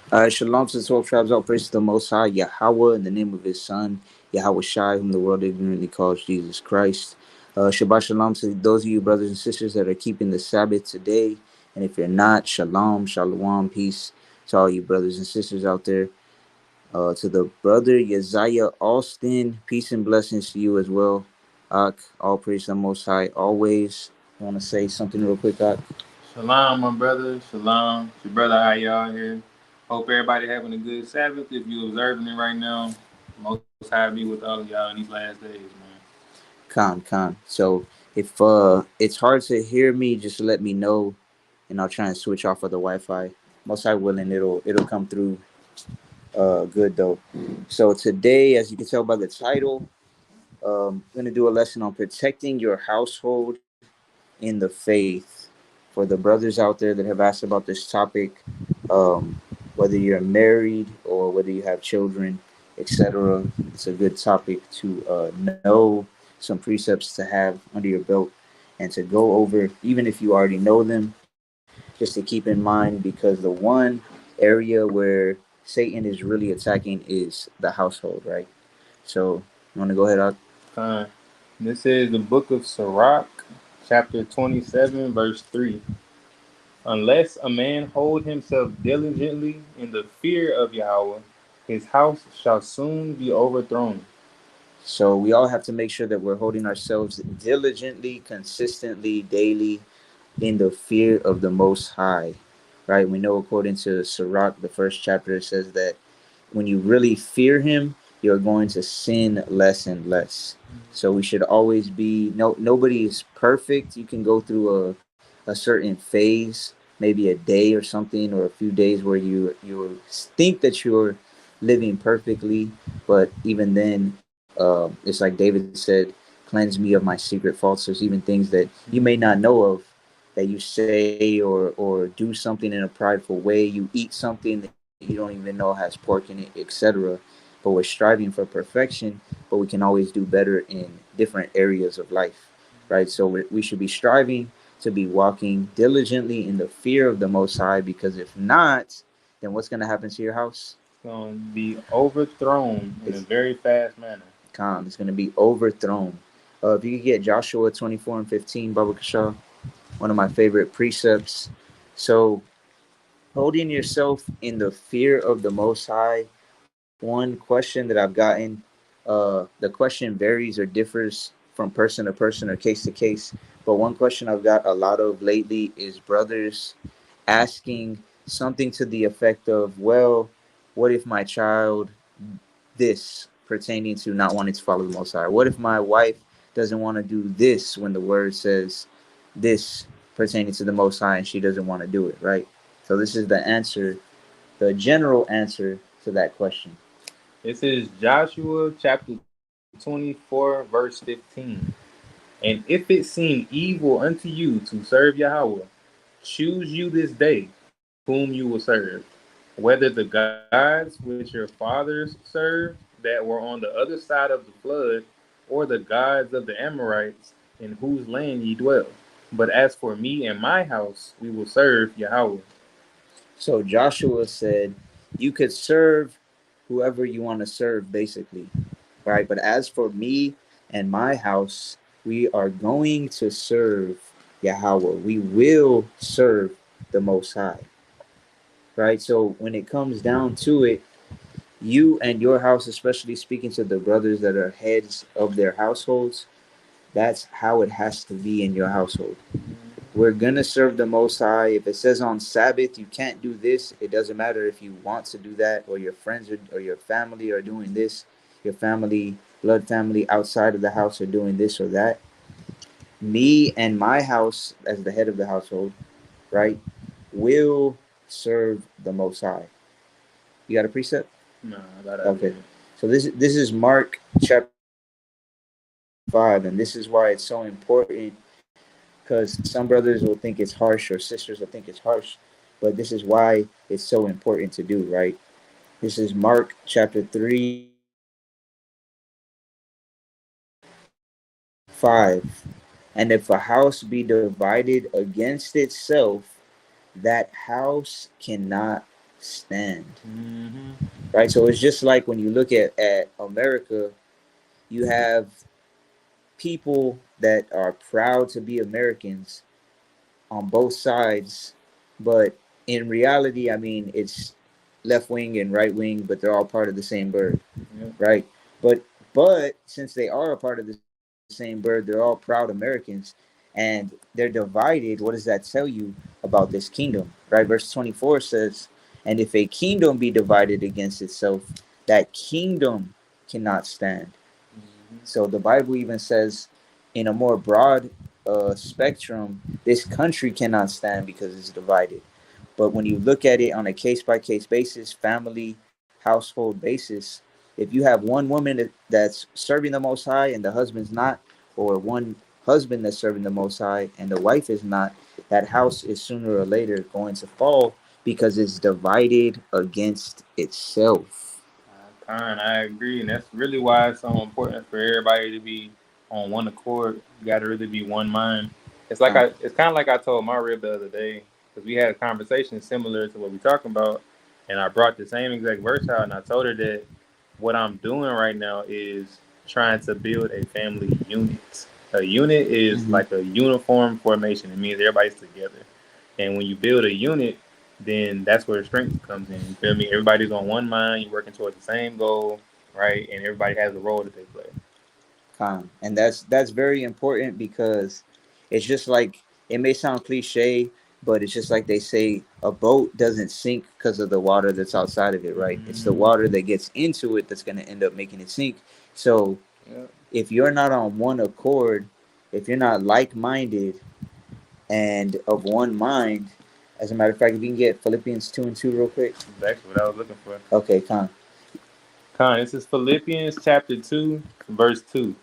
Shalom to the 12 tribes, all praise to the Most High, Yahweh, in the name of His Son, Yahweh Shai, whom the world ignorantly calls Jesus Christ. Shabbat Shalom to those of you brothers and sisters that are keeping the Sabbath today. And if you're not, Shalom, Shalom, peace to all you brothers and sisters out there. To the brother Yaziah Austin, peace and blessings to you as well. All praise to the Most High, always. I want to say something real quick, Ak? Shalom, my brother. Shalom. It's your brother, how y'all here? Hope everybody having a good Sabbath. If you observing it right now, most high be with all of y'all in these last days, man. Con. So if it's hard to hear me, just let me know, and I'll try and switch off of the Wi-Fi. Most high willing, it'll come through good though. So today, as you can tell by the title, I'm gonna do a lesson on protecting your household in the faith. For the brothers out there that have asked about this topic, um, whether you're married or whether you have children, etc., it's a good topic to know some precepts to have under your belt and to go over, even if you already know them, just to keep in mind, because the one area where Satan is really attacking is the household, right? So, you want to go ahead, Ak? Fine. This is the book of Sirach, chapter 27, verse 3. Unless a man hold himself diligently in the fear of Yahweh, his house shall soon be overthrown. So we all have to make sure that we're holding ourselves diligently, consistently, daily in the fear of the Most High, right? We know according to Sirach, the first chapter, it says that when you really fear Him, you're going to sin less and less. So we should always be, nobody is perfect. You can go through a certain phase, maybe a day or something, or a few days where you think that you're living perfectly, but even then, it's like David said, cleanse me of my secret faults. There's even things that you may not know of that you say or do something in a prideful way. You eat something that you don't even know has pork in it, etc. But we're striving for perfection, but we can always do better in different areas of life, right? So we should be striving to be walking diligently in the fear of the Most High, because if not, then what's going to happen to your house? It's going to be overthrown in a It's very fast manner. calm. It's going to be overthrown. If you could get Joshua 24 and 15, Baba Kashaw, one of my favorite precepts. So, holding yourself in the fear of the Most High. One question that I've gotten, the question varies or differs from person to person or case to case. But one question I've got a lot of lately is brothers asking something to the effect of, well, what if my child this pertaining to not wanting to follow the Most High? What if my wife doesn't want to do this when the word says this pertaining to the Most High and she doesn't want to do it, right? So this is the answer, the general answer to that question. This is Joshua chapter 24, verse 15. And if it seem evil unto you to serve Yahweh, choose you this day whom you will serve, whether the gods which your fathers served that were on the other side of the flood, or the gods of the Amorites in whose land ye dwell. But as for me and my house, we will serve Yahweh. So Joshua said, you could serve whoever you want to serve, basically, right? But as for me and my house, we are going to serve Yahweh. We will serve the Most High, right? So when it comes down to it, you and your house, especially speaking to the brothers that are heads of their households, that's how it has to be in your household. We're gonna serve the Most High. If it says on Sabbath you can't do this, it doesn't matter if you want to do that, or your friends or your family are doing this, your family, blood family outside of the house are doing this or that. Me and my house, as the head of the household, right, will serve the Most High. You got a precept? Nah, I got out Okay. here. So this is Mark chapter 5, and this is why it's so important, because some brothers will think it's harsh or sisters will think it's harsh, but this is why it's so important to do, right? This is Mark chapter 3, verse 5. And if a house be divided against itself, that house cannot stand. Mm-hmm. Right. So it's just like when you look at America, you have people that are proud to be Americans on both sides, but in reality, I mean, it's left wing and right wing, but they're all part of the same bird, Yep. right? But since they are a part of the same bird, they're all proud Americans, and they're divided. What does that tell you about this kingdom, right? Verse 24 says, "And if a kingdom be divided against itself, that kingdom cannot stand." Mm-hmm. So the Bible even says, in a more broad spectrum, this country cannot stand because it's divided. But when you look at it on a case by case basis, family, household basis, if you have one woman that's serving the Most High and the husband's not, or one husband that's serving the Most High and the wife is not, that house is sooner or later going to fall because it's divided against itself. I agree, and that's really why it's so important for everybody to be on one accord. You got to really be one mind. It's kind of like I told my rib the other day because we had a conversation similar to what we're talking about, and I brought the same exact verse out, and I told her that what I'm doing right now is trying to build a family unit. A unit is Mm-hmm. like a uniform formation. It means everybody's together, and when you build a unit, then that's where strength comes in. You feel me? Everybody's on one mind. You're working towards the same goal, right? And everybody has a role that they play. And that's very important because it's just like it may sound cliche, but it's just like they say a boat doesn't sink because of the water that's outside of it, right? It's the Mm-hmm. water that gets into it that's going to end up making it sink. So Yeah. if you're not on one accord, if you're not like-minded and of one mind, as a matter of fact, if you can get Philippians 2 and 2 real quick. That's what I was looking for. Okay, Con. This is Philippians chapter 2, verse 2.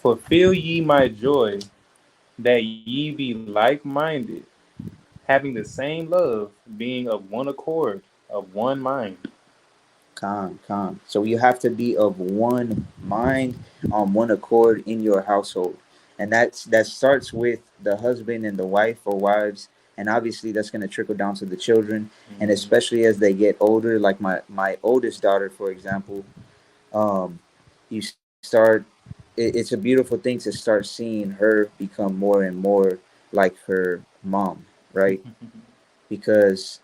Fulfill ye my joy, that ye be like minded, having the same love, being of one accord, of one mind. Con. So you have to be of one mind, on one accord in your household, and that starts with the husband and the wife or wives, and obviously that's going to trickle down to the children, and Mm-hmm. especially as they get older. Like my oldest daughter, for example, um, you start. It's a beautiful thing to start seeing her become more and more like her mom, right? Because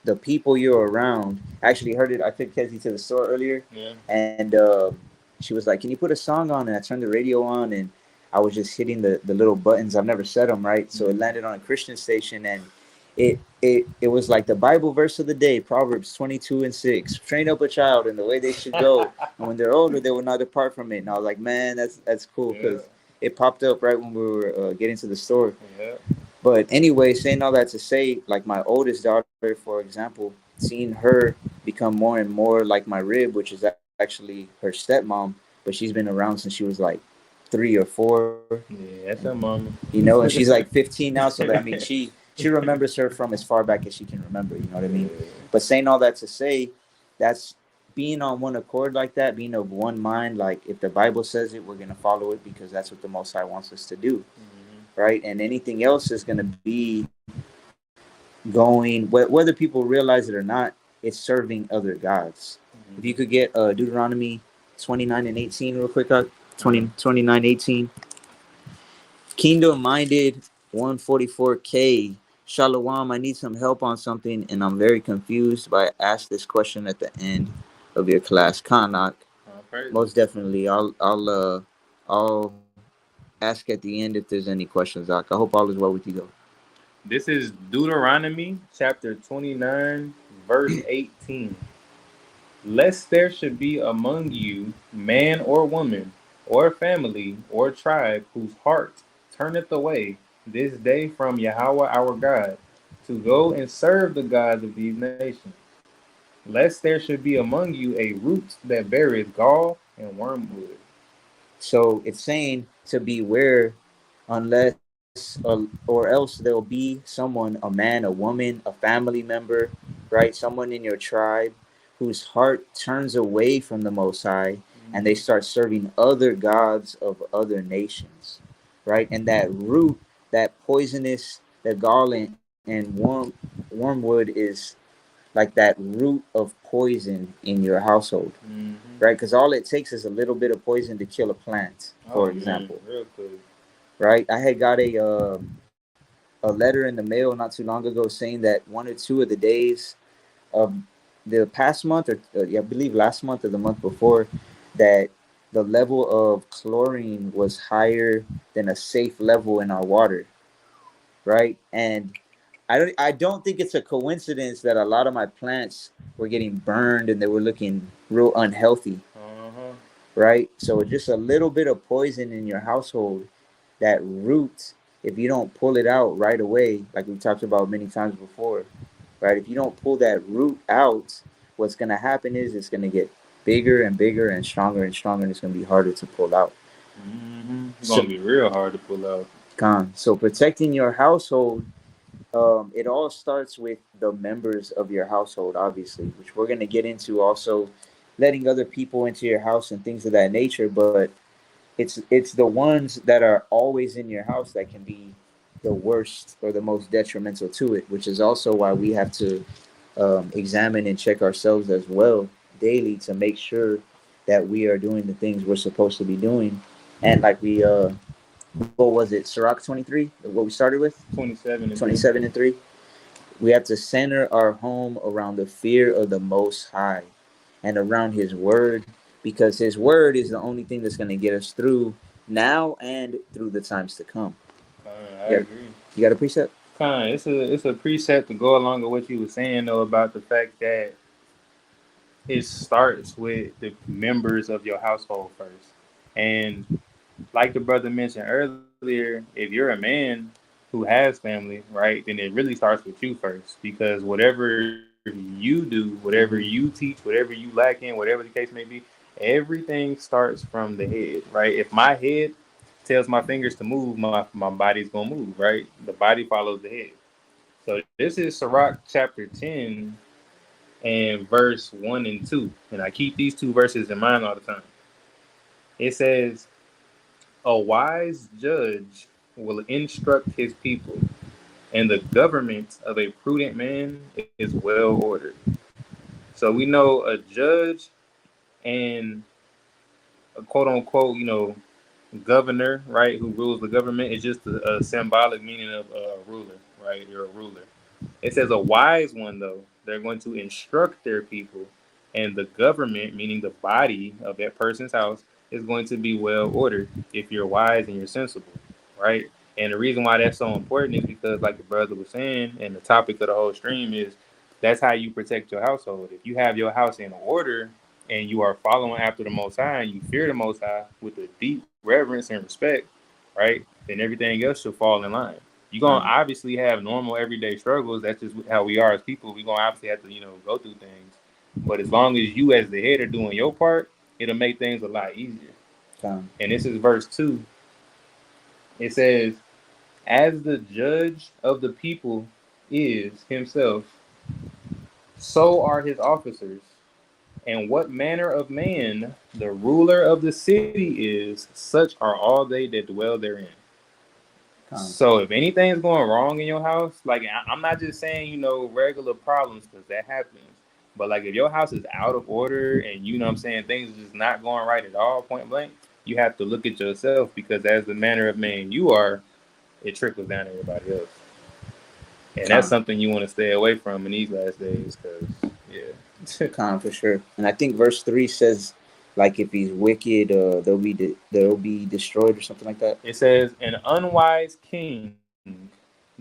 the people you're around. I actually heard it. I took Kezzy to the store earlier, Yeah. and she was like, "Can you put a song on?" And I turned the radio on, and I was just hitting the little buttons. I've never set them right, so it Mm-hmm. landed on a Christian station, and it was like the Bible verse of the day, Proverbs 22:6. Train up a child in the way they should go, and when they're older, they will not depart from it. And I was like, man, that's cool Yeah. because it popped up right when we were getting to the store. Yeah. But anyway, saying all that to say, like my oldest daughter, for example, seeing her become more and more like my rib, which is actually her stepmom, but she's been around since she was like 3 or 4, Yeah, and that's your mama. and she's like 15 now. So that, I mean, she remembers her from as far back as she can remember. You know what I mean? Yeah. But saying all that to say, that's being on one accord like that, being of one mind. Like if the Bible says it, we're gonna follow it because that's what the Most High wants us to do, Mm-hmm. right? And anything else is going to be going, whether people realize it or not, it's serving other gods. If you could Mm-hmm. get Deuteronomy 29 and 18 real quick, 20, Uh, 29:18. Kingdom minded 144K. Shalom, I need some help on something and I'm very confused, but I asked this question at the end of your class. Kanak, Praises. most definitely. I'll ask at the end if there's any questions, Doc. I hope all is well with you though. This is Deuteronomy chapter 29, verse 18. Lest there should be among you man or woman, or family, or tribe, whose heart turneth away this day from Yahweh our God, to go and serve the gods of these nations. Lest there should be among you a root that beareth gall and wormwood. So it's saying to beware, unless or else there'll be someone, a man, a woman, a family member, right? Someone in your tribe whose heart turns away from the Most High and they Mm-hmm. start serving other gods of other nations, right? And that root, that poisonous, the gall and wormwood is like that root of poison in your household, Mm-hmm. right? Because all it takes is a little bit of poison to kill a plant, for Oh man, example, real quick. right? I had got a letter in the mail not too long ago saying that one or two of the days of the past month, or I believe last month or the month before, that the level of chlorine was higher than a safe level in our water, right? And I don't think it's a coincidence that a lot of my plants were getting burned and they were looking real unhealthy, Uh-huh. right? So just a little bit of poison in your household, that root, if you don't pull it out right away, like we talked about many times before, right? If you don't pull that root out, what's going to happen is it's going to get bigger and bigger and stronger, and it's going to be harder to pull out. Mm-hmm. It's So, gonna be real hard to pull out. so protecting your household, it all starts with the members of your household, obviously, which we're going to get into also letting other people into your house and things of that nature. But it's the ones that are always in your house that can be the worst or the most detrimental to it, which is also why we have to examine and check ourselves as well daily to make sure that we are doing the things we're supposed to be doing. And like what was it, Sirach 23, what we started with? 27 and 3. 27 and 3. We have to center our home around the fear of the Most High and around His Word, because His Word is the only thing that's going to get us through now and through the times to come. I You got, agree. you got a precept? It's a preset to go along with what you were saying though about the fact that it starts with the members of your household first. And like the brother mentioned earlier, if you're a man who has family, right, then it really starts with you first. Because whatever you do, whatever you teach, whatever you lack in, whatever the case may be, everything starts from the head, right? If my head tells my fingers to move, my body's gonna move, right? The body follows the head. So this is Sirach chapter 10 and verse 1 and 2. And I keep these two verses in mind all the time. It says, a wise judge will instruct his people, and the government of a prudent man is well ordered. So we know a judge and a quote unquote, governor, right, who rules the government is just a symbolic meaning of a ruler, right? You're a ruler. It says a wise one, though, they're going to instruct their people, and the government, meaning the body of that person's house, is going to be well ordered if you're wise and you're sensible, right? And the reason why that's so important is because, like the brother was saying, and the topic of the whole stream is that's how you protect your household. If you have your house in order and you are following after the Most High and you fear the Most High with a deep reverence and respect, right? Then everything else should fall in line. You're gonna Um, obviously have normal everyday struggles. That's just how we are as people. We're gonna obviously have to, go through things. But as long as you as the head are doing your part, it'll make things a lot easier. um, And this is verse 2. It says, as the judge of the people is himself, so are his officers. And what manner of man the ruler of the city is, such are all they that dwell therein. um, So if anything's going wrong in your house, like I'm not just saying, regular problems because that happens. But like if your house is out of order and you know what I'm saying, things are just not going right at all, point blank, you have to look at yourself because as the manner of man you are, it trickles down to everybody else. And that's um, something you want to stay away from in these last days because, yeah. for sure. And I think verse 3 says, like, if he's wicked, they'll be destroyed or something like that. It says, an unwise king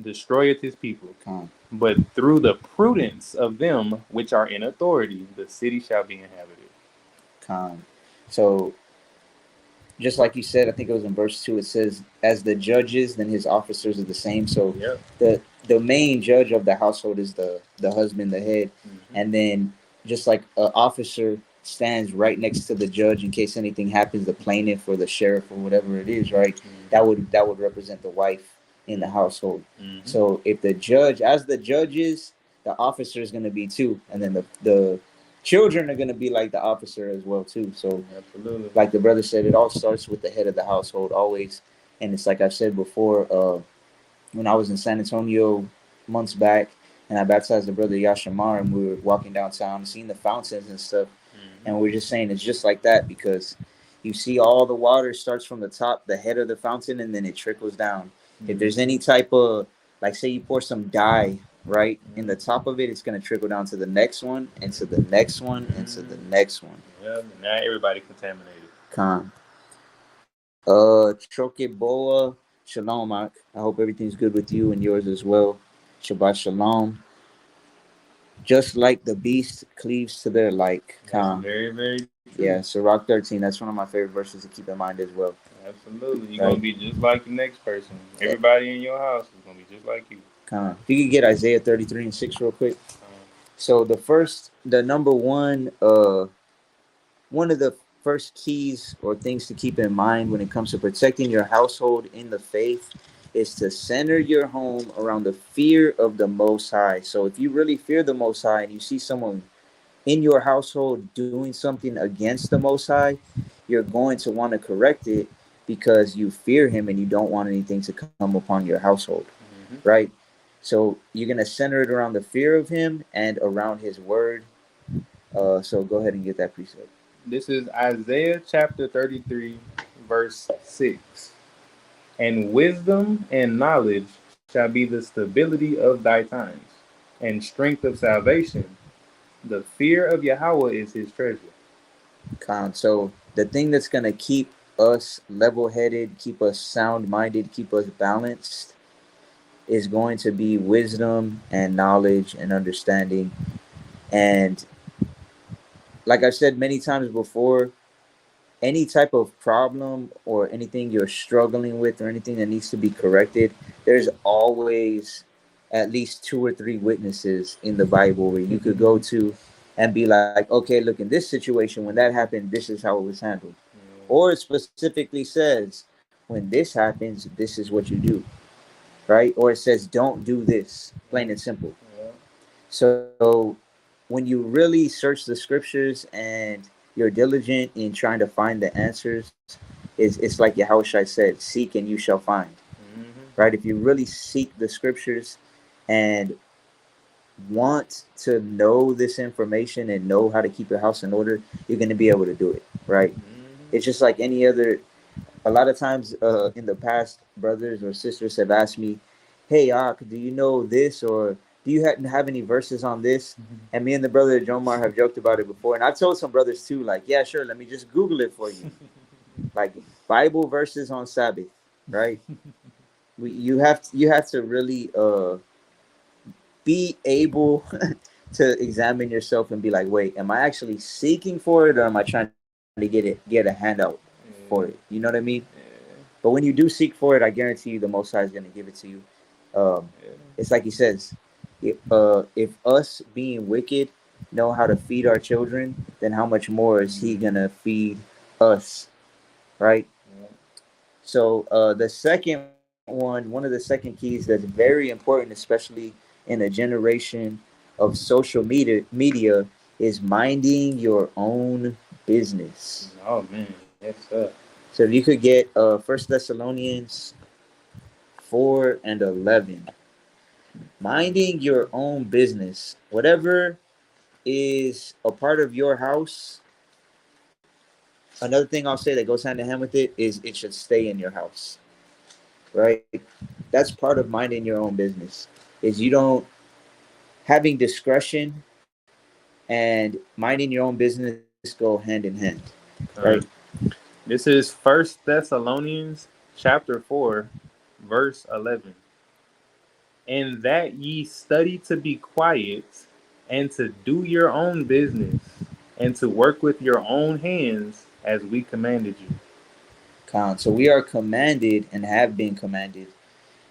destroyeth his people, Con, but through the prudence of them which are in authority, the city shall be inhabited. con. So just like you said, I think it was in verse 2. It says, "As the judges, then his officers are the same." So Yep. the main judge of the household is the husband, the head, Mm-hmm. and then just like an officer stands right next to the judge in case anything happens, the plaintiff or the sheriff or whatever it is, right? That would represent the wife in the household. Mm-hmm. So if the judge, as the judge is, the officer is going to be too, and then the children are going to be like the officer as well too. So Absolutely. like the brother said, it all starts with the head of the household always. And it's like I said before, when I was in San Antonio months back, and I baptized the brother Yashamar, and we were walking downtown, seeing the fountains and stuff, and we are just saying it's just like that because you see all the water starts from the top, the head of the fountain, and then it trickles down. If there's any type of, like, say you pour some dye right in the top of it, it's gonna trickle down to the next one, and to the next one, and to the next one. Yeah, now everybody contaminated. Con. Chokeboa, Shalom, Ak. I hope everything's good with you and yours as well. Shabbat Shalom. Just like the beast cleaves to their like. That's Con. very, very true. Yeah, Sirach 13. That's one of my favorite verses to keep in mind as well. Absolutely. You're Right? gonna be just like the next person. Everybody in your house is gonna be just like you. Con. If you could get Isaiah 33 and 6 real quick. So the number one of the first keys or things to keep in mind when it comes to protecting your household in the faith is to center your home around the fear of the Most High. So if you really fear the Most High and you see someone in your household doing something against the Most High, you're going to want to correct it because you fear Him and you don't want anything to come upon your household, right? So you're going to center it around the fear of Him and around His Word. So go ahead and get that precept. This is Isaiah chapter 33, verse 6. And wisdom and knowledge shall be the stability of thy times, and strength of salvation. The fear of Yahweh is his treasure. So the thing that's going to keep us level-headed, keep us sound-minded, keep us balanced is going to be wisdom and knowledge and understanding. And like I've said many times before, any type of problem or anything you're struggling with or anything that needs to be corrected, there's always at least two or three witnesses in the Bible where you could go to and be like, okay, look, in this situation, when that happened, this is how it was handled. Or it specifically says, when this happens, this is what you do, right? Or it says, don't do this, plain and simple. So when you really search the scriptures and you're diligent in trying to find the answers, it's like Yahushua said, seek and you shall find. Right? If you really seek the scriptures and want to know this information and know how to keep your house in order, you're going to be able to do it, right? It's just like any other. A lot of times in the past, brothers or sisters have asked me, hey, Ak, do you know this, or do you have any verses on this? And me and the brother Jomar have joked about it before, and I told some brothers too, like, yeah, sure, let me just Google it for you. Like Bible verses on Sabbath, right? You have to really be able to examine yourself and be like, wait, am I actually seeking for it, or am I trying to get a handout for it? You know what I mean? But when you do seek for it, I guarantee you the Most High is going to give it to you. It's like He says, if us being wicked know how to feed our children, then how much more is He going to feed us, right? So the second one of the second keys that's very important, especially in a generation of social media, is minding your own business. Oh man, yes sir. So if you could get 1 Thessalonians 4 and 11, minding your own business, whatever is a part of your house. Another thing I'll say that goes hand in hand with it is it should stay in your house, right? That's part of minding your own business. Is you don't having discretion and minding your own business go hand in hand, right? This is First Thessalonians chapter 4, verse 11. And that ye study to be quiet, and to do your own business, and to work with your own hands, as we commanded you. So we are commanded and have been commanded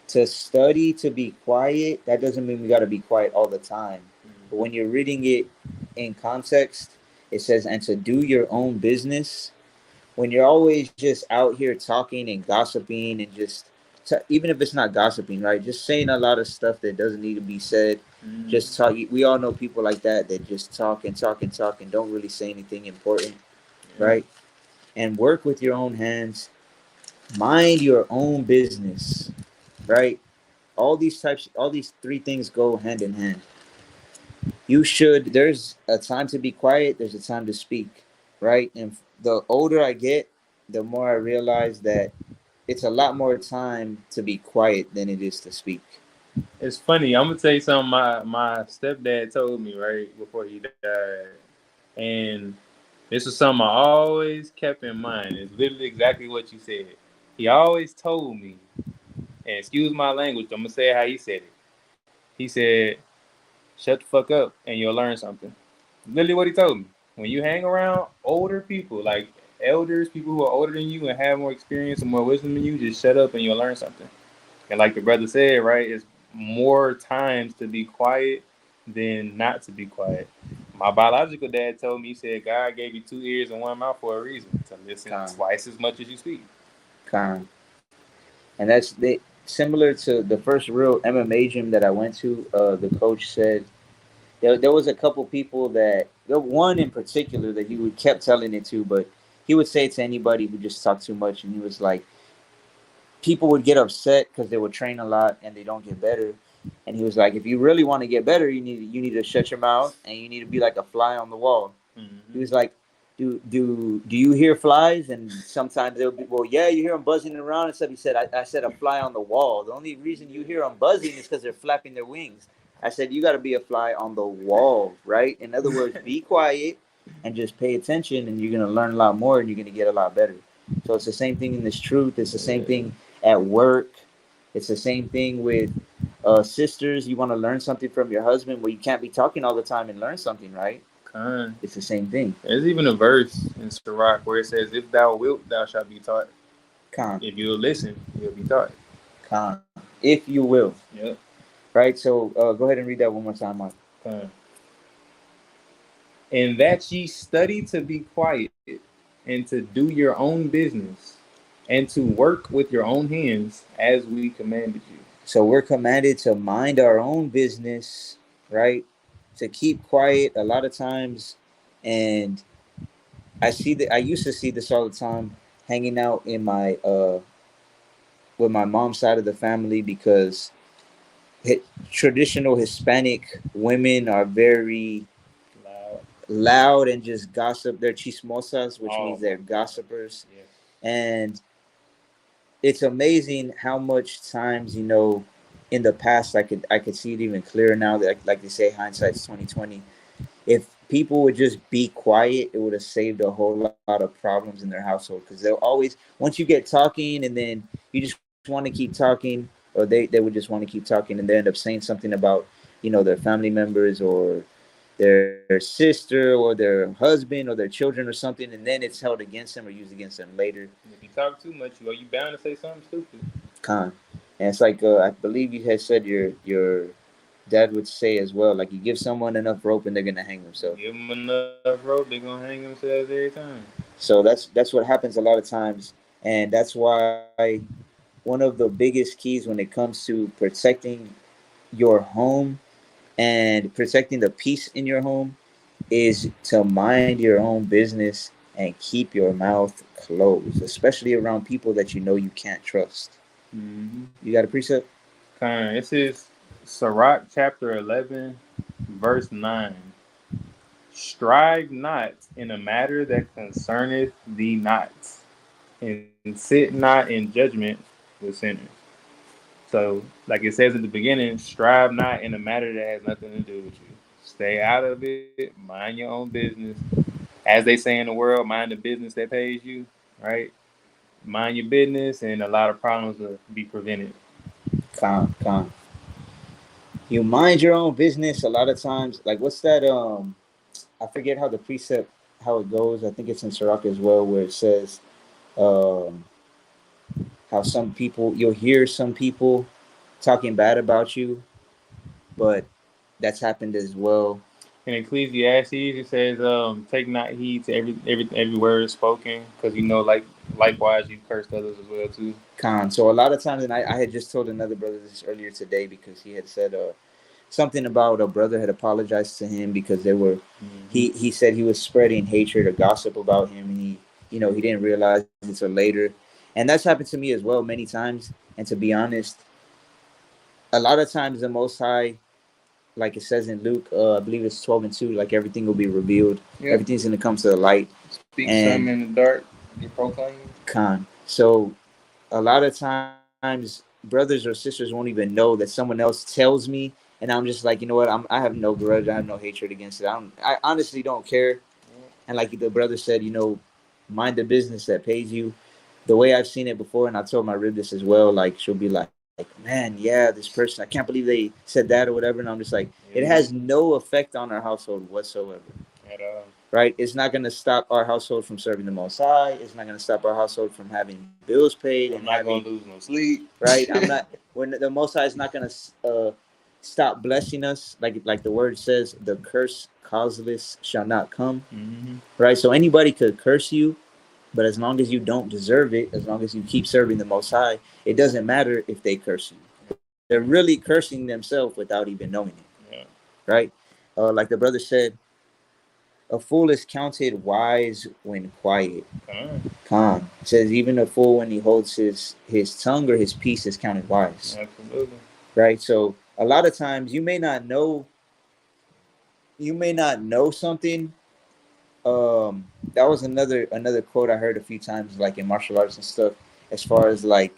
to study to be quiet. That doesn't mean we got to be quiet all the time. But when you're reading it in context, it says, and to do your own business. When you're always just out here talking and gossiping and just, even if it's not gossiping, right? Just saying a lot of stuff that doesn't need to be said. Just talk. We all know people like that just talk and talk and talk and don't really say anything important, right? And work with your own hands. Mind your own business, right? all these three things go hand in hand. You should, there's a time to be quiet, there's a time to speak, right? And the older I get, the more I realize that it's a lot more time to be quiet than it is to speak. It's funny. I'm gonna tell you something. My stepdad told me right before he died, and this was something I always kept in mind. It's literally exactly what you said. He always told me, and excuse my language, I'm gonna say it how he said it. He said, "Shut the fuck up, and you'll learn something." Literally what he told me. When you hang around older people, like elders, people who are older than you and have more experience and more wisdom than you, just shut up and you'll learn something. And like the brother said, right, it's more times to be quiet than not to be quiet. My biological dad told me, he said, God gave you two ears and one mouth for a reason, to listen Con, twice as much as you speak. con, and that's they similar to the first real MMA gym that I went to. The coach said there was a couple people that the one in particular that he would kept telling it to, but he would say it to anybody who just talked too much, and he was like, people would get upset because they would train a lot and they don't get better. And he was like, if you really want to get better, you need to shut your mouth and you need to be like a fly on the wall. He Mm-hmm. was like, do you hear flies? And sometimes they'll be, well, yeah, you hear them buzzing around and stuff. He said, I said a fly on the wall. The only reason you hear them buzzing is because they're flapping their wings. I said, you got to be a fly on the wall, right? In other words, be quiet and just pay attention, and you're gonna learn a lot more, and you're gonna get a lot better. So it's the same thing in this truth. It's the same Yeah. thing at work. It's the same thing with sisters. You want to learn something from your husband, well, you can't be talking all the time and learn something, right? Con. It's the same thing. There's even a verse in Sirach where it says, if thou wilt, thou shalt be taught. Con, If you'll listen, you'll be taught. con, if you will, Yep. right? So go ahead and read that one more time, Mark. Con. And that ye study to be quiet, and to do your own business, and to work with your own hands, as we commanded you. So we're commanded to mind our own business, right? To keep quiet a lot of times, and I used to see this all the time, hanging out in my with my mom's side of the family, because traditional Hispanic women are very Loud. loud and just gossip. They're chismosas, which Oh means my they're God. gossipers. Yes. And it's amazing how much times, in the past, I could see it even clearer now, that like they say, hindsight's 2020. If people would just be quiet, it would have saved a whole lot of problems in their household, because they'll always, once you get talking and then you just want to keep talking, or they would just want to keep talking, and they end up saying something about their family members, or their sister, or their husband, or their children, or something, and then it's held against them or used against them later. And if you talk too much, you bound to say something stupid. Con. And it's like, I believe you had said your dad would say as well, like, you give someone enough rope and they're gonna hang themselves. Give them enough rope, they're gonna hang themselves every time. So that's what happens a lot of times, and that's why one of the biggest keys when it comes to protecting your home and protecting the peace in your home is to mind your own business and keep your mouth closed, especially around people that you can't trust. Mm-hmm. You got a precept? This is Sirach chapter 11, verse 9. Strive not in a matter that concerneth thee not, and sit not in judgment with sinners. So, like it says at the beginning, strive not in a matter that has nothing to do with you. Stay out of it. Mind your own business. As they say in the world, mind the business that pays you, right? Mind your business, and a lot of problems will be prevented. Con. You mind your own business a lot of times. Like, what's that? I forget how the precept, how it goes. I think it's in Sirach as well, where it says, um, how some people, you'll hear some people talking bad about you, but that's happened as well. In Ecclesiastes, it says, "Take not heed to every word spoken, because like likewise you cursed others as well too." Con. So a lot of times, and I had just told another brother this earlier today, because he had said something about a brother had apologized to him because they were, Mm-hmm. he said he was spreading hatred or gossip about him, and he didn't realize it until later. And that's happened to me as well many times. And to be honest, a lot of times the Most High, like it says in Luke, I believe it's 12:2, like everything will be revealed. Yep. Everything's going to come to the light. Speak some And in the dark. You proclaim. con. So a lot of times brothers or sisters won't even know that someone else tells me, and I'm just like, you know what, I have no grudge, I have no hatred against it. I honestly don't care. And like the brother said, mind the business that pays you. The way I've seen it before, and I told my rib this as well, like she'll be like, man, yeah, this person, I can't believe they said that or whatever. And I'm just like, it has no effect on our household whatsoever. At all. Right? It's not going to stop our household from serving the Most High. It's not going to stop our household from having bills paid and I'm not having, gonna lose no sleep. right? I'm not, when the Most High is not going to stop blessing us, like the word says, the curse causeless shall not come. Mm-hmm. Right? So anybody could curse you, but as long as you don't deserve it, as long as you keep serving the Most High, it doesn't matter if they curse you. They're really cursing themselves without even knowing it. Yeah. Right? Like the brother said, a fool is counted wise when quiet. Calm. It says even a fool when he holds his tongue or his peace is counted wise. Absolutely. Right? So a lot of times you may not know something. That was another quote I heard a few times, like in martial arts and stuff, as far as like,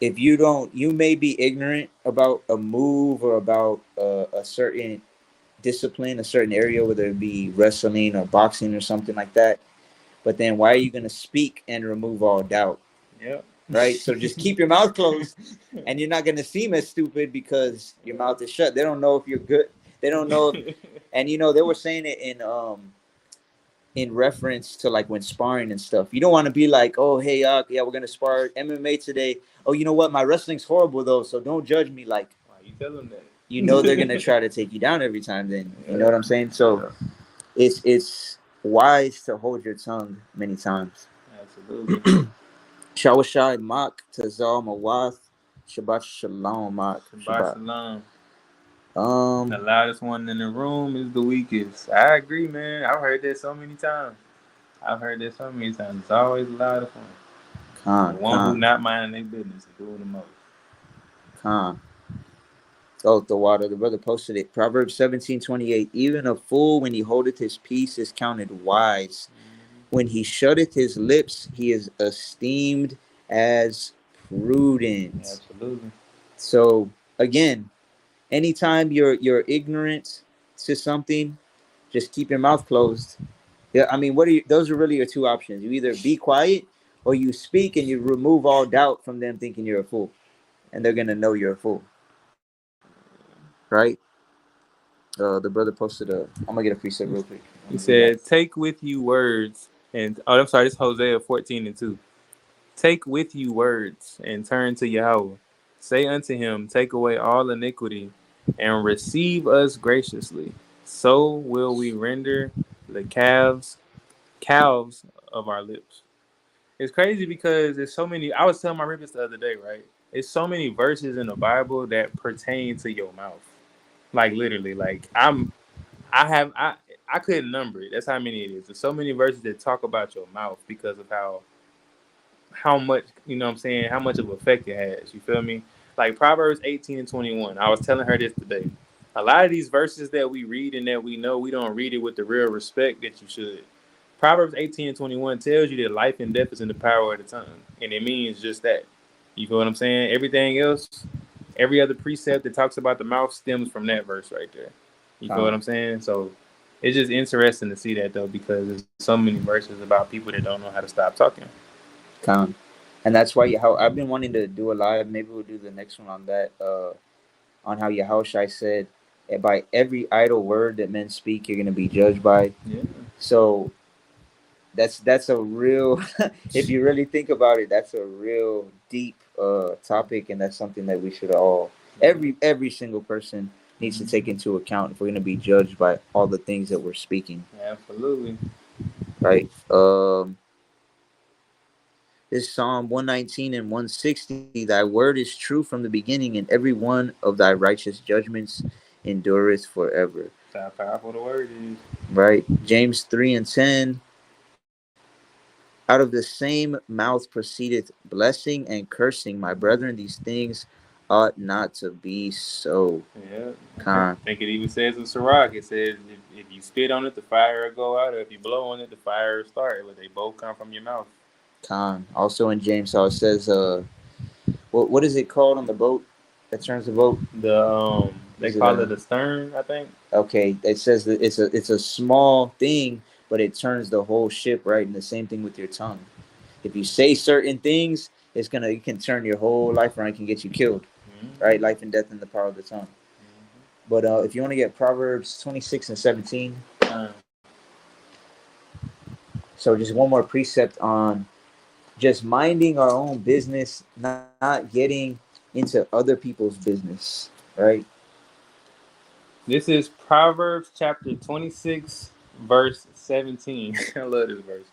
if you don't, you may be ignorant about a move or about a certain discipline, a certain area, whether it be wrestling or boxing or something like that. But then why are you going to speak and remove all doubt? Yep. Right? So just keep your mouth closed, and you're not going to seem as stupid because your mouth is shut. They don't know if you're good. They don't know if, and they were saying it in reference to like when sparring and stuff. You don't want to be like, oh, hey, yeah, we're gonna spar MMA today. Oh, you know what? My wrestling's horrible though, so don't judge me. Like, Why you tell them that? they're gonna try to take you down every time. Then you know Yeah. what I'm saying. So it's wise to hold your tongue many times. Absolutely. Shawashai Mak Tazal Mawath Shabbat Shalom Mak Shabbat Shabbat. shalom. The Um, loudest one in the room is the weakest. I agree, man. I've heard that so many times. I've heard that so many times. It's always the loudest one. The one who Khan, not minding their business and doing the most. Khan. Oh, the water. The brother posted it. Proverbs 17:28. Even a fool, when he holdeth his peace, is counted wise. When he shutteth his lips, he is esteemed as prudent. Absolutely. So again, anytime you're ignorant to something, just keep your mouth closed. Yeah, I mean, those are really your two options. You either be quiet or you speak and you remove all doubt from them thinking you're a fool. And they're gonna know you're a fool. Right? The brother posted a. I'm gonna get a precept real quick. I'm He gonna get back. said, "Take with you words." And oh, I'm sorry. This is Hosea 14:2. Take with you words and turn to Yahweh. Say unto him, take away all iniquity and receive us graciously. So will we render the calves of our lips. It's crazy because there's so many. I was telling my rapist the other day, right? It's so many verses in the Bible that pertain to your mouth. Like literally, like I have I couldn't number it. That's how many it is. There's so many verses that talk about your mouth because of how much, you know what I'm saying, how much of an effect it has. You feel me? Like Proverbs 18:21. I was telling her this today. A lot of these verses that we read and that we know, we don't read it with the real respect that you should. Proverbs 18:21 tells you that life and death is in the power of the tongue. And it means just that. You feel what I'm saying? Everything else, every other precept that talks about the mouth stems from that verse right there. You feel what I'm saying? So it's just interesting to see that though, because there's so many verses about people that don't know how to stop talking. Con. And that's why how I've been wanting to do a live. Maybe we'll do the next one on that. On how Yahushai said, by every idle word that men speak, you're gonna be judged by. Yeah. So that's a real. If you really think about it, that's a real deep topic, and that's something that we should all, every single person needs to take into account if we're gonna be judged by all the things that we're speaking. Absolutely. Right. This Psalm 119 and 160. Thy word is true from the beginning, and every one of thy righteous judgments endureth forever. That's how powerful the word is. Right? James 3 and 10. Out of the same mouth proceedeth blessing and cursing. My brethren, these things ought not to be so. Yeah, I Con, think it even says in Sirach, it says if you spit on it, the fire will go out, or if you blow on it, the fire will start. But they both come from your mouth. con. Also in James, how it says, what is it called on the boat that turns the boat? They Is it call it a stern, I think. okay? It says that it's a small thing, but it turns the whole ship, right? And the same thing with your tongue. If you say certain things, it can turn your whole life around. It can get you killed, right? Mm-hmm. Life and death in the power of the tongue. But if you want to get Proverbs 26 and 17, Uh, so just one more precept on just minding our own business, not getting into other people's business, right? this is Proverbs chapter 26, verse 17. I love this verse.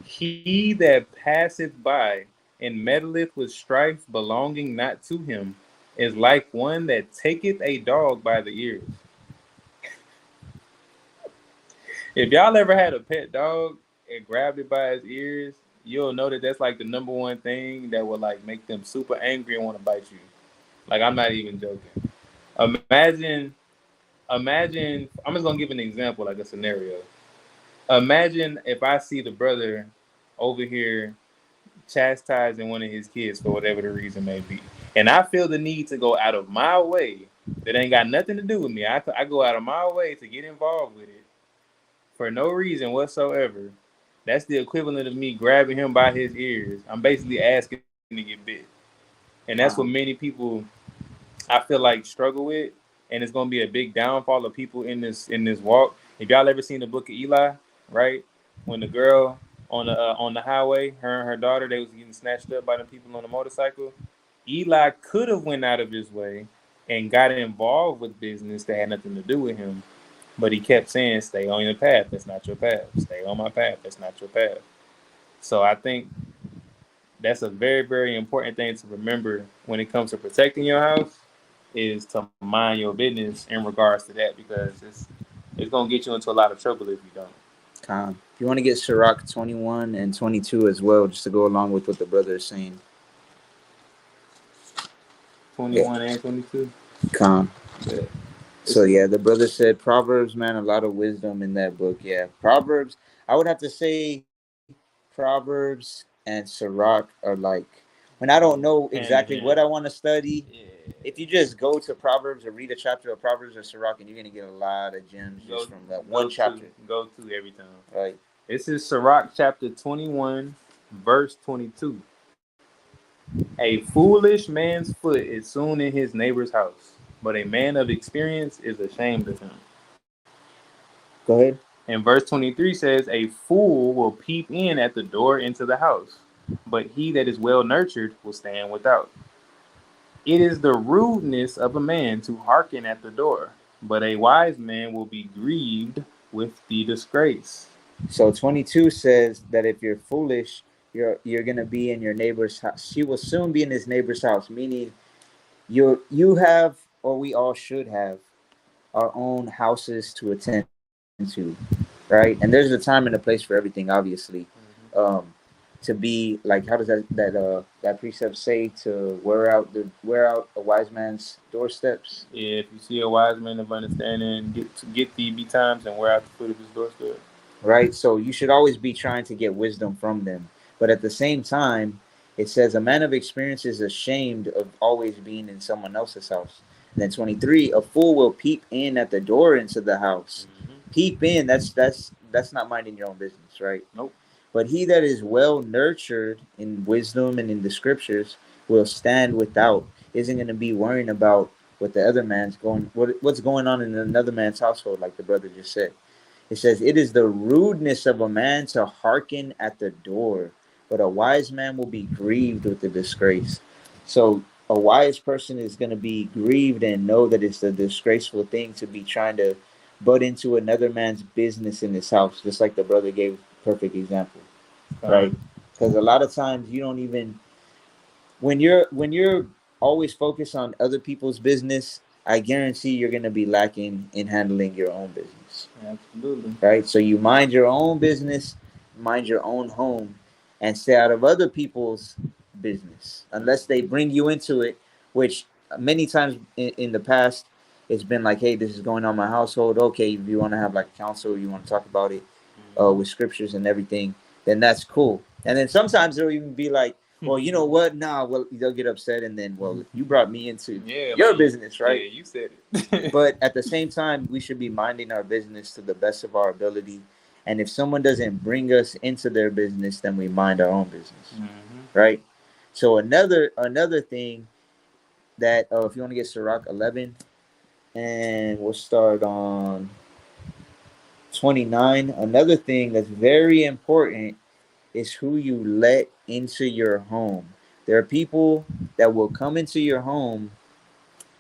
He that passeth by and meddleth with strife belonging not to him is like one that taketh a dog by the ears. If y'all ever had a pet dog and grabbed it by its ears, you'll know that that's like the number one thing that will like make them super angry and want to bite you. Like I'm not even joking. Imagine, imagine. I'm just gonna give an example, like a scenario. Imagine if I see the brother over here chastising one of his kids for whatever the reason may be, and I feel the need to go out of my way. That ain't got nothing to do with me. I go out of my way to get involved with it for no reason whatsoever. That's the equivalent of me grabbing him by his ears. I'm basically asking to get bit. And that's what many people I feel like struggle with. And it's gonna be a big downfall of people in this walk. If y'all ever seen the book of Eli, right? When the girl on the highway, her and her daughter, they was getting snatched up by the people on the motorcycle. Eli could have went out of his way and got involved with business that had nothing to do with him, but he kept saying, "Stay on your path. That's not your path. Stay on my path. That's not your path." So I think that's a very, very important thing to remember when it comes to protecting your house is to mind your business in regards to that because it's gonna get you into a lot of trouble if you don't. If you want to get Sirach 21 and 22 as well, just to go along with what the brother is saying. 21 Yeah, and 22. con. Yeah. So yeah, the brother said Proverbs, man, a lot of wisdom in that book. Yeah, Proverbs. I would have to say Proverbs and Sirach are like when I don't know Hand in exactly what I hand. want to study. Yeah. If you just go to Proverbs or read a chapter of Proverbs or Sirach, and you're gonna get a lot of gems just Go from that go one to chapter, go to every time. right? This is Sirach chapter 21, verse 22. A foolish man's foot is soon in his neighbor's house, but a man of experience is ashamed of him. Go ahead. And verse 23 says, a fool will peep in at the door into the house, but he that is well nurtured will stand without. It is the rudeness of a man to hearken at the door, but a wise man will be grieved with the disgrace. So 22 says that if you're foolish, you're gonna be in your neighbor's house. She will soon be in his neighbor's house, meaning you have, or we all should have, our own houses to attend to, right? And there's a time and a place for everything, obviously. Mm-hmm. Um, to be like, how does that precept say to wear out a wise man's doorsteps? Yeah, if you see a wise man of understanding, get thee betimes and wear out the foot of his doorstep. Right? So you should always be trying to get wisdom from them. But at the same time, it says a man of experience is ashamed of always being in someone else's house. And then 23, a fool will peep in at the door into the house. Mm-hmm. Peep in, that's not minding your own business, right? Nope. But he that is well nurtured in wisdom and in the scriptures will stand without. Isn't going to be worrying about what the other man's what's going on in another man's household, like the brother just said. It says, it is the rudeness of a man to hearken at the door, but a wise man will be grieved with the disgrace. So a wise person is going to be grieved and know that it's a disgraceful thing to be trying to butt into another man's business in his house, just like the brother gave a perfect example, right? Fine. Because a lot of times you don't even when you're always focused on other people's business, I guarantee you're going to be lacking in handling your own business, Absolutely. right? So you mind your own business, mind your own home, and stay out of other people's business unless they bring you into it, which many times in the past it's been like, hey, this is going on in my household. Okay, if you want to have like counsel, you want to talk about it with scriptures and everything, then that's cool. And then sometimes they'll even be like, well, you know what? Nah, well, they'll get upset, and then, well, you brought me into Yeah, your like business, yeah, right? you said it. But at the same time, we should be minding our business to the best of our ability. And if someone doesn't bring us into their business, then we mind our own business, right? So another thing that if you want to get Sirach 11, and we'll start on 29. Another thing that's very important is who you let into your home. There are people that will come into your home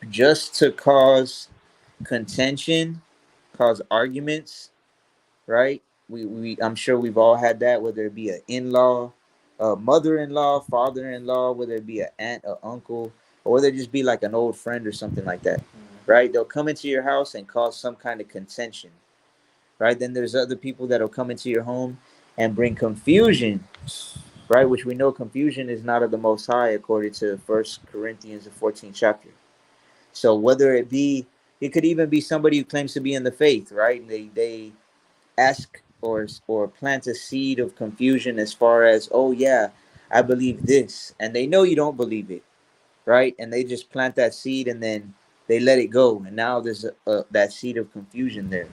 just to cause contention, cause arguments, right? I'm sure we've all had that, whether it be an in-law, a mother-in-law, father-in-law, whether it be an aunt, or uncle, or whether it just be like an old friend or something like that, right? They'll come into your house and cause some kind of contention, right? Then there's other people that'll come into your home and bring confusion, right? Which we know confusion is not of the Most High, according to First Corinthians, the 14th chapter. So whether it be, it could even be somebody who claims to be in the faith, right? And they ask or plant a seed of confusion as far as, oh yeah, I believe this, and they know you don't believe it, right? And they just plant that seed and then they let it go, and now there's that seed of confusion there,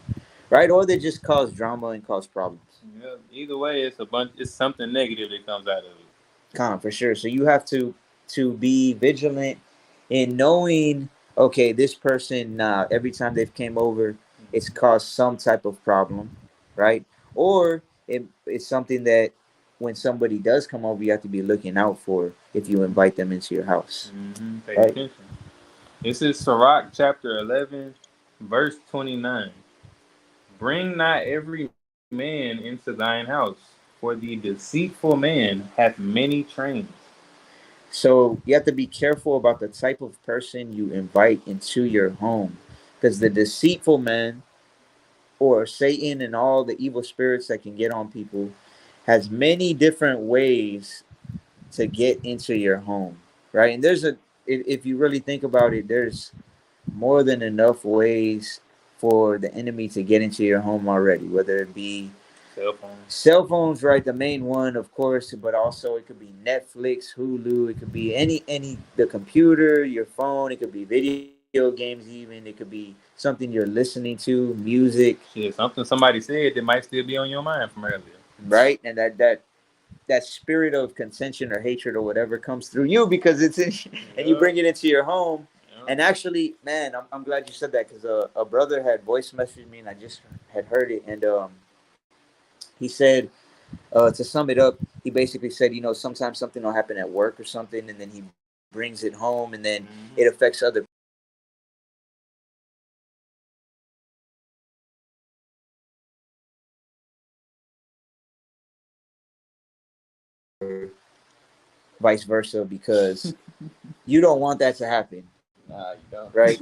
right? Or they just cause drama and cause problems. Yeah, either way, it's a bunch. It's something negative that comes out of it. For sure. So you have to be vigilant in knowing, okay, this person, every time they've came over, it's caused some type of problem, right? Or it's something that when somebody does come over, you have to be looking out for if you invite them into your house, Pay right? attention. This is Sirach chapter 11, verse 29. Bring not every man into thine house, for the deceitful man hath many trains. So you have to be careful about the type of person you invite into your home, because the deceitful man, or Satan and all the evil spirits that can get on people, has many different ways to get into your home, right? And if you really think about it, there's more than enough ways for the enemy to get into your home already, whether it be Cell phone. cell phones, right? The main one, of course, but also it could be Netflix, Hulu, it could be any the computer, your phone, it could be video games, even it could be something you're listening to, music, Shit, something somebody said that might still be on your mind from earlier. right? And that spirit of contention or hatred or whatever comes through you because it's in, and you Yeah. bring it into your home. Yeah. And actually, man, I'm glad you said that, because a brother had voice messaged me and I just had heard it, and he said, to sum it up, he basically said, sometimes something will happen at work or something, and then he brings it home, and then it affects other people, and then they start talking about it, or vice versa, because you don't want that to happen, Nah, you don't. right?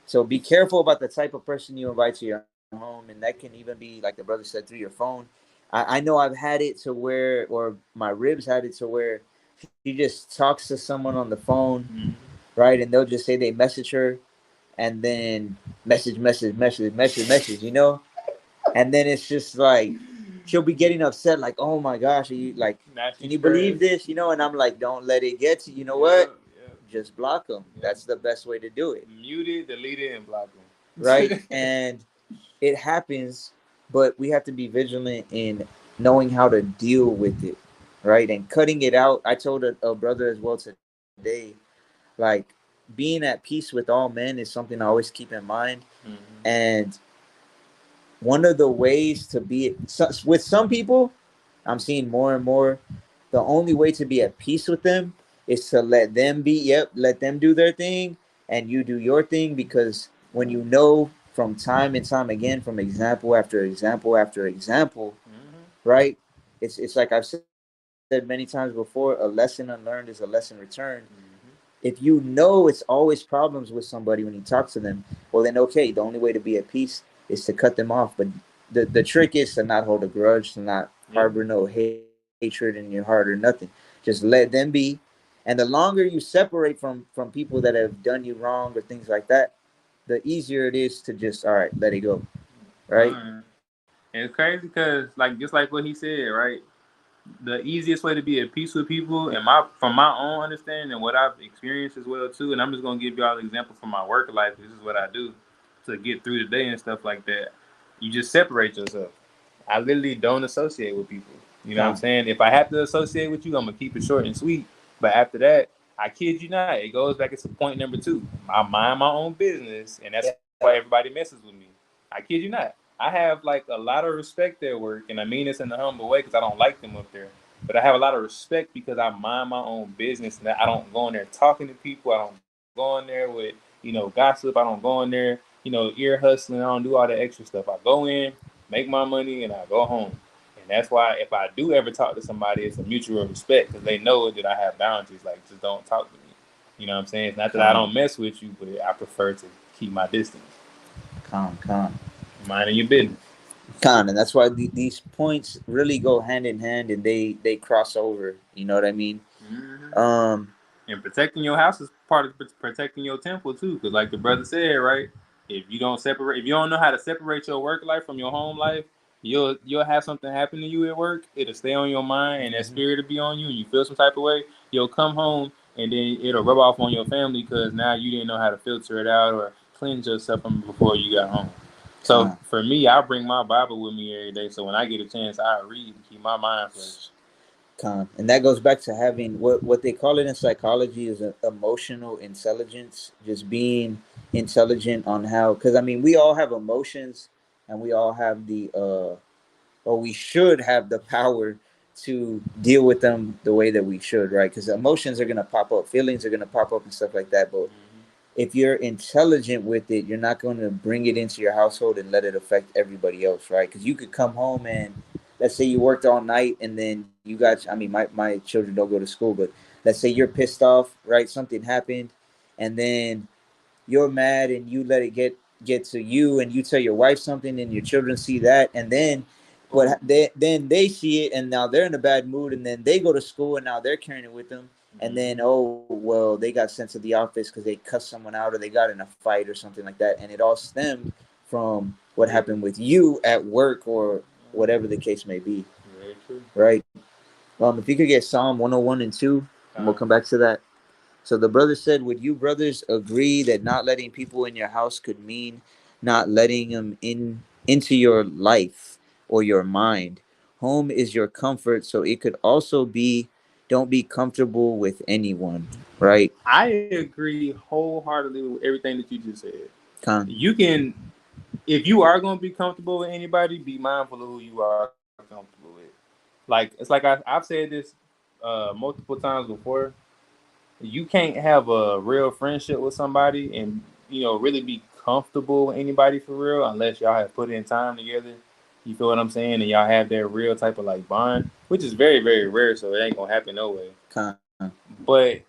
So be careful about the type of person you invite to your home, and that can even be, like the brother said, through your phone. I know I've had it to where, or my ribs had it to where she just talks to someone on the phone, right? And they'll just say they message her, and then message, and then it's just like she'll be getting upset, like, oh my gosh, are you like, Now can she's you believe stressed. this? And I'm like, don't let it get to you. You know Yeah, what? yeah, Just block them. yeah. That's the best way to do it, Mute it, delete it, and block right? them. And it happens, but we have to be vigilant in knowing how to deal with it, right? And cutting it out. I told a brother as well today, like, being at peace with all men is something I always keep in mind. And one of the ways to be, with some people, I'm seeing more and more, the only way to be at peace with them is to let them be, let them do their thing and you do your thing. Because when you know from time and time again, from example after example after example, right? It's like I've said many times before, a lesson unlearned is a lesson returned. If you know it's always problems with somebody when you talk to them, well then okay, the only way to be at peace is to cut them off. But the trick is to not hold a grudge, to not Yeah. harbor no hatred in your heart or nothing. Just let them be, And the longer you separate from people that have done you wrong or things like that, the easier it is to just, all right, let it go, right? Fine. And it's crazy because, like, just like what he said, right? The easiest way to be at peace with people, and from my own understanding and what I've experienced as well too. And I'm just gonna give y'all an example from my work life. This is what I do to get through the day and stuff like that. You just separate yourself. I literally don't associate with people. You know what I'm Con, saying? If I have to associate with you, I'm gonna keep it short and sweet. But after that, I kid you not, it goes back to point number two. I mind my own business, and that's why yeah, everybody messes with me. I kid you not. I have like a lot of respect at work, and I mean this in a humble way because I don't like them up there. But I have a lot of respect because I mind my own business, and I don't go in there talking to people. I don't go in there with gossip. I don't go in there ear hustling. I don't do all the extra stuff. I go in, make my money, and I go home. And that's why if I do ever talk to somebody, it's a mutual respect because they know that I have boundaries. Like, just don't talk to me. You know what I'm saying? It's not that I con, don't mess with you, but I prefer to keep my distance. con. Minding your business. Con, and that's why these points really go hand in hand, and they cross over. You know what I mean? Mm-hmm. Um, And protecting your house is part of protecting your temple too. Because, like the brother said, right? If you don't know how to separate your work life from your home life, you'll have something happen to you at work. It'll stay on your mind, and that mhm. spirit will be on you, and you feel some type of way. You'll come home, and then it'll rub off on your family because now you didn't know how to filter it out or cleanse yourself from before you got home. So Con, for me, I bring my Bible with me every day. So when I get a chance, I read and keep my mind fresh. con, and that goes back to having what they call it in psychology is emotional intelligence, just being intelligent on how. Because I mean, we all have emotions, and we all have or we should have the power to deal with them the way that we should, right? Because emotions are gonna pop up, feelings are gonna pop up, and stuff like that. But Mm-hmm. if you're intelligent with it, you're not going to bring it into your household and let it affect everybody else, right? Because you could come home and let's say you worked all night and then you got, I mean, my children don't go to school, but let's say you're pissed off, right? Something happened, and then you're mad and you let it get to you and you tell your wife something and your children see that and then Boom. then they see it and now they're in a bad mood and then they go to school and now they're carrying it with them and then Mm-hmm. oh well they got sent to the office because they cussed someone out or they got in a fight or something like that and it all stemmed from what Yeah. happened with you at work or whatever the case may be, Very true. right? If you could get Psalm 101 and 2 and we'll Uh, come back to that. So the brother said, would you brothers agree that not letting people in your house could mean not letting them into your life or your mind? Home is your comfort, so it could also be don't be comfortable with anyone, right? I agree wholeheartedly with everything that you just said. Con, You can, if you are going to be comfortable with anybody, be mindful of who you are comfortable with. Like, it's like I've said this multiple times before. You can't have a real friendship with somebody and really be comfortable with anybody for real unless y'all have put in time together. You feel what I'm saying? And y'all have that real type of like bond, which is very very rare, so it ain't gonna happen no way. con, But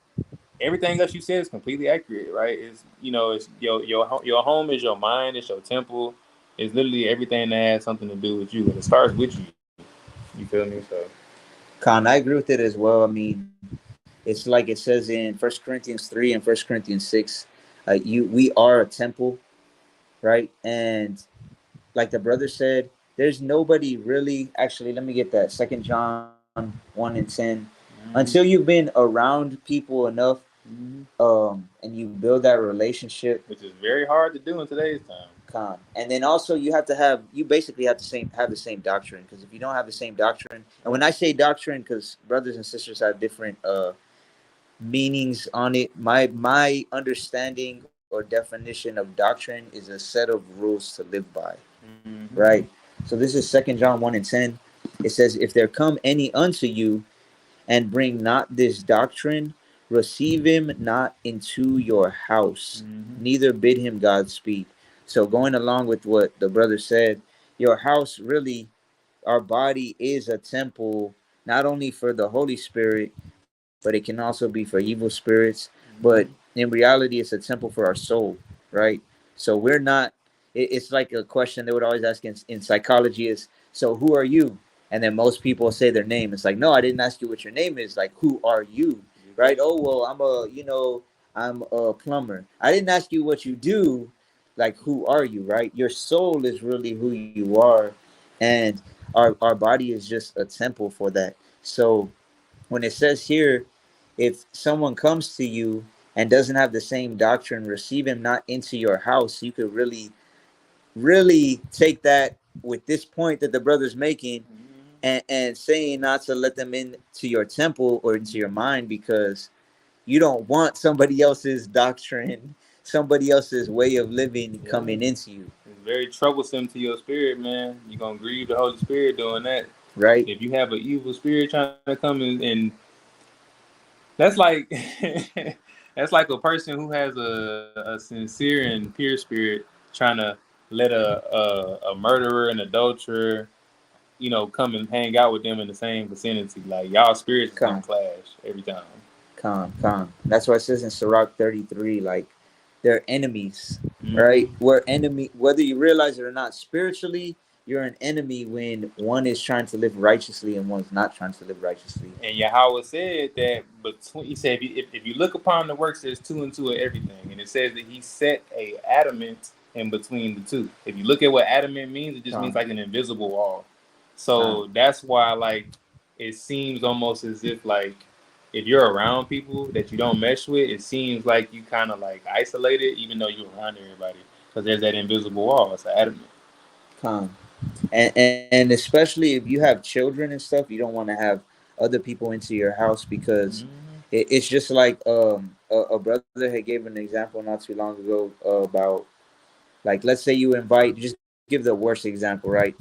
everything else you said is completely accurate, right? It's your home is your mind, it's your temple. It's literally everything that has something to do with you, and it starts with you. You feel me? So con. I agree with it as well. I mean, it's like it says in First Corinthians 3 and First Corinthians 6. We are a temple, right? And like the brother said, there's nobody really. Actually, let me get that. Second John 1 and 10. Until mm-hmm. you've been around people enough, Mm-hmm. and you build that relationship, Which is very hard to do in today's time. and then also you basically have the same doctrine because if you don't have the same doctrine, and when I say doctrine, because brothers and sisters have different meanings on it. My understanding or definition of doctrine is a set of rules to live by, Mm-hmm. right? So this is Second John 1 and 10. It says, "If there come any unto you and bring not this doctrine, receive him not into your house, Mm-hmm. neither bid him Godspeed." So going along with what the brother said, your house really, our body is a temple, not only for the Holy Spirit, but it can also be for evil spirits. But Mm-hmm. in reality, it's a temple for our soul, right? So we're not. It's like a question they would always ask in psychology is, so who are you? And then most people say their name. It's like, no, I didn't ask you what your name is. Like, who are you? right? Oh well, I'm a plumber. I didn't ask you what you do, like who are you, right? Your soul is really who you are, and our body is just a temple for that. So when it says here, if someone comes to you and doesn't have the same doctrine, receive him not into your house. You could really take that with this point that the brother's making, and saying not to let them into your temple or into your mind, because you don't want somebody else's doctrine, somebody else's way of living Yeah. coming into you, It's very troublesome to your spirit, man. You're gonna grieve the Holy Spirit doing that. right? If you have an evil spirit trying to come in, and that's like that's like a person who has a sincere and pure spirit trying to let a murderer and adulterer, come and hang out with them in the same vicinity. Like y'all spirits is gonna Con, clash every time. con. That's why it says in Sirach 33, like they're enemies, right? Mm-hmm. We're enemy, whether you realize it or not. Spiritually, you're an enemy when one is trying to live righteously and one's not trying to live righteously. And Yahweh said that between, he said, if you look upon the works, there's two and two of everything. And it says that he set a adamant in between the two. If you look at what adamant means, it just means Con, like an invisible wall. con, So that's why, like, it seems almost as if, like, if you're around people that you don't mesh with, it seems like you kind of like isolated, even though you're around everybody, because there's that invisible wall. It's an adamant. con. And especially if you have children and stuff, you don't want to have other people into your house, because Mm-hmm. it's just like a brother had gave an example not too long ago about, like, let's say you invite, just give the worst example, right?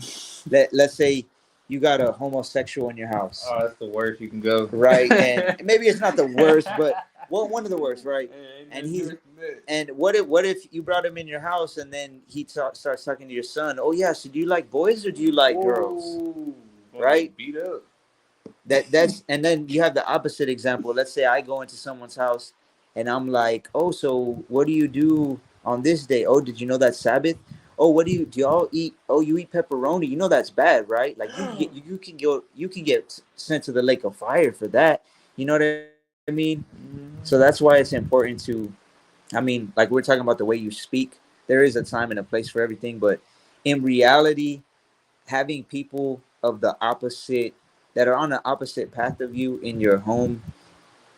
Let's say you got a homosexual in your house, Oh, that's the worst you can go. right? And maybe it's not the worst, but one of the worst, right? Ain't And nothing he's worse than that. and what if you brought him in your house and then starts talking to your son? Oh yeah, so do you like boys or do you like girls? Whoa, gonna Right? get beat up. That's and then you have the opposite example. Let's say I go into someone's house and I'm like, oh, so what do you do on this day? Oh, did you know that's Sabbath? Oh, what do y'all eat? Oh, you eat pepperoni. You know that's bad, right? Like you can get sent to the lake of fire for that. You know what I mean? So that's why it's important to, I mean, like we're talking about the way you speak. There is a time and a place for everything, but in reality, having people of the opposite, that are on the opposite path of you in your home,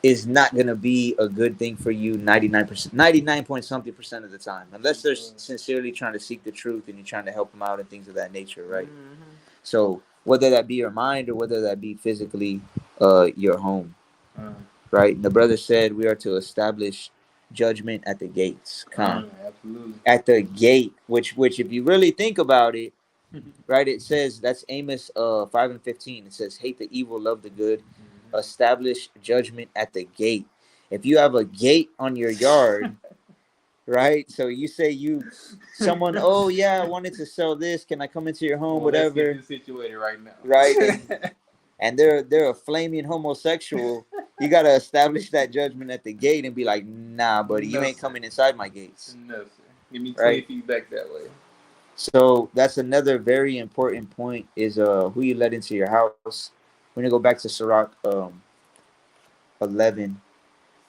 is not going to be a good thing for you 99%, 99 point something percent of the time, unless they're sincerely trying to seek the truth and you're trying to help them out and things of that nature, right? Mm-hmm. So whether that be your mind or whether that be physically your home, Uh, right? And the brother said we are to establish judgment at the gates. Absolutely. At the gate, which if you really think about it, right? It says that's Amos 5:15. It says, "Hate the evil, love the good, establish judgment at the gate." If you have a gate on your yard, right? So you say someone, oh yeah, I wanted to sell this. Can I come into your home? Well, let's get Whatever, this situated right now. right? And they're a flaming homosexual. You gotta establish that judgment at the gate and be like, nah, buddy, you No, ain't sir. coming inside my gates, No, sir. Give me 20 right? feet back that way. So that's another very important point, is who you let into your house. We're gonna go back to Sirach 11.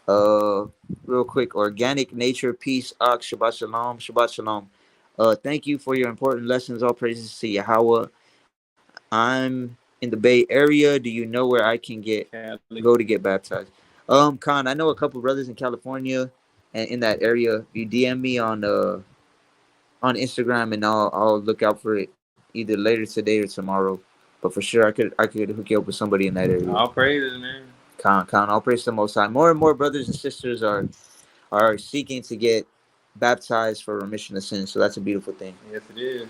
Uh, Real quick, organic nature, peace, Shabbat shalom, Shabbat shalom. Thank you for your important lessons. All praises to Yahweh. I'm in the Bay Area. Do you know where I can Cali. go to get baptized? Khan, I know a couple brothers in California and in that area. You DM me on Instagram, and I'll look out for it either later today or tomorrow. But for sure, I could hook you up with somebody in that area. All praises, man. Khan, all praise to the Most High. More and more brothers and sisters are seeking to get baptized for remission of sins. So that's a beautiful thing. Yes, it is.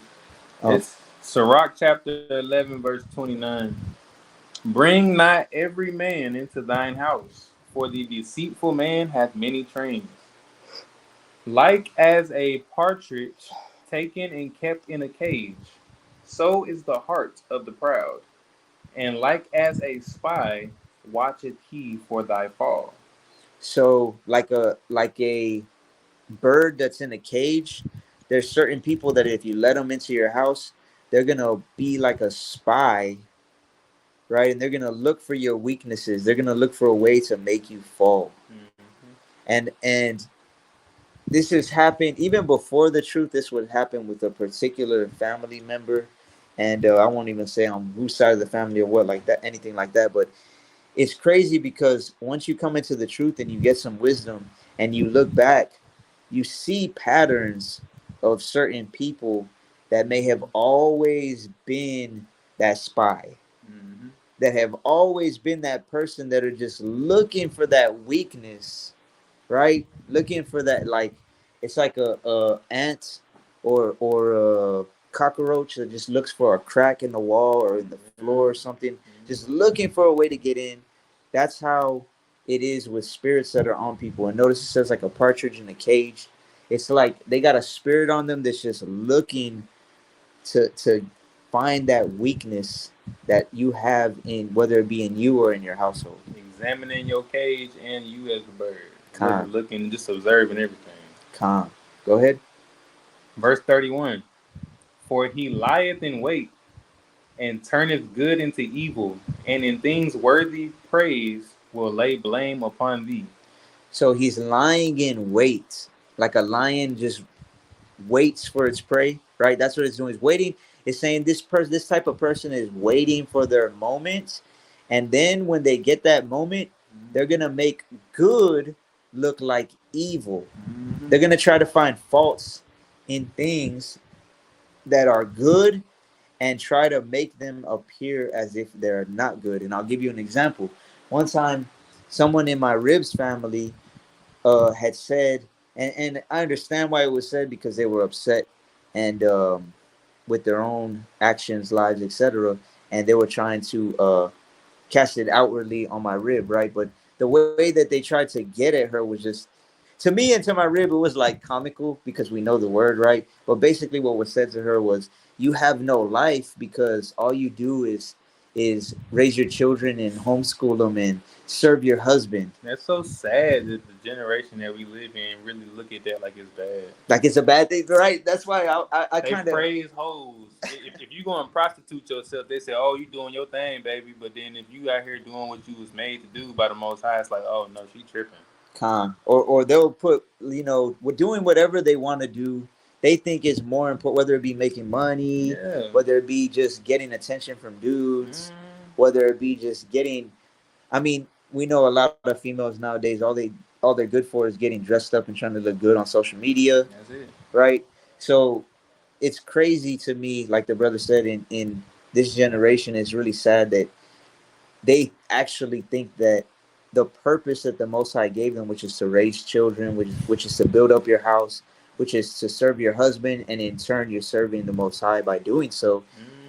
Oh, It's Sirach chapter 11, verse 29. Bring not every man into thine house, for the deceitful man hath many trains. Like as a partridge taken and kept in a cage, so is the heart of the proud. And like as a spy, watcheth he for thy fall. so like a bird that's in a cage. There's certain people that if you let them into your house, they're gonna be like a spy right? And they're gonna look for your weaknesses. They're gonna look for a way to make you fall. Mm-hmm. And this has happened even before the truth. This would happen with a particular family member, and I won't even say on whose side of the family or what like that, anything like that. But it's crazy because once you come into the truth and you get some wisdom and you look back, you see patterns of certain people that may have always been that spy, Mm-hmm. that have always been that person that are just looking for that weakness, right? Looking for that, like it's like a ant or a cockroach that just looks for a crack in the wall or in the floor or something, just looking for a way to get in. That's how it is with spirits that are on people. And notice it says like a partridge in a cage. It's like they got a spirit on them that's just looking to find that weakness that you have in, whether it be in you or in your household. Examining your cage and you as the bird, Calm, looking, just observing everything. calm. Go ahead. Verse 31: For he lieth in wait and turneth good into evil, and in things worthy praise will lay blame upon thee. So he's lying in wait, like a lion just waits for its prey, right? That's what it's doing. It's waiting. It's saying this person, this type of person is waiting for their moment, and then when they get that moment, they're gonna make good look like evil. Mm-hmm. They're gonna try to find faults in things that are good and try to make them appear as if they're not good. And I'll give you an example. One time, someone in my ribs family had said, and I understand why it was said because they were upset and with their own actions, lives, etc. And they were trying to cast it outwardly on my rib, right? But the way that they tried to get at her was just, to me and to my rib, it was like comical because we know the word, right? But basically, what was said to her was, "You have no life because all you do is raise your children and homeschool them and serve your husband." That's so sad that the generation that we live in really look at that like it's bad. Like it's a bad thing, right? That's why I They kind of praise hoes. If you go and prostitute yourself, they say, "Oh, you doing your thing, baby." But then if you out here doing what you was made to do by the Most High, it's like, "Oh no, she tripping." con or they'll put, we're doing whatever they want to do. They think it's more important, whether it be making money, Yeah. whether it be just getting attention from dudes, Mm, whether it be just getting. I mean, we know a lot of females nowadays. All they're good for is getting dressed up and trying to look good on social media, that's it. right? So it's crazy to me, like the brother said, in this generation, it's really sad that they actually think that the purpose that the Most High gave them, which is to raise children, which is to build up your house, which is to serve your husband, and in turn you're serving the Most High by doing so, Mm,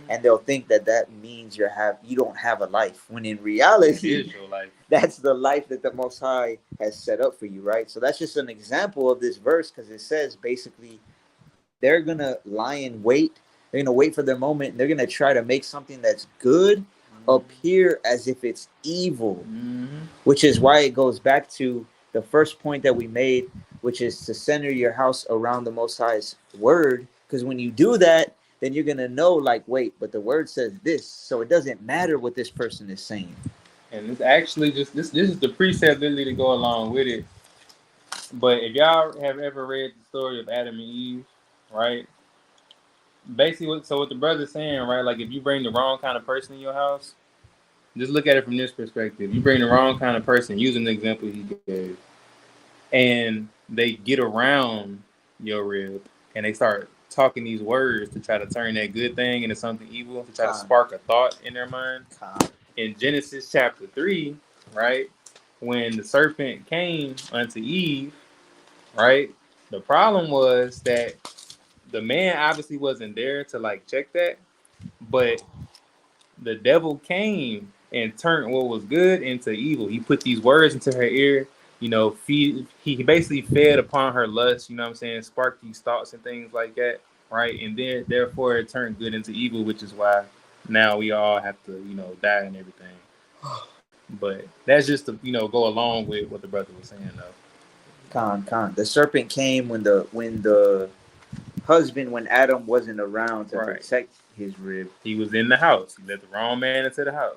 and they'll think that that means you don't have a life, when in that reality, is your life. that's the life that the Most High has set up for you, right? So that's just an example of this verse because it says basically they're gonna lie in wait. They're gonna wait for their moment. And they're gonna try to make something that's good appear as if it's evil, Mm-hmm. which is why it goes back to the first point that we made, which is to center your house around the Most High's word. Because when you do that, then you're gonna know, like, wait, but the word says this, so it doesn't matter what this person is saying. And it's actually just this is the precept literally to go along with it. But if y'all have ever read the story of Adam and Eve, right? Basically, what the brother's saying, right? Like if you bring the wrong kind of person in your house, just look at it from this perspective. You bring the wrong kind of person, using the example he gave, and they get around your rib and they start talking these words to try to turn that good thing into something evil, to try to Con, spark a thought in their mind. con, In Genesis chapter 3, right, when the serpent came unto Eve, right, the problem was that the man obviously wasn't there to like check that, but the devil came and turned what was good into evil. He put these words into her ear, he basically fed upon her lust, you know what I'm saying, sparked these thoughts and things like that, right? And then therefore it turned good into evil, which is why now we all have to, die and everything. But that's just to, go along with what the brother was saying though. con. The serpent came when the husband, when Adam wasn't around to Right. protect his rib. He was in the house. He let the wrong man into the house.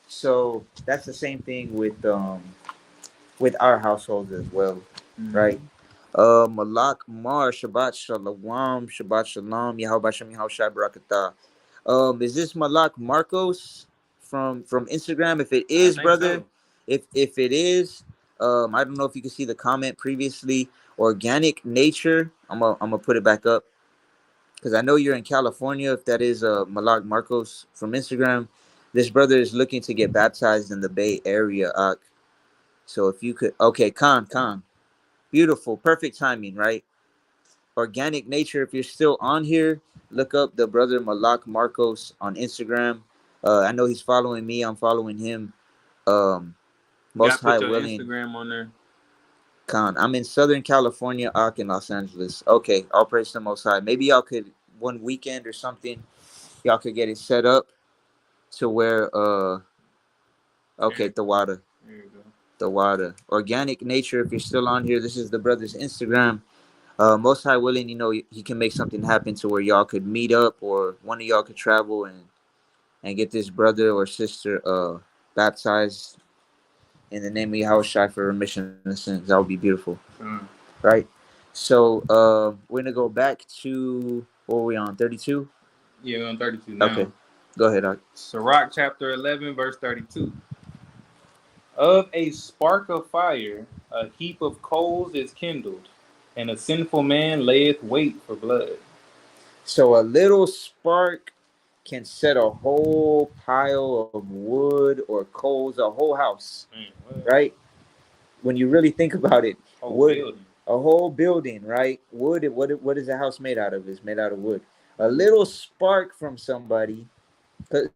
So that's the same thing with our households as well, right? Mm-hmm. Malak Mar, Shabbat Shalom, Shabbat Shalom, Yahweh Shem Yahushua Barakatah. Is this Malak Marcos from Instagram? If it I is, think brother, so. if it is, I don't know if you can see the comment previously. Organic nature. I'm gonna put it back up because I know you're in California. If that is Malak Marcos from Instagram, this brother is looking to get baptized in the Bay Area. So if you could, okay, Khan, beautiful, perfect timing, right? Organic nature. If you're still on here, look up the brother Malak Marcos on Instagram. I know he's following me. I'm following him. Um, You gotta Most High put your willing, Instagram on there. Khan. I'm in Southern California, in Los Angeles. Okay, all praise to the Most High. Maybe y'all could one weekend or something. Y'all could get it set up to where okay, There, the water. there you go. The water. Organic nature. If you're still on here, this is the brother's Instagram. Most High willing, he can make something happen to where y'all could meet up, or one of y'all could travel and get this brother or sister baptized in the name of Yahushua for remission of sins. That would be beautiful, Mm. right? So we're gonna go back to what were we on 32? Yeah, we're on 32 Okay, now. go ahead. Art. Sirach chapter 11, verse 32. Of a spark of fire, a heap of coals is kindled, and a sinful man layeth wait for blood. So a little spark can set a whole pile of wood or coals, a whole house, Man, what? right? When you really think about it, Whole wood, building. a whole building, right? Wood. What is a house made out of? It's made out of wood. A little spark from somebody.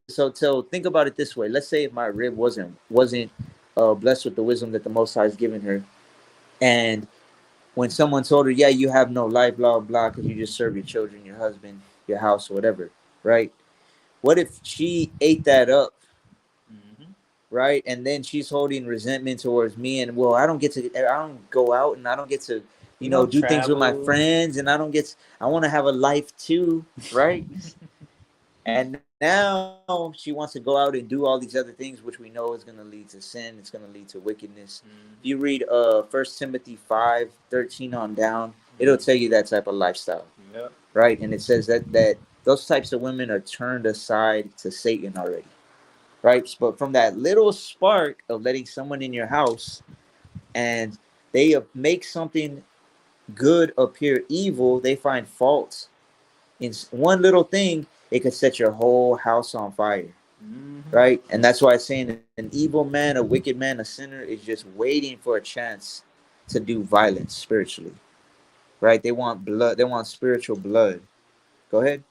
So think about it this way. Let's say if my rib wasn't blessed with the wisdom that the Most High has given her, and when someone told her, "Yeah, you have no life, blah blah, because you just serve your children, your husband, your house, or whatever," right? What if she ate that up, Mm-hmm. right? And then she's holding resentment towards me, and well, I don't go out, and I don't get to, You know, do things with my travel. friends, and I want to have a life too, right? And now she wants to go out and do all these other things, which we know is going to lead to sin. It's going to lead to wickedness. If you Mm-hmm. read 1 Timothy 5:13 on down, it'll Mm-hmm. tell you that type of lifestyle, Yep. right? And it says that those types of women are turned aside to Satan already, right? But from that little spark of letting someone in your house, and they make something good appear evil, they find fault in one little thing, it could set your whole house on fire, Mm-hmm. right? And that's why it's saying an evil man, a wicked man, a sinner is just waiting for a chance to do violence spiritually, right? They want blood, they want spiritual blood. Go ahead.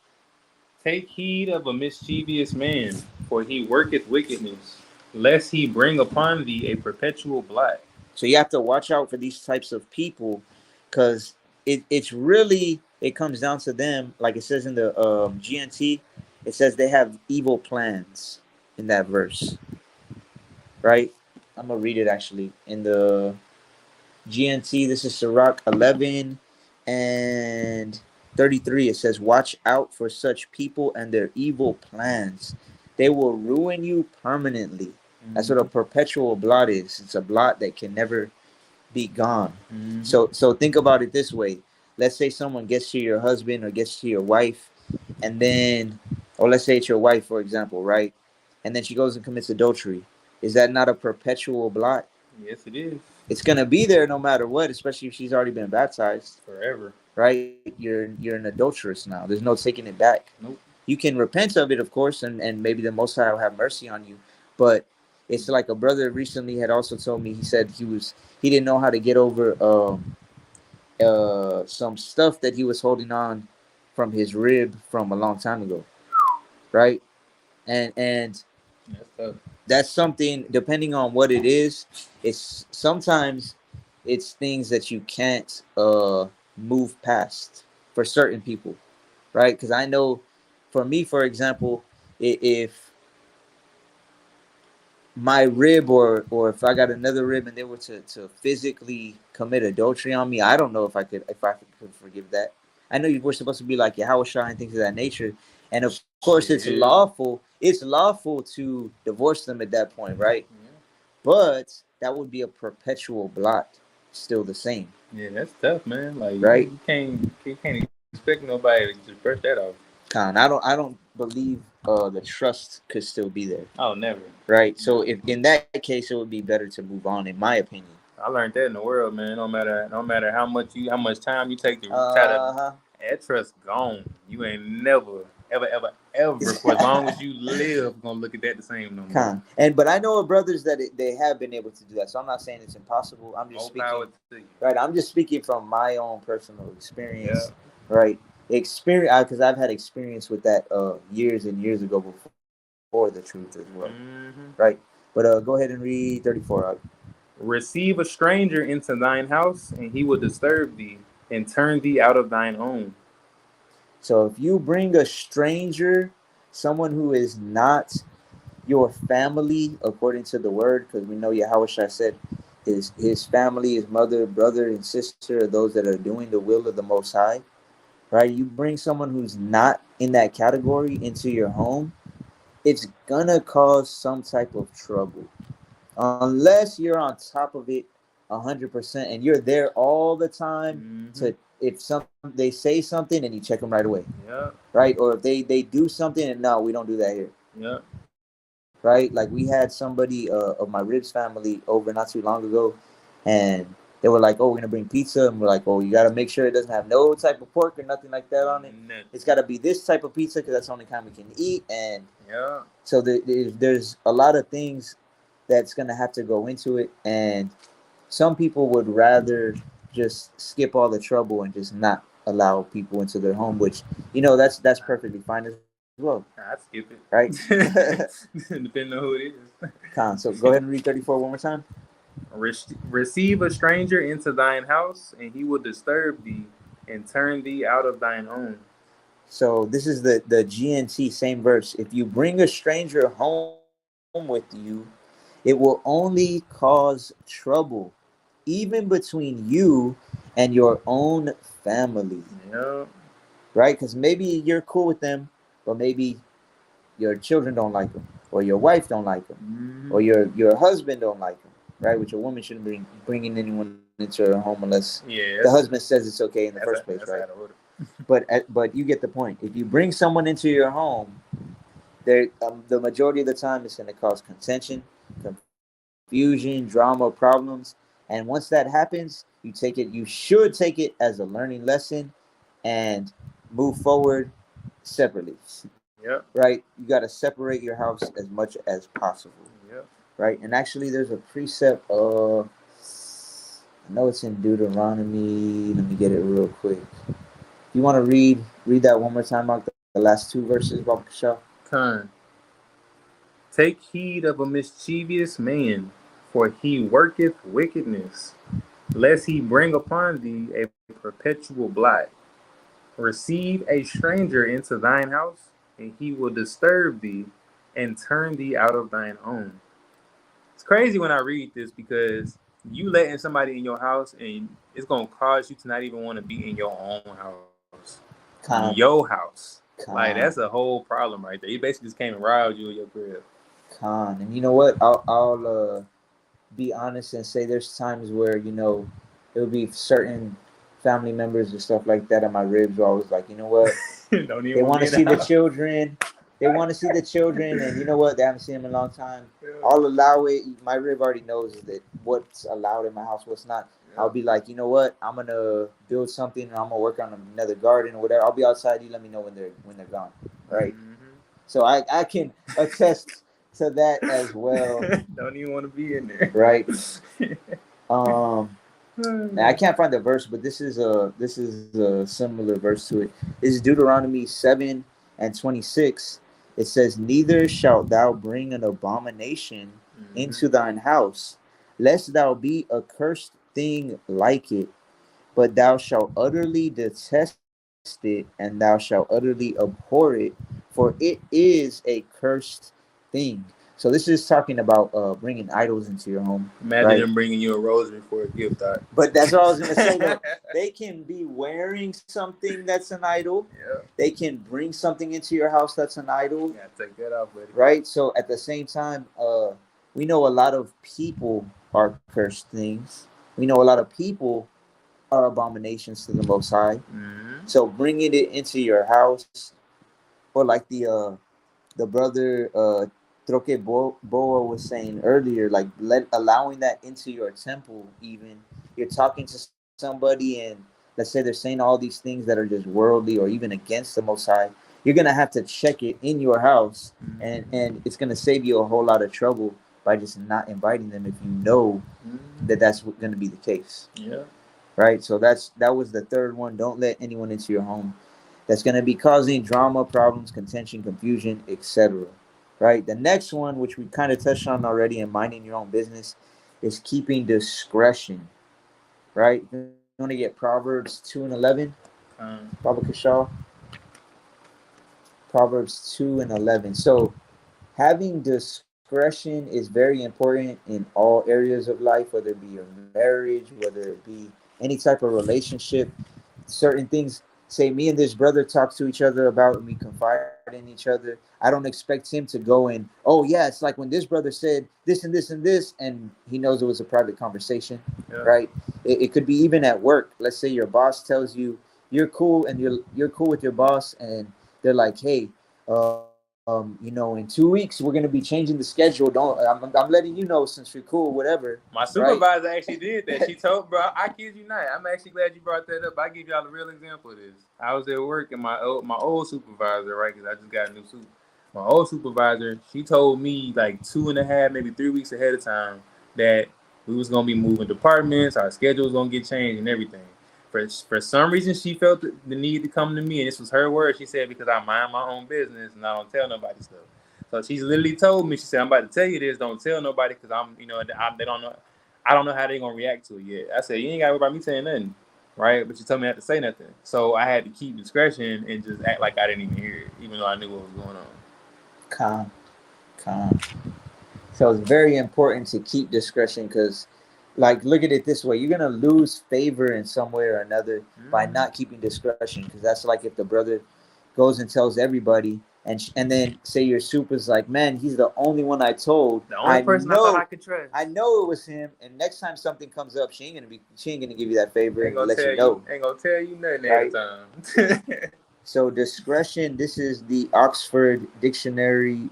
Take heed of a mischievous man, for he worketh wickedness, lest he bring upon thee a perpetual blot. So you have to watch out for these types of people, because it's really, it comes down to them. Like it says in the GNT, it says they have evil plans in that verse, right? I'm gonna read it actually in the GNT. This is Sirach 11 and 33. It says, "Watch out for such people and their evil plans. They will ruin you permanently." That's what a Mm-hmm. perpetual blot is. It's a blot that can never be gone. Mm-hmm. So think about it this way. Let's say someone gets to your husband or gets to your wife, and then, or let's say it's your wife, for example, right? And then she goes and commits adultery. Is that not a perpetual blot? Yes, it is. It's gonna be there no matter what, especially if she's already been baptized, Forever. right? You're an adulteress now. There's no taking it back. Nope. You can repent of it, of course, and maybe the Most High will have mercy on you. But it's like a brother recently had also told me. He said he didn't know how to get over some stuff that he was holding on from his rib from a long time ago, right? And That's tough. that's something, depending on what it is, it's sometimes it's things that you can't move past for certain people, right? Because I know, for me, for example, if my rib, or if I got another rib and they were to physically commit adultery on me, I don't know if I could forgive that. I know we're supposed to be like Yahweh Shai and things of that nature, and of course it's Shit. lawful. It's lawful to divorce them at that point, right? Yeah. But that would be a perpetual blot, still the same, Yeah, that's tough, man. Like right? you can't expect nobody to just brush that off. Con, I don't believe the trust could still be there, Oh, never. right? So No. if in that case, it would be better to move on, in my opinion. I learned that in the world, man. No matter how much time you take to try to Uh huh. that trust gone. You ain't never, ever for as long as you live gonna look at that the same no more. Con, and but I know of brothers that they have been able to do that. So I'm not saying it's impossible. I'm just More power speaking, to you. right? I'm just speaking from my own personal Yeah. experience, right? Experience, because I've had experience with that years and years ago before the truth as well, right? Hmm. But go ahead and read 34. Receive a stranger into thine house, and he will disturb thee, and turn thee out of thine own. So if you bring a stranger, someone who is not your family, according to the word, because we know Yahushua said his family, his mother, brother, and sister are those that are doing the will of the Most High, right? You bring someone who's not in that category into your home, it's gonna cause some type of trouble, unless you're on top of it 100% and you're there all the time Hmm. to if some they say something and you check them right away, Yeah. right? Or if they do something and no, we don't do that here, Yeah. right? Like we had somebody of my ribs family over not too long ago, and they were like, "Oh, we're gonna bring pizza," and we're like, "Oh, you gotta make sure it doesn't have no type of pork or nothing like that on it. Nothing. It's gotta be this type of pizza because that's the only kind we can eat." And Yeah. so there's a lot of things that's gonna have to go into it, and some people would rather just skip all the trouble and just not allow people into their home, which that's perfectly fine as well, I skip right? it. Depending on who it is. Con. So go ahead and read 34 one more time. Receive a stranger into thine house, and he will disturb thee, and turn thee out of thine own. So this is the GNT same verse. If you bring a stranger home with you, it will only cause trouble, even between you and your own family, Yeah. right? Because maybe you're cool with them, but maybe your children don't like them, or your wife don't like them, or Hmm. your husband don't like them, right? Which a woman shouldn't bring bringing anyone into her home unless the Yeah, husband says it's okay in the first that's place, right? that's out of order. But you get the point. If you bring someone into your home, there the majority of the time it's going to cause contention, confusion, drama, problems, and once that happens, you should take it as a learning lesson, and move forward separately, Yep. right? You got to separate your house as much as possible, Yep. right? And actually, there's a precept. I know it's in Deuteronomy. Let me get it real quick. You want to read that one more time, Mark? The last two verses, Baba Kishal? Con. Take heed of a mischievous man, for he worketh wickedness, lest he bring upon thee a perpetual blot. Receive a stranger into thine house, and he will disturb thee, and turn thee out of thine own. It's crazy when I read this because you letting somebody in your house, and it's gonna cause you to not even want to be in your own house, your Con, house. Like that's a con, whole problem right there. He basically just came and robbed you in your crib. con. And you know what? I'll be honest and say there's times where it would be certain family members and stuff like that on my ribs where I was like, you know what? Don't They even want want me to in the see the house. children. They want to see the children, and you know what? They haven't seen them in a long time. Yeah. I'll allow it. My rib already knows that what's allowed in my house, what's not. I'll Yeah. be like, you know what? I'm gonna build something, and I'm gonna work on another garden or whatever. I'll be outside. You let me know when they're gone, right? Mm-hmm. So I can attest to that as well, Don't even want to be in there. right? Um, I can't find the verse, but this is a similar verse to it. This is Deuteronomy 7:26. It says, "Neither shalt thou bring an abomination Mm-hmm. into thine house, lest thou be a cursed thing like it, but thou shalt utterly detest it, and thou shalt utterly abhor it, for it is a cursed thing." So this is talking about bringing idols into your home, Imagine right? them bringing you a rosary for a gift. But that's what I was gonna say though. Yeah. They can be wearing something that's an idol. They can bring something into your house that's an idol, Gotta take that off, buddy. right? So at the same time, we know a lot of people are cursed things. We know a lot of people are abominations to the Most High. Mm-hmm. So bringing it into your house, or like the brother Troque Boa was saying earlier, like allowing that into your temple. Even you're talking to somebody, and let's say they're saying all these things that are just worldly or even against the Most High. You're gonna have to check it in your house, and it's gonna save you a whole lot of trouble by just not inviting them if you know Mm-hmm. that that's going to be the case, Yeah. right? So that was the third one. Don't let anyone into your home that's going to be causing drama, problems, contention, confusion, etc. Right? The next one, which we kind of touched on already in minding your own business, is keeping discretion. Right? You want to get Proverbs 2:11, Baba Kishal? Proverbs 2:11. So having discretion is very important in all areas of life, whether it be your marriage, whether it be any type of relationship. Certain things, say me and this brother talk to each other about, and we confide in each other. I don't expect him to go and, oh yeah, it's like when this brother said this and this and this, and he knows it was a private conversation, Yeah. right? It could be even at work. Let's say your boss tells you you're cool, and you're cool with your boss, and they're like, hey, in 2 weeks we're gonna be changing the schedule. Don't I'm letting you know since you're cool, whatever, My right? supervisor actually did that. She told, bro, I kid you not. I'm actually glad you brought that up. I give y'all a real example of this. I was at work and my old supervisor, right? Because I just got a new suit. My old supervisor, she told me like 2.5, maybe 3 weeks ahead of time that we was gonna be moving departments, our schedule was gonna get changed and everything. For some reason, she felt the need to come to me, and this was her word. She said because I mind my own business and I don't tell nobody stuff. So she's literally told me, she said, I'm about to tell you this, don't tell nobody because they don't know, I don't know how they're going to react to it yet. I said, you ain't got to worry about me saying nothing, right? But she told me I had to say nothing. So I had to keep discretion and just act like I didn't even hear it, even though I knew what was going on. Calm, calm. So it's very important to keep discretion because, like, look at it this way: you're gonna lose favor in some way or another by Mm-hmm. not keeping discretion. Because that's like if the brother goes and tells everybody, and then say your super's like, "Man, he's the only one I told. The only person I thought I could trust. I know it was him." And next time something comes up, she ain't gonna give you that favor and let you know, Ain't gonna tell you nothing right? ahead of time. So discretion. This is the Oxford Dictionary.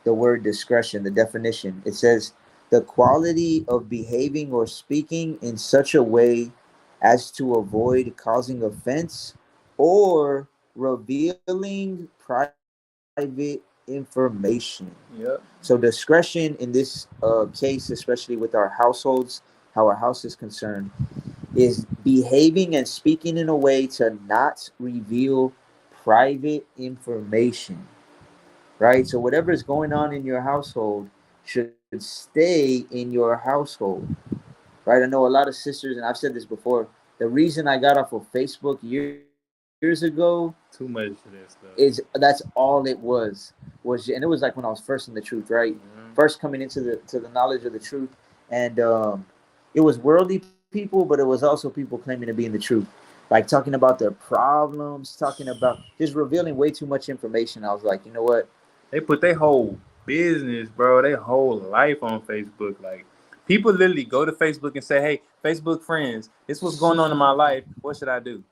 The word discretion, the definition. It says the quality of behaving or speaking in such a way as to avoid causing offense or revealing private information. So Yep. discretion in this case, especially with our households, how our house is concerned, is behaving and speaking in a way to not reveal private information, right? So whatever is going on in your household should stay in your household, right? I know a lot of sisters, and I've said this before. The reason I got off of Facebook years ago Too much for that is stuff. that's all it was, and it was like when I was first in the truth, right? Mm-hmm. First coming into the knowledge of the truth, and it was worldly people, but it was also people claiming to be in the truth, like talking about their problems, talking about just revealing way too much information. I was like, you know what? They put their whole business, bro, their whole life on Facebook. Like, people literally go to Facebook and say, "Hey, Facebook friends, this what's going on in my life. What should I do?"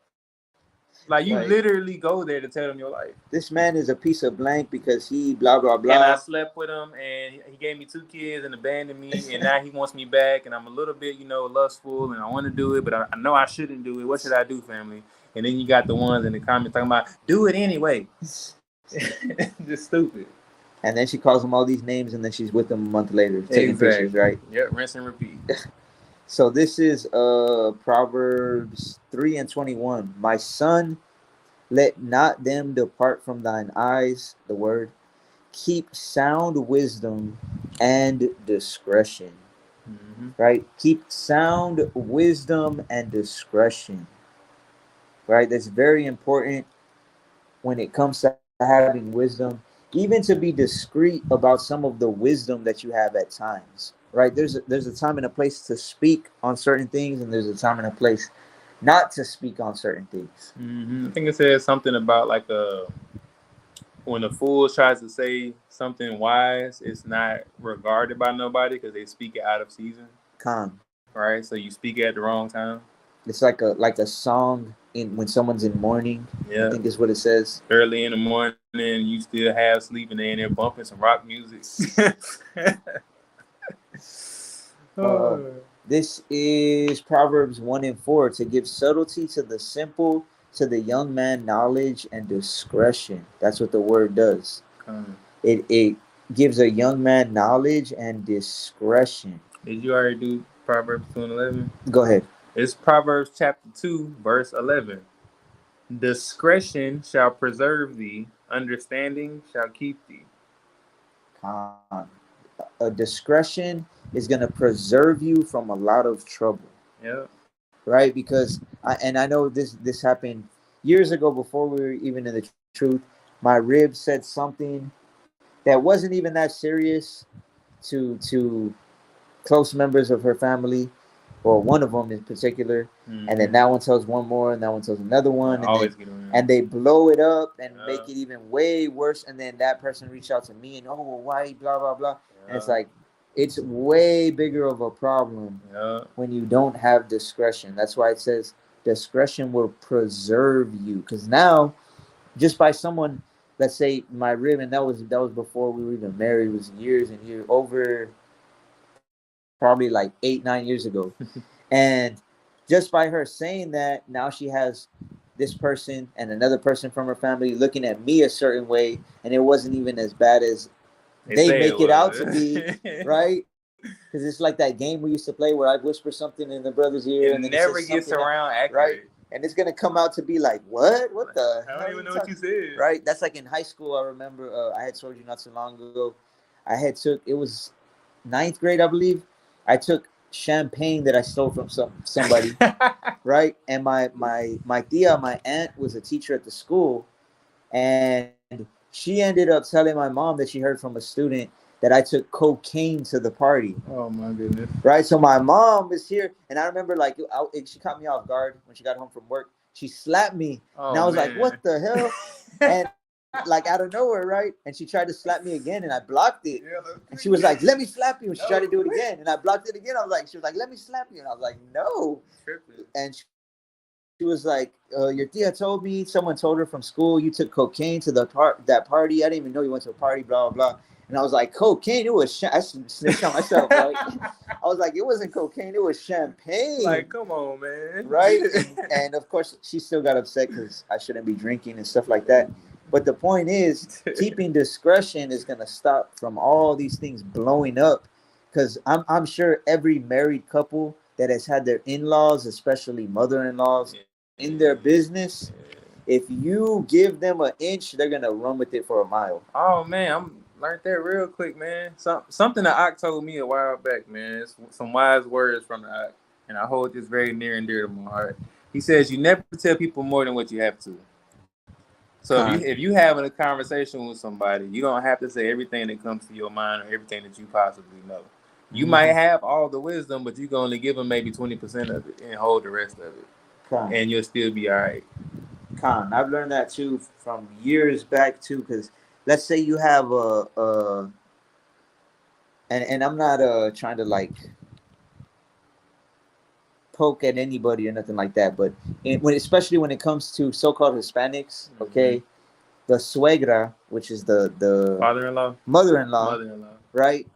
Like, Like, you literally go there to tell them your life. this man is a piece of blank because he blah blah And I blah. slept with him, and he gave me 2 kids and abandoned me, and now he wants me back, and I'm a little bit, lustful, and I want to do it, but I know I shouldn't do it. What should I do, family? And then you got the ones in the comments talking about, do it anyway. Just stupid. And then she calls him all these names, and then she's with him a month later, taking pictures, Exactly. right? Yep, rinse and repeat. So this is Proverbs 3:21. My son, let not them depart from thine eyes, the word. Keep sound wisdom and discretion. Mm-hmm. Right? Keep sound wisdom and discretion. Right? That's very important when it comes to having wisdom. even to be discreet about some of the wisdom that you have at times, right? There's a time and a place to speak on certain things, and there's a time and a place not to speak on certain things. I think it says something about like when a fool tries to say something wise, it's not regarded by nobody because they speak it out of season, Con. right? So you speak it at the wrong time. It's like a song in when someone's in mourning. I Yeah, think is what it says. early in the morning, you still have sleep, and they're bumping some rock music. Uh, Oh, this is Proverbs 1 and 4 to give subtlety to the simple, to the young man knowledge and discretion. That's what the word does. come. It gives a young man knowledge and discretion. Did you already do Proverbs 2:11? Go ahead. It's Proverbs chapter 2, verse 11. Discretion shall preserve thee, understanding shall keep thee. Con. A discretion is gonna preserve you from a lot of trouble, Yeah. right? Because I know this happened years ago before we were even in the truth. My rib said something that wasn't even that serious to close members of her family, or one of them in particular, and then Mm-hmm. that one tells one more, and that one tells another I one, and then always get around. and they blow it up and Yeah. make it even way worse. And then that person reached out to me and, oh, well, why blah blah blah, and it's Yeah. like it's way bigger of a problem Yeah. when you don't have discretion. That's why it says discretion will preserve you, because now just by someone, let's say my rib, and that was before we were even married, it was years and years, over probably like 8 9 years ago. And just by her saying that, now she has this person and another person from her family looking at me a certain way, and it wasn't even as bad as They they say it make it out to was. be, right? Because it's like that game we used to play where I whisper something in the brother's ear It and then he says never gets something, around right? accurate. And it's gonna come out to be like, what the I hell don't are even you know what you talking? said. Right? That's like in high school. I remember I had told you not too long ago. I had took it was ninth grade, I believe. I took champagne that I stole from somebody, right? And my tia, my aunt, was a teacher at the school, and she ended up telling my mom that she heard from a student that I took cocaine to the party, Oh my goodness. right? So my mom is here, and I remember like she caught me off guard when she got home from work. She slapped me, and Oh I was like, man. "What the hell?" And like out of nowhere, right? And she tried to slap me again, and I blocked it. Yeah, And she was like, "Let me slap you," and she tried to no. do it again, and I blocked it again. I was like, she was like, "Let me slap you," and I was like, "No." Tripping. And she was like, "Your tia told me, someone told her from school you took cocaine to that party. I didn't even know you went to a party, blah blah blah." And I was like, "Cocaine? It was I snitched on myself, right?" I was like, "It wasn't cocaine, it was champagne." Like, come on, man. Right? And of course she still got upset because I shouldn't be drinking and stuff like that. But the point is, keeping discretion is gonna stop from all these things blowing up. Because I'm sure every married couple that has had their in-laws, especially mother-in-laws, in their business, if you give them an inch, they're gonna run with it for a mile. Oh man, I'm learned that real quick, man. Something that Ock told me a while back, man. It's some wise words from the Ock, and I hold this very near and dear to my heart. He says, "You never tell people more than what you have to." So Con. if you having a conversation with somebody, you don't have to say everything that comes to your mind or everything that you possibly know. You might Mm-hmm. have all the wisdom, but you can only give them maybe 20% of it and hold the rest of it, Con. and you'll still be all right. Con. I've learned that too from years back too. Because let's say you have and I'm not trying to like poke at anybody or nothing like that, but especially when it comes to so-called Hispanics, Mm-hmm. okay, the suegra, which is the Father-in-law, mother-in-law, mother-in-law. right,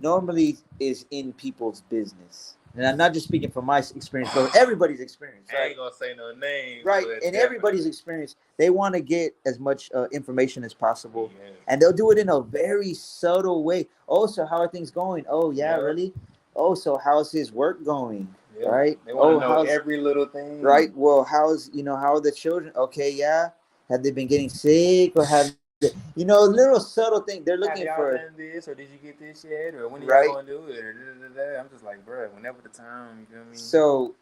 normally is in people's business. And I'm not just speaking from my experience, but everybody's experience, I right? ain't gonna say no names, Right, but in everybody's definitely. experience, they want to get as much information as possible, Yes. and they'll do it in a very subtle way. Oh, so how are things going? Oh, yeah, Yep. really? Oh, so how's his work going? Yep. Right? They want to Oh, know how's every little thing. right? Well, how are the children? Okay, yeah. Have they been getting sick, or have they, little subtle thing? They're looking Have for, y'all done this, or did you get this yet, or when are y'all right? gonna do it? Or da, da, da, da. I'm just like, bro, whenever the time, you feel me? So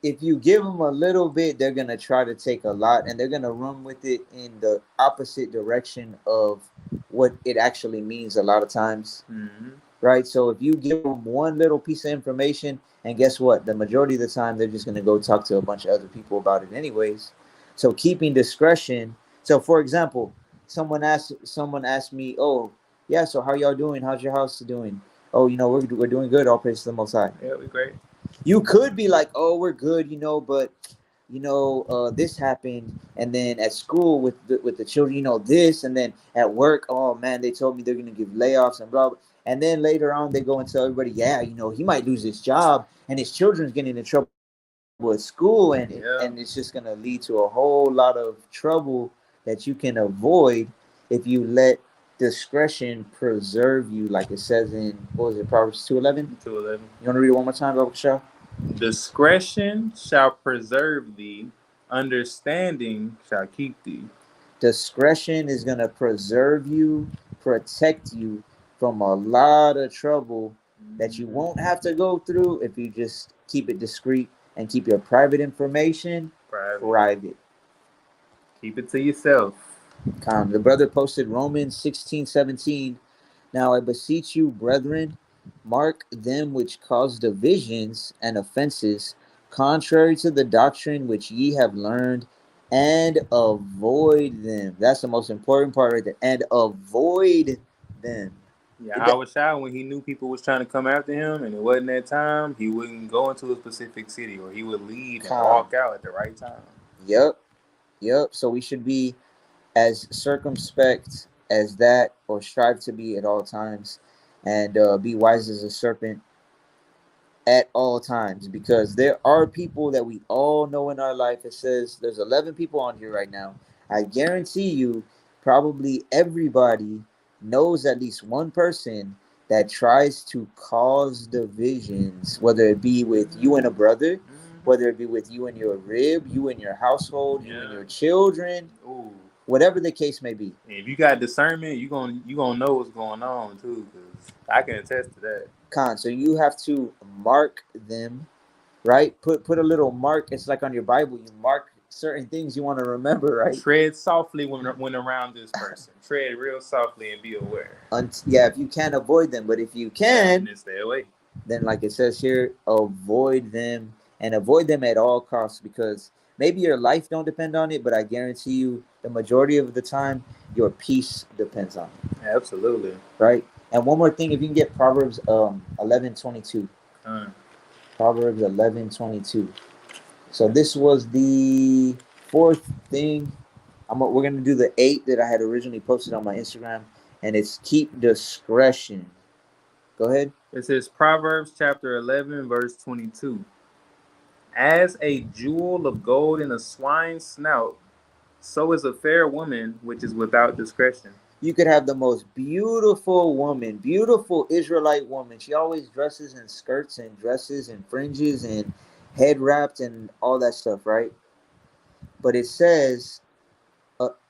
if you give them a little bit, they're gonna try to take a lot, and they're gonna run with it in the opposite direction of what it actually means a lot of times, Mm-hmm. right? So if you give them one little piece of information, and guess what? The majority of the time, they're just gonna go talk to a bunch of other people about it, anyways. So keeping discretion. So, for example, someone asked me, "Oh, yeah, so how y'all doing? How's your house doing?" "Oh, we're doing good. All praise to the Most High." Yeah, we great. You could be like, "Oh, we're good, but this happened, and then at school with the children, this, and then at work, oh man, they told me they're gonna give layoffs and blah blah." And then later on, they go and tell everybody, "Yeah, he might lose his job, and his children's getting in trouble at school, and it's just Yeah. gonna lead to a whole lot of trouble that you can avoid if you let discretion preserve you, like it says in, what was it, Proverbs 2:11. 2:11. You want to read it one more time, Baba Shah? Discretion shall preserve thee, understanding shall keep thee. Discretion is going to preserve you, protect you from a lot of trouble that you Mm-hmm. won't have to go through if you just keep it discreet and keep your private information Private. private. Keep it to yourself. The brother posted Romans 16:17. "Now I beseech you, brethren, mark them which cause divisions and offenses, contrary to the doctrine which ye have learned, and avoid them." That's the most important part right there. And avoid them. Yeah, It, Howard Shaw, when he knew people was trying to come after him and it wasn't that time, he wouldn't go into a specific city or he would leave and calm. walk out at the right time. Yep. Yep. So we should be as circumspect as that, or strive to be at all times, and be wise as a serpent at all times, because there are people that we all know in our life. It says there's 11 people on here right now. I guarantee you, probably everybody knows at least one person that tries to cause divisions, whether it be with you and a brother, Mm-hmm. whether it be with you and your rib, you and your household, you and Yeah. your children, Ooh. whatever the case may be. And if you got discernment, you gonna know what's going on too, cause I can attest to that. So you have to mark them, right? Put a little mark. It's like on your Bible, you mark certain things you want to remember, right? Tread softly when around this person. Tread real softly and be aware. Yeah, if you can't avoid them, but if you Yeah, can, and stay away. then like it says here, avoid them, and avoid them at all costs, because maybe your life don't depend on it, but I guarantee you, the majority of the time, your peace depends on it, Absolutely. right? And one more thing, if you can get Proverbs 11:22, Uh, Proverbs 11:22. So this was the fourth thing. We're gonna do the 8 that I had originally posted on my Instagram, and it's keep discretion. Go ahead. it says Proverbs chapter 11 verse 22. As a jewel of gold in a swine's snout, so is a fair woman which is without discretion. You could have the most beautiful woman, beautiful Israelite woman. She always dresses in skirts and dresses and fringes and head wrapped and all that stuff, right? But it says,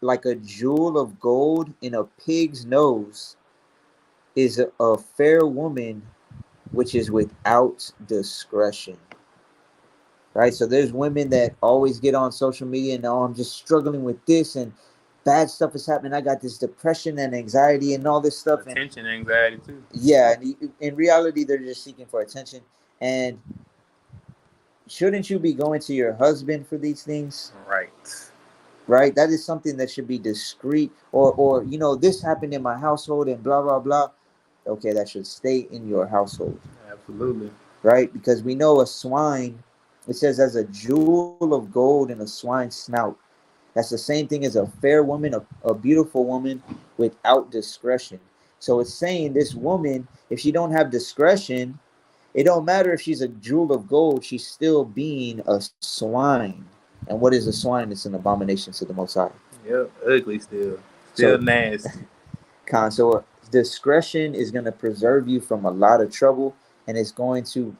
like a jewel of gold in a pig's nose is a fair woman which is without discretion, right? So there's women that always get on social media and, "Oh, I'm just struggling with this, and bad stuff is happening. I got this depression and anxiety and all this stuff." And Attention anxiety too. yeah, and in reality, they're just seeking for attention. And shouldn't you be going to your husband for these things? Right. Right? That is something that should be discreet. Or this happened in my household and blah blah blah. Okay, that should stay in your household, Absolutely. right? Because we know a swine, it says, as a jewel of gold in a swine's snout. That's the same thing as a fair woman, a beautiful woman without discretion. So it's saying this woman, if she don't have discretion, it don't matter if she's a jewel of gold, she's still being a swine. And what is a swine? It's an abomination to the Most High. Yep. Ugly still. Still So, nasty. so discretion is going to preserve you from a lot of trouble, and it's going to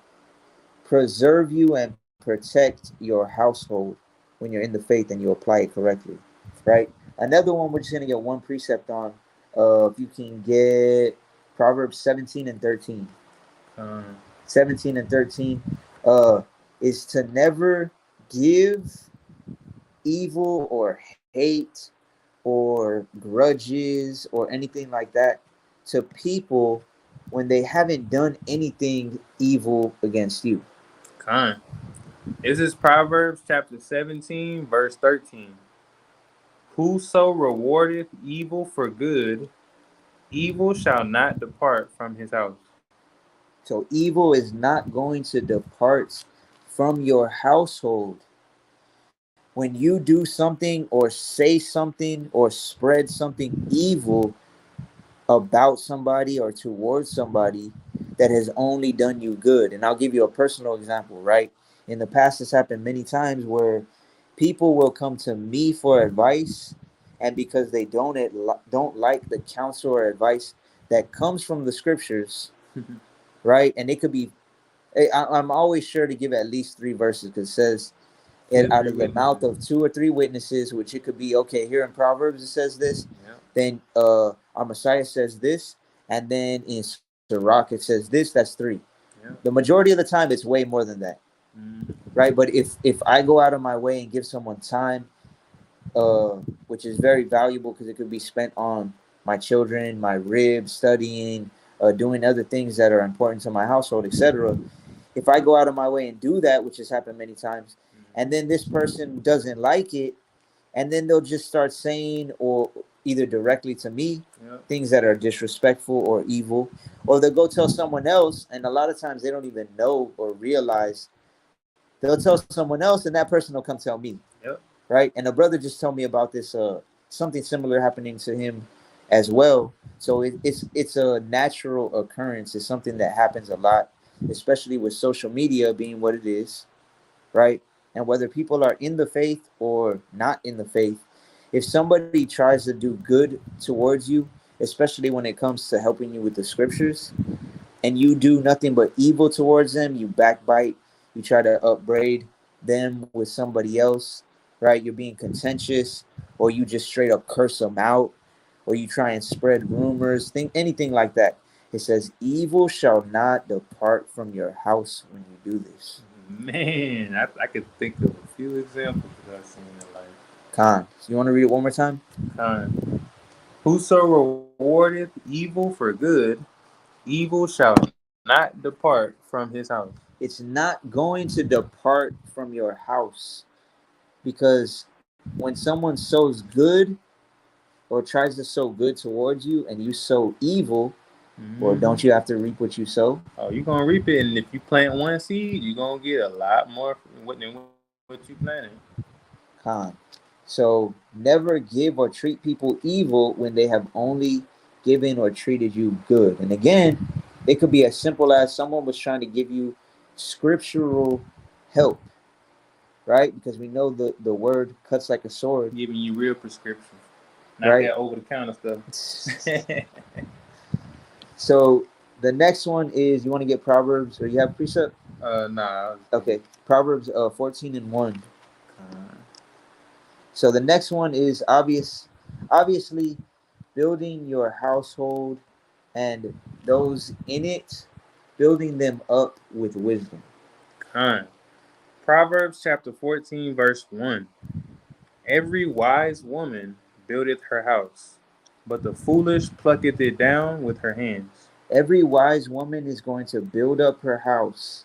preserve you and protect your household when you're in the faith and you apply it correctly, right? Another one we're just going to get one precept on. If you can get Proverbs 17 and 13. Um, 17 and 13. Uh, is to never give evil or hate or grudges or anything like that to people when they haven't done anything evil against you. Con. This is Proverbs chapter 17, verse 13. Whoso rewardeth evil for good, evil shall not depart from his house. So evil is not going to depart from your household. When you do something or say something or spread something evil about somebody or towards somebody that has only done you good. And I'll give you a personal example, right? In the past, this happened many times where people will come to me for advice, and because they don't like the counsel or advice that comes from the scriptures, right? And it could be, I'm always sure to give at least three verses because it says, Two to out three of the mouth witnesses. of two or three witnesses, which it could be, okay, here in Proverbs it says this, Yep. then our Messiah says this, and then in Sirach it says this, that's three. The Yep. majority of the time it's way more than that, Mm-hmm. right? But if I go out of my way and give someone time, uh, which is very valuable because it could be spent on my children, my ribs, studying, doing other things that are important to my household, etc. If I go out of my way and do that, which has happened many times, and then this person doesn't like it, and then they'll just start saying, or either directly to me, Yep. things that are disrespectful or evil, or they'll go tell someone else, and a lot of times they don't even know or realize. They'll tell someone else, and that person will come tell me, Yep. right? And a brother just told me about this, something similar happening to him as well. So it's a natural occurrence. It's something that happens a lot, especially with social media being what it is, right? And whether people are in the faith or not in the faith, if somebody tries to do good towards you, especially when it comes to helping you with the scriptures, and you do nothing but evil towards them, you backbite, you try to upbraid them with somebody else, right? You're being contentious, or you just straight up curse them out, or you try and spread rumors, think anything like that. It says, evil shall not depart from your house when you do this. Man, I could think of a few examples that I've seen in life. Khan. So you want to read it one more time? Con. Whoso rewardeth evil for good, evil shall not depart from his house. It's not going to depart from your house, because when someone sows good or tries to sow good towards you and you sow evil, well, Mm-hmm. don't you have to reap what you sow? Oh, you're gonna reap it, and if you plant one seed, you're gonna get a lot more than what you planted. Khan. So never give or treat people evil when they have only given or treated you good. And again, it could be as simple as someone was trying to give you scriptural help, right? Because we know the word cuts like a sword, Giving you real prescription, not right? that over the counter stuff. So the next one is, you want to get Proverbs, or you have precept? Nah. Okay, Proverbs 14 and 1. Uh, So the next one is obviously building your household and those in it, building them up with wisdom. Con. Proverbs chapter 14, verse 1. Every wise woman buildeth her house, but the foolish plucketh it down with her hands. Every wise woman is going to build up her house.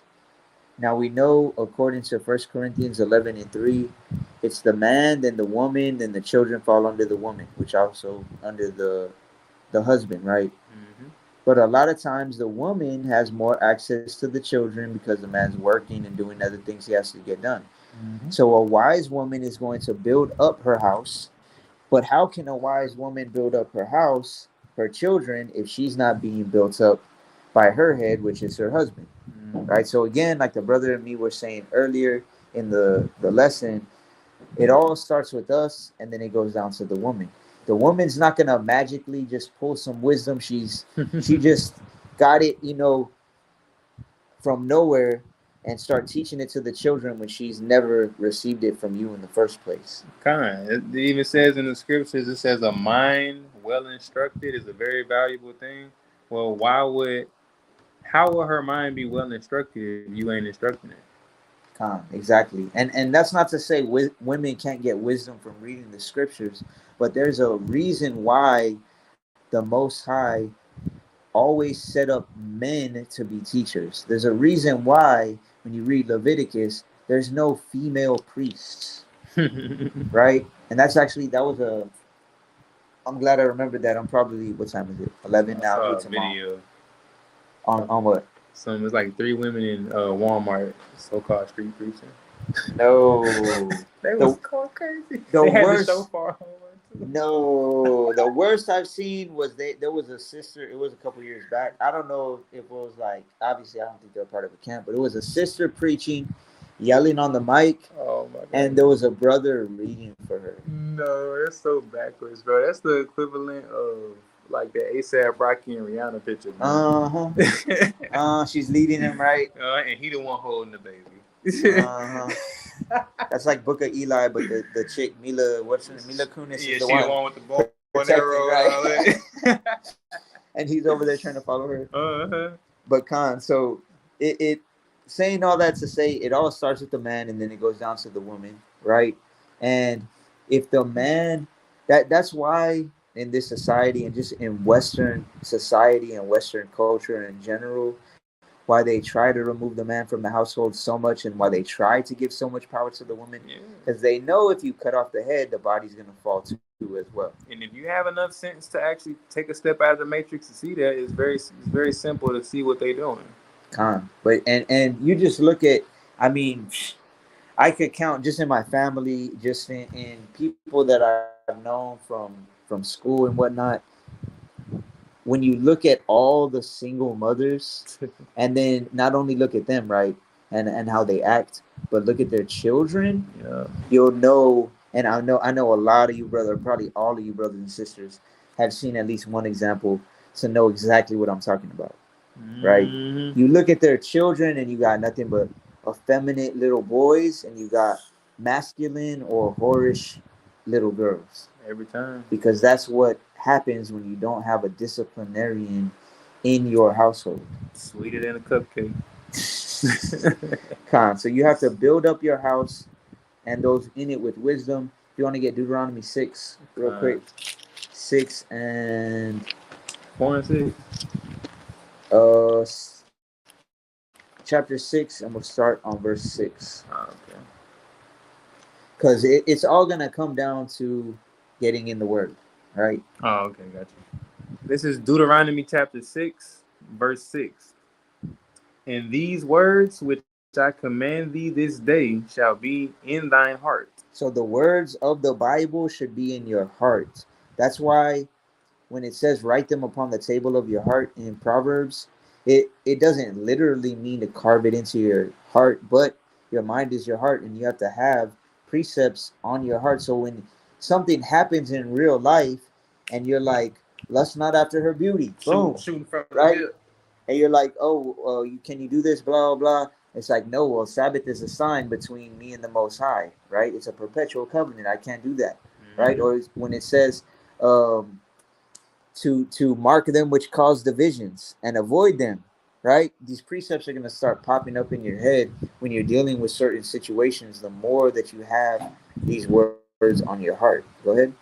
Now we know, according to 1 Corinthians 11 and 3, it's the man, then the woman, then the children fall under the woman, which also under the husband, right? Mm-hmm. But a lot of times the woman has more access to the children because the man's working and doing other things he has to get done. Mm-hmm. So a wise woman is going to build up her house. But how can a wise woman build up her house, her children, if she's not being built up by her head, which is her husband? Mm-hmm. Right? So again, like the brother and me were saying earlier in the lesson, it all starts with us, and then it goes down to the woman. The woman's not gonna magically just pull some wisdom. She just got it, from nowhere, and start teaching it to the children when she's never received it from you in the first place. Kind. It even says in the scriptures, it says a mind well instructed is a very valuable thing. Well, how would her mind be well instructed if you ain't instructing it? Exactly. And that's not to say women can't get wisdom from reading the scriptures, but there's a reason why the Most High always set up men to be teachers. There's a reason why when you read Leviticus, there's no female priests, right? And that's actually that was a. I'm glad I remembered that. I'm probably what time is it? 11 I now. saw New a tomorrow. video. On what? Some it's like three women in Walmart, so-called street preaching. No. They was The going crazy. the They had the worst. shofar on too. No, the worst I've seen was there was a sister. It was a couple years back. I don't know if it was like obviously I don't think they're part of a camp, but it was a sister preaching, yelling on the mic, Oh my and god. there was a brother reading for her. No, that's so backwards, bro. That's the equivalent of like the ASAP Rocky and Rihanna picture, man. Uh huh. She's leading him right. And he the one holding the baby. Uh huh. That's like Book of Eli, but the chick Mila, what's her name? Mila Kunis is Yeah, the she the one one with the bow and protecting, arrow and all right? that. And he's over there trying to follow her. Uh-huh. But so it saying all that to say it all starts with the man and then it goes down to the woman, right? And if the man that's why in this society and just in Western society and Western culture in general, why they try to remove the man from the household so much and why they try to give so much power to the woman, Yeah. because they know if you cut off the head, the body's gonna fall too as well. And if you have enough sense to actually take a step out of the matrix to see that, it's very simple to see what they're doing. But and you just look at, I mean, I could count just in my family, just in people that I've known from school and whatnot. When you look at all the single mothers, and then not only look at them, right, and how they act, but look at their children, Yeah. you'll know. And I know a lot of you brother, probably all of you brothers and sisters, have seen at least one example to know exactly what I'm talking about, right? Mm-hmm. You look at their children and you got nothing but effeminate little boys, and you got masculine or whorish little girls, Every time. because that's what happens when you don't have a disciplinarian in your household. Sweeter than a cupcake. So you have to build up your house and those in it with wisdom. If you want to get Deuteronomy 6 real quick, 6 and 4 and 6. uh chapter 6, and we'll start on verse 6, Oh, okay. because it's all gonna come down to getting in the word, right? Oh, okay, got you. This is Deuteronomy chapter 6, verse 6. And these words which I command thee this day shall be in thine heart. So the words of the Bible should be in your heart. That's why when it says write them upon the table of your heart in Proverbs, it doesn't literally mean to carve it into your heart, but your mind is your heart, and you have to have precepts on your heart. So when something happens in real life and you're like, lust not after her beauty, boom, Shooting from the right? hip. And you're like, oh, can you do this, blah, blah, blah. It's like, no, well, Sabbath is a sign between me and the Most High, right? It's a perpetual covenant. I can't do that, right? Or when it says, um, to mark them which cause divisions and avoid them, right? These precepts are going to start popping up in your head when you're dealing with certain situations, the more that you have these words on your heart. Go ahead.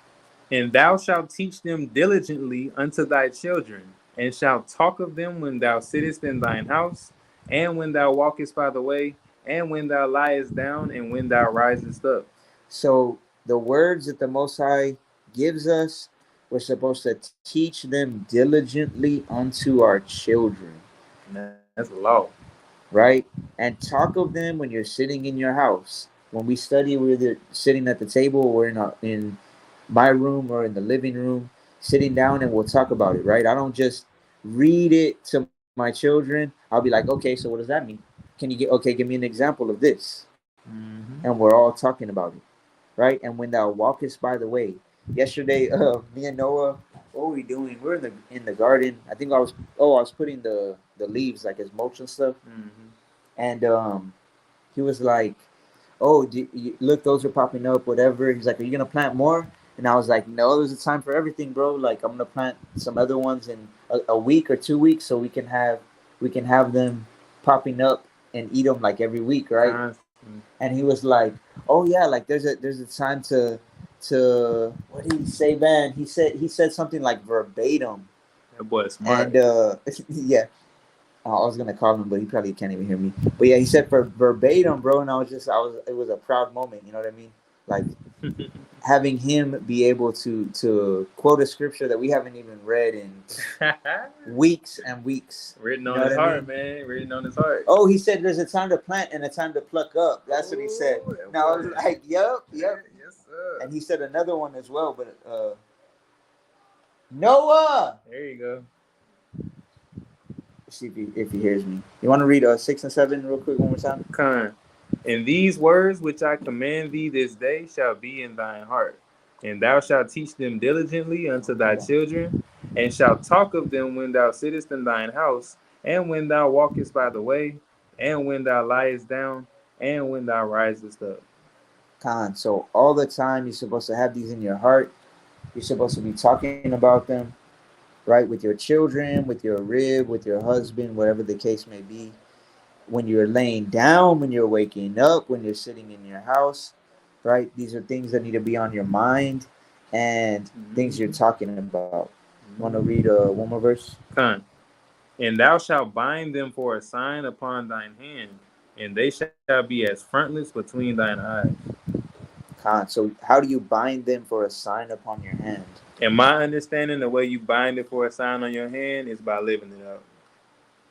And thou shalt teach them diligently unto thy children, and shalt talk of them when thou sittest in thine house, and when thou walkest by the way, and when thou liest down, and when thou risest up. So the words that the Most High gives us, we're supposed to teach them diligently unto our children, And that's a law. right? And talk of them when you're sitting in your house. When we study, we're either sitting at the table or in my room or in the living room, sitting down, and we'll talk about it, right? I don't just read it to my children. I'll be like, okay, so what does that mean? Can you give me an example of this? Mm-hmm. And we're all talking about it, right? And when thou walkest by the way. Yesterday, me and Noah, what were we doing? We're in the garden. I was putting the leaves like as mulch and stuff. Mm-hmm. And he was like, "Oh, look, those are popping up. Whatever." He's like, "Are you gonna plant more?" And I was like, "No, there's a time for everything, bro. Like, I'm gonna plant some other ones in a week or 2 weeks, so we can have them popping up and eat them like every week, right?" Constantly. And he was like, "Oh yeah, like there's a time to what did he say, man? He said something like verbatim, That boy and smart. yeah, I was gonna call him, but he probably can't even hear me. But yeah, he said for verbatim, bro, and it was a proud moment. You know what I mean? Like having him be able to quote a scripture that we haven't even read in weeks and weeks. Written You on know what his I heart, mean? man. Written on his heart. Oh, he said there's a time to plant and a time to pluck up. That's what he said. Oh, that Now I boy. was like, yep, Yeah, yep. yes, sir. And he said another one as well, but Noah. There you go. See if he hears me. You want to read 6 and 7 real quick one more time? Con. And these words which I command thee this day shall be in thine heart, and thou shalt teach them diligently unto thy children, and shalt talk of them when thou sittest in thine house, and when thou walkest by the way, and when thou liest down, and when thou risest up. Con. So all the time you're supposed to have these in your heart. You're supposed to be talking about them, right, with your children, with your rib, with your husband, whatever the case may be. When you're laying down, when you're waking up, when you're sitting in your house, right? These are things that need to be on your mind and things you're Mm-hmm. talking about. Want to read Mm-hmm. one more verse? Con. And thou shalt bind them for a sign upon thine hand, and they shall be as frontlets between thine eyes. Con. So how do you bind them for a sign upon your hand? In my understanding, the way you bind it for a sign on your hand is by living it up.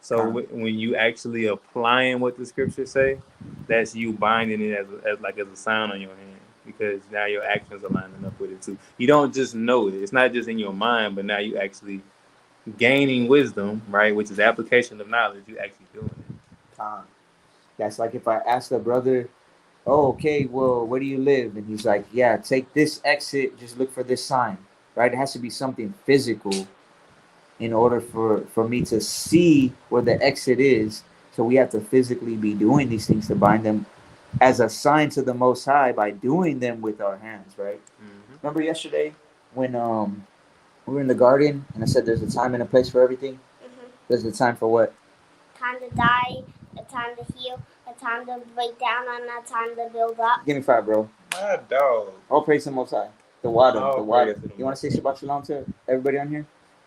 So Con. when you actually applying what the scriptures say, that's you binding it as a sign on your hand, because now your actions are lining up with it too. You don't just know it; it's not just in your mind, but now you actually gaining wisdom, right? Which is application of knowledge. You actually doing it. Con. That's like if I asked a brother, oh, okay, well, where do you live? And he's like, yeah, take this exit, just look for this sign, right? It has to be something physical in order for me to see where the exit is. So we have to physically be doing these things to bind them as a sign to the Most High by doing them with our hands, right? Mm-hmm. Remember yesterday when we were in the garden and I said there's a time and a place for everything? There's a time for what? Time to die, a time to heal, a time to break down, and a time to build up. Give me five, bro. My dog. All praise to the Most High. The water, All the praise water. to the You want Most. to say Shabbat Shalom to everybody on here?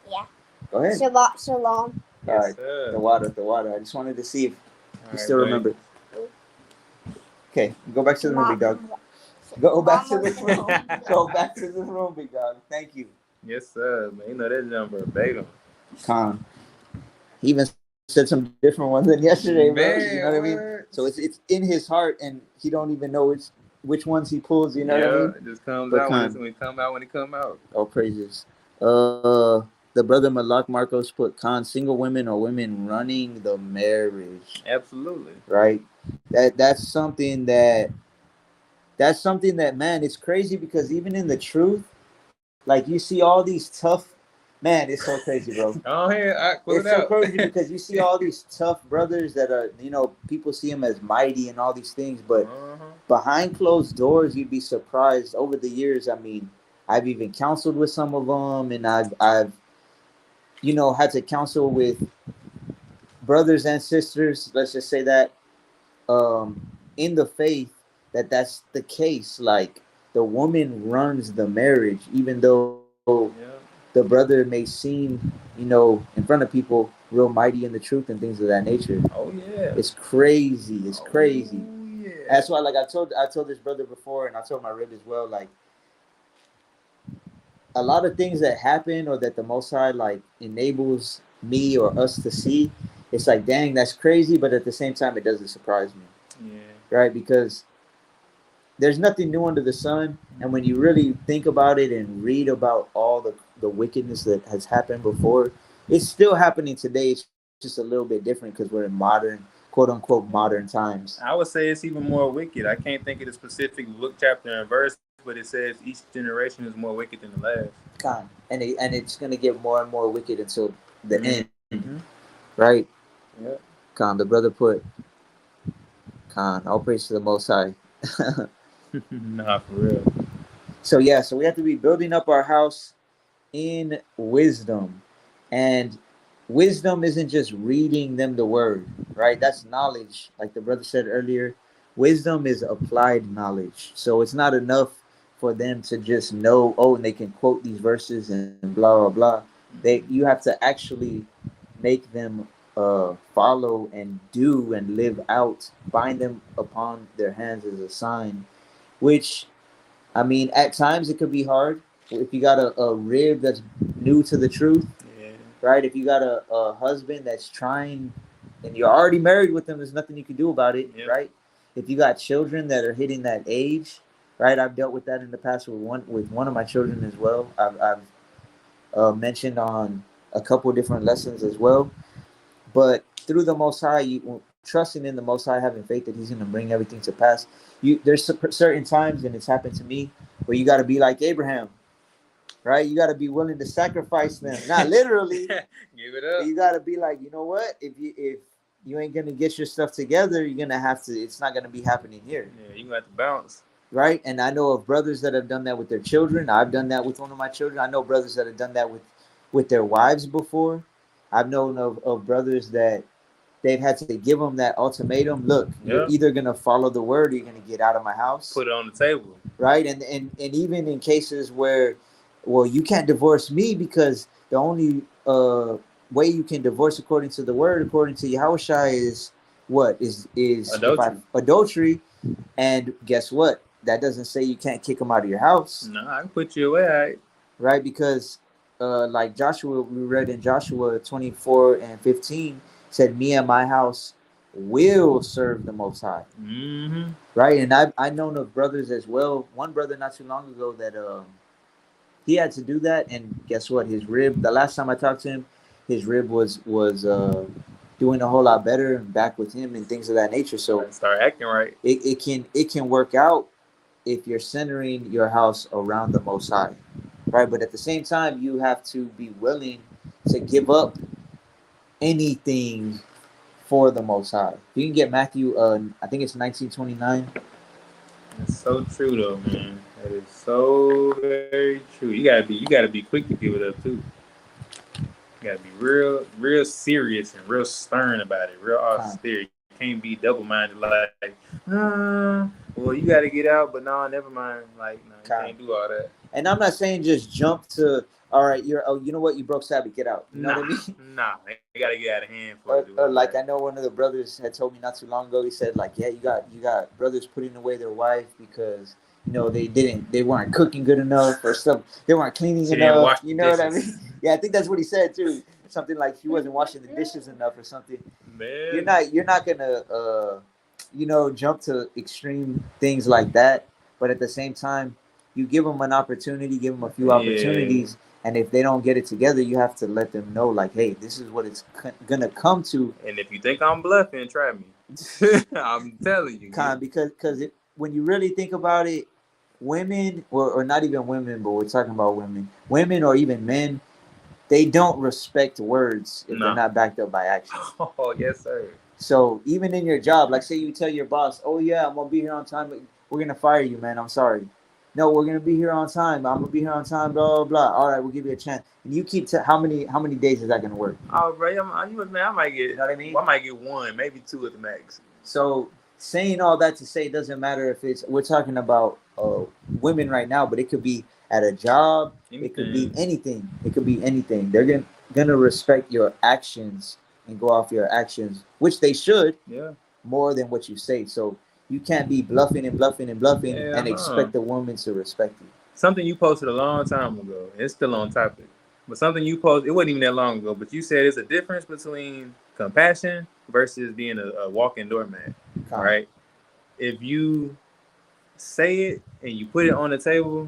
Yeah. Go ahead. Shabbat shalom. All Yes, right, sir. the water, the water. I just wanted to see if All you right, still buddy. remember. Okay, go back to the room, big dog. Mom, Go back to the Mama's room. Go back to the room, big dog. Thank you. Yes, sir. Man, you know that number verbatim. Con. He even said some different ones than yesterday, bro. You know what I mean? Man, So what? it's in his heart, and he don't even know which ones he pulls. You know what I mean? Yeah, it just comes But out when con. it come out when it come out. All praises. The brother Malak Marcos put con single women or women running the marriage. Absolutely. Right. That's something that man, it's crazy because even in the truth, like you see all these tough man, it's so crazy, bro. Go ahead, pull It's it so out. crazy because you see all these tough brothers that are, people see them as mighty and all these things, but Uh-huh. behind closed doors, you'd be surprised. Over the years, I mean, I've even counseled with some of them, and I've had to counsel with brothers and sisters. Let's just say that in the faith that's the case. Like the woman runs the marriage, even though Yeah. the brother may seem, in front of people, real mighty in the truth and things of that nature. Oh yeah. It's crazy. It's Oh crazy. yeah. That's why, like I told this brother before, and I told my rib as well. Like a lot of things that happen or that the Most High like enables me or us to see, it's like, dang, that's crazy. But at the same time, it doesn't surprise me, Yeah. right? Because there's nothing new under the sun. And when you really think about it and read about all the wickedness that has happened before, it's still happening today. It's just a little bit different because we're in modern, quote unquote, modern times. I would say it's even more wicked. I can't think of the specific book, chapter, and verse, but it says each generation is more wicked than the last. God, and it's gonna get more and more wicked until the end, Mm-hmm. right? Yeah. Khan, the brother put, Khan, all praise to the Most High. Nah, for real. So yeah, so we have to be building up our house in wisdom. And wisdom isn't just reading them the word, right? That's knowledge. Like the brother said earlier, Wisdom is applied knowledge. So it's not enough for them to just know, oh, and they can quote these verses and blah blah blah. You have to actually make them follow and do and live out, bind them upon their hands as a sign. Which, I mean, at times it could be hard if you got a rib that's new to the truth, Yeah. right? If you got a husband that's trying and you're already married with them, there's nothing you can do about it, Yep. right? If you got children that are hitting that age, right? I've dealt with that in the past with one of my children as well. I've mentioned on a couple of different lessons as well. But through the Most High, you trusting in the Most High, having faith that He's going to bring everything to pass. There's certain times, and it's happened to me, where you got to be like Abraham, right? You got to be willing to sacrifice them, not literally. Give it up. You got to be like, you know what? If you ain't gonna get your stuff together, you're gonna have to. It's not gonna be happening here, Yeah, you gonna have to bounce. right? And I know of brothers that have done that with their children. I've done that with one of my children. I know brothers that have done that with their wives before. I've known of brothers that they've had to give them that ultimatum. Look, you're Yeah. either gonna follow the word, or you're gonna get out of my house. Put it on the table. Right, and even in cases where, well, you can't divorce me because the only way you can divorce according to the word, according to Yahushua, is what is Adultery. Adultery. And guess what? That doesn't say you can't kick them out of your house. No, I can put you away. All right. Right? Because like Joshua, we read in Joshua 24:15, said, me and my house will serve the Most High. Mm-hmm. Right? And I known of brothers as well. One brother not too long ago that he had to do that, and guess what? His rib. The last time I talked to him, his rib was doing a whole lot better and back with him and things of that nature. So Start acting right. It can work out if you're centering your house around the Most High, right? But at the same time, you have to be willing to give up anything for the Most High. You can get Matthew. I think it's 19:29. It's so true though, man. That is so very true. You gotta be quick to give it up too. You gotta be real serious and real stern about it, real austere. You can't be double minded like, well, you gotta get out, but no, never mind. Like, no, you can't do all that. And I'm not saying just jump to, all right, you know what, you broke Sabbath, get out. You know what I mean? Nah, you gotta get out of hand for it. Or like I know one of the brothers had told me not too long ago. He said like, yeah, you got brothers putting away their wife because they weren't cooking good enough or stuff. They weren't cleaning enough. You know what I mean? Yeah, I think that's what he said too. Something like she wasn't washing the dishes enough or something. Man, you're not gonna jump to extreme things like that. But at the same time, you give them an opportunity, give them a few opportunities. And if they don't get it together, you have to let them know, like, hey, this is what it's gonna come to. And if you think I'm bluffing, try me. I'm telling you. Because when you really think about it, women, or not even women, but we're talking about women or even men, they don't respect words if they're not backed up by action. Oh, yes, sir. So even in your job, like say you tell your boss, oh yeah, I'm gonna be here on time, but we're gonna fire you, man. I'm sorry. No, we're gonna be here on time. I'm gonna be here on time. Blah blah blah. All right, we'll give you a chance. And you keep how many days is that gonna work? Oh, bro, I might get. You know what I mean? I might get one, maybe two at the max. So saying all that to say, it doesn't matter if we're talking about women right now, but it could be at a job. Anything. It could be anything. It could be anything. They're gonna respect your actions and go off your actions, which they should. Yeah. More than what you say. So you can't be bluffing and expect the woman to respect you. Something you posted a long time ago. It's still on topic. But something you posted, it wasn't even that long ago, but you said it's a difference between compassion versus being a walking doormat. Right? If you say it and you put it on the table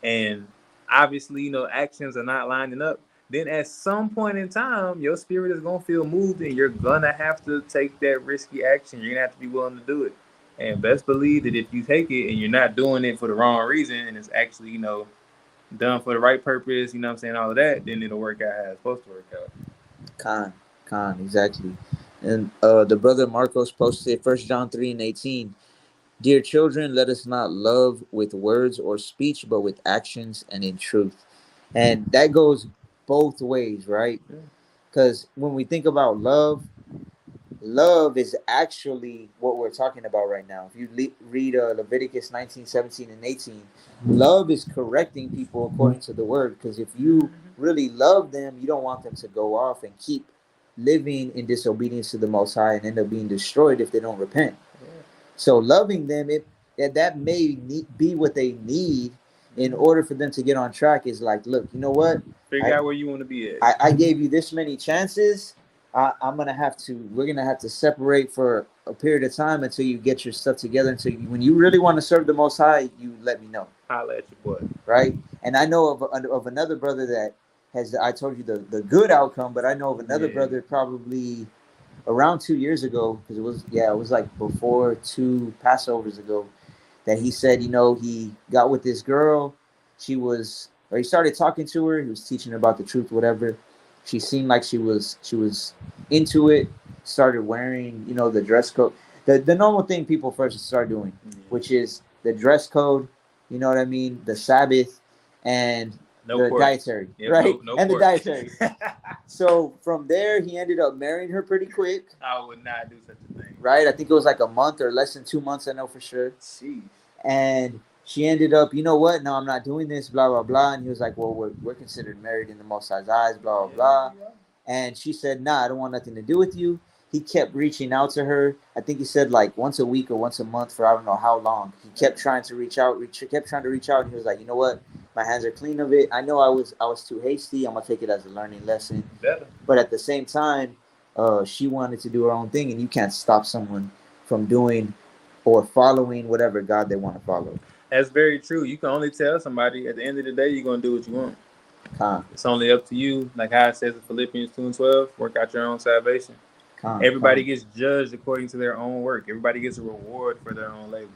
and obviously, actions are not lining up, then at some point in time, your spirit is going to feel moved and you're going to have to take that risky action. You're going to have to be willing to do it. And best believe that if you take it and you're not doing it for the wrong reason and it's actually, done for the right purpose, all of that, then it'll work out how it's supposed to work out. Con, exactly. And the brother Marcos posted 1 John 3:18. Dear children, let us not love with words or speech, but with actions and in truth. And that goes both ways, right? Because when we think about love, Love is actually what we're talking about right now. If you read Leviticus 19, 17, and 18, love is correcting people according to the word. Because if you really love them, you don't want them to go off and keep living in disobedience to the Most High and end up being destroyed if they don't repent. So loving them, that may be what they need in order for them to get on track. Is like, look, you know what? Figure out where you want to be at. I gave you this many chances. We're gonna have to separate for a period of time until you get your stuff together. Until when you really want to serve the Most High, you let me know. Holla at your boy. Right? And I know of another brother that has. I told you the good outcome, but I know of another brother probably around 2 years ago, because it was like before 2 Passovers ago, that he said, he got with this girl. He started talking to her. He was teaching her about the truth, whatever. She seemed like she was into it. Started wearing, the dress code, the normal thing people first start doing, which is the dress code. You know what I mean? The Sabbath and the dietary, right? And the dietary. So from there, he ended up marrying her pretty quick. I would not do such a thing. Right? I think it was like a month or less than 2 months, I know for sure. Jeez. And she ended up, you know what? No, I'm not doing this, blah, blah, blah. And he was like, well, we're considered married in the Most High's eyes, blah, blah, blah. And she said, nah, I don't want nothing to do with you. He kept reaching out to her. I think he said like once a week or once a month for I don't know how long. He kept trying to reach out, And he was like, you know what? My hands are clean of it. I know I was too hasty. I'm going to take it as a learning lesson. Better. But at the same time, she wanted to do her own thing. And you can't stop someone from doing or following whatever God they want to follow. That's very true. You can only tell somebody at the end of the day you're going to do what you want. It's only up to you. Like how it says in Philippians 2:12, work out your own salvation. Everybody gets judged according to their own work. Everybody gets a reward for their own labor.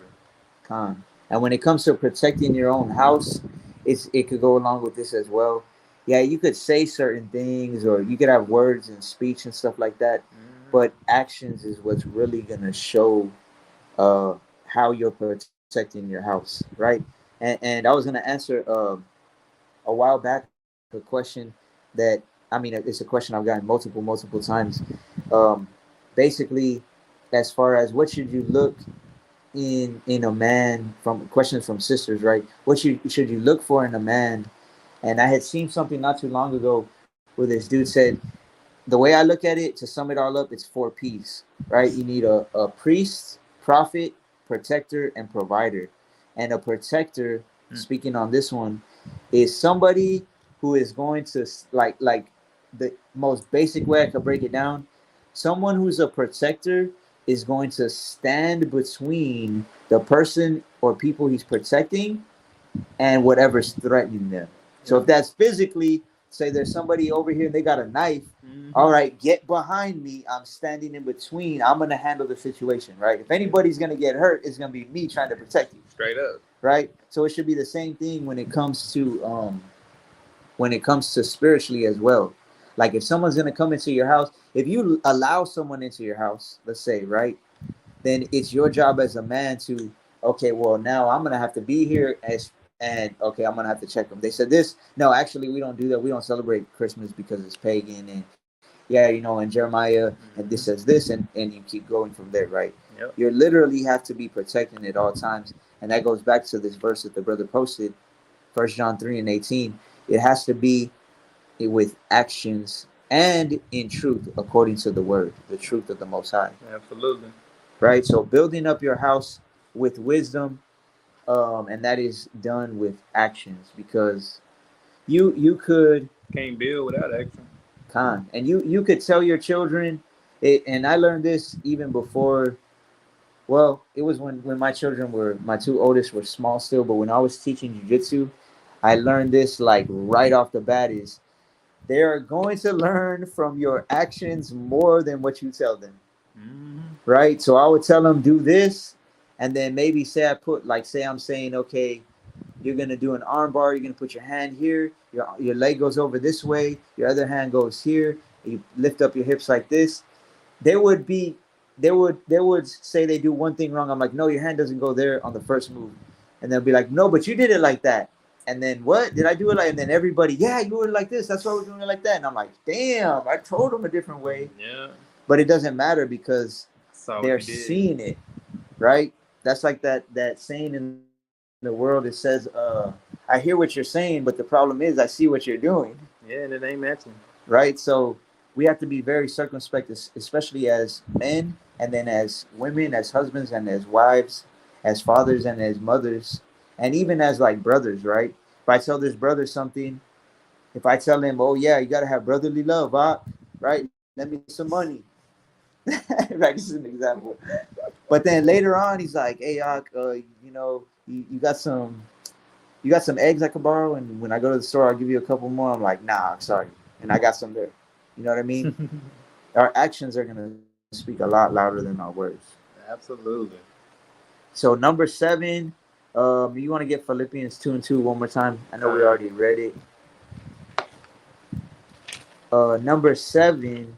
And when it comes to protecting your own house, it could go along with this as well. Yeah, you could say certain things or you could have words and speech and stuff like that. But actions is what's really going to show how you're protecting your house, right? And I was going to answer a while back a question that, it's a question I've gotten multiple times. Basically, as far as what should you look in a man, from questions from sisters, right? What should you look for in a man? And I had seen something not too long ago where this dude said, the way I look at it, to sum it all up, it's 4 P's, right? You need a priest, prophet, protector, and provider. And a protector, speaking on this one, is somebody who is going to, like the most basic way I could break it down, someone who's a protector is going to stand between the person or people he's protecting and whatever's threatening them. So if that's physically, say there's somebody over here and they got a knife, all right, get behind me. I'm standing in between. I'm going to handle the situation, right? If anybody's going to get hurt, it's going to be me trying to protect you. Straight up. Right? So it should be the same thing when it comes to spiritually as well. Like if someone's going to come into your house, if you allow someone into your house, let's say, right, then it's your job as a man to, okay, well, now I'm going to have to be here and okay, I'm going to have to check them. They said this. No, actually, we don't do that. We don't celebrate Christmas because it's pagan. And yeah, in Jeremiah, and this says this, and you keep going from there, right? Yep. You literally have to be protecting at all times. And that goes back to this verse that the brother posted, 1 John 3:18. It has to be with actions and in truth, according to the word, the truth of the Most High. Absolutely. Right? So building up your house with wisdom, and that is done with actions, because you can't build without action. And you could tell your children, and I learned this even before. Well, it was when my children my 2 oldest were small still, but when I was teaching jiu-jitsu, I learned this like right off the bat is they are going to learn from your actions more than what you tell them. Right? So I would tell them, do this, and then maybe say I'm saying, okay, you're going to do an arm bar, you're going to put your hand here, your leg goes over this way, your other hand goes here, you lift up your hips like this. They would say they do one thing wrong. I'm like, no, your hand doesn't go there on the first move. And they'll be like, no, but you did it like that. And then what? Did I do it like? And then everybody, yeah, you were like this. That's why we're doing it like that. And I'm like, damn, I told them a different way. Yeah. but it doesn't matter because Saw what they're you did. seeing it, right? That's like that saying in the world. It says, I hear what you're saying, but the problem is I see what you're doing, Yeah, and it ain't matching. right? So we have to be very circumspect, especially as men, and then as women, as husbands, and as wives, as fathers, and as mothers, and even as like brothers, right? If I tell this brother something, if I tell him, oh yeah, you gotta have brotherly love, right? Lend me some money, right? This is an example. But then later on, he's like, hey, you got some eggs I could borrow, and when I go to the store, I'll give you a couple more. I'm like, nah, I'm sorry, and I got some there. You know what I mean? Our actions are gonna speak a lot louder than our words. Absolutely. So number 7, you want to get Philippians 2:2 one more time? I know we Kind. already read it. Number 7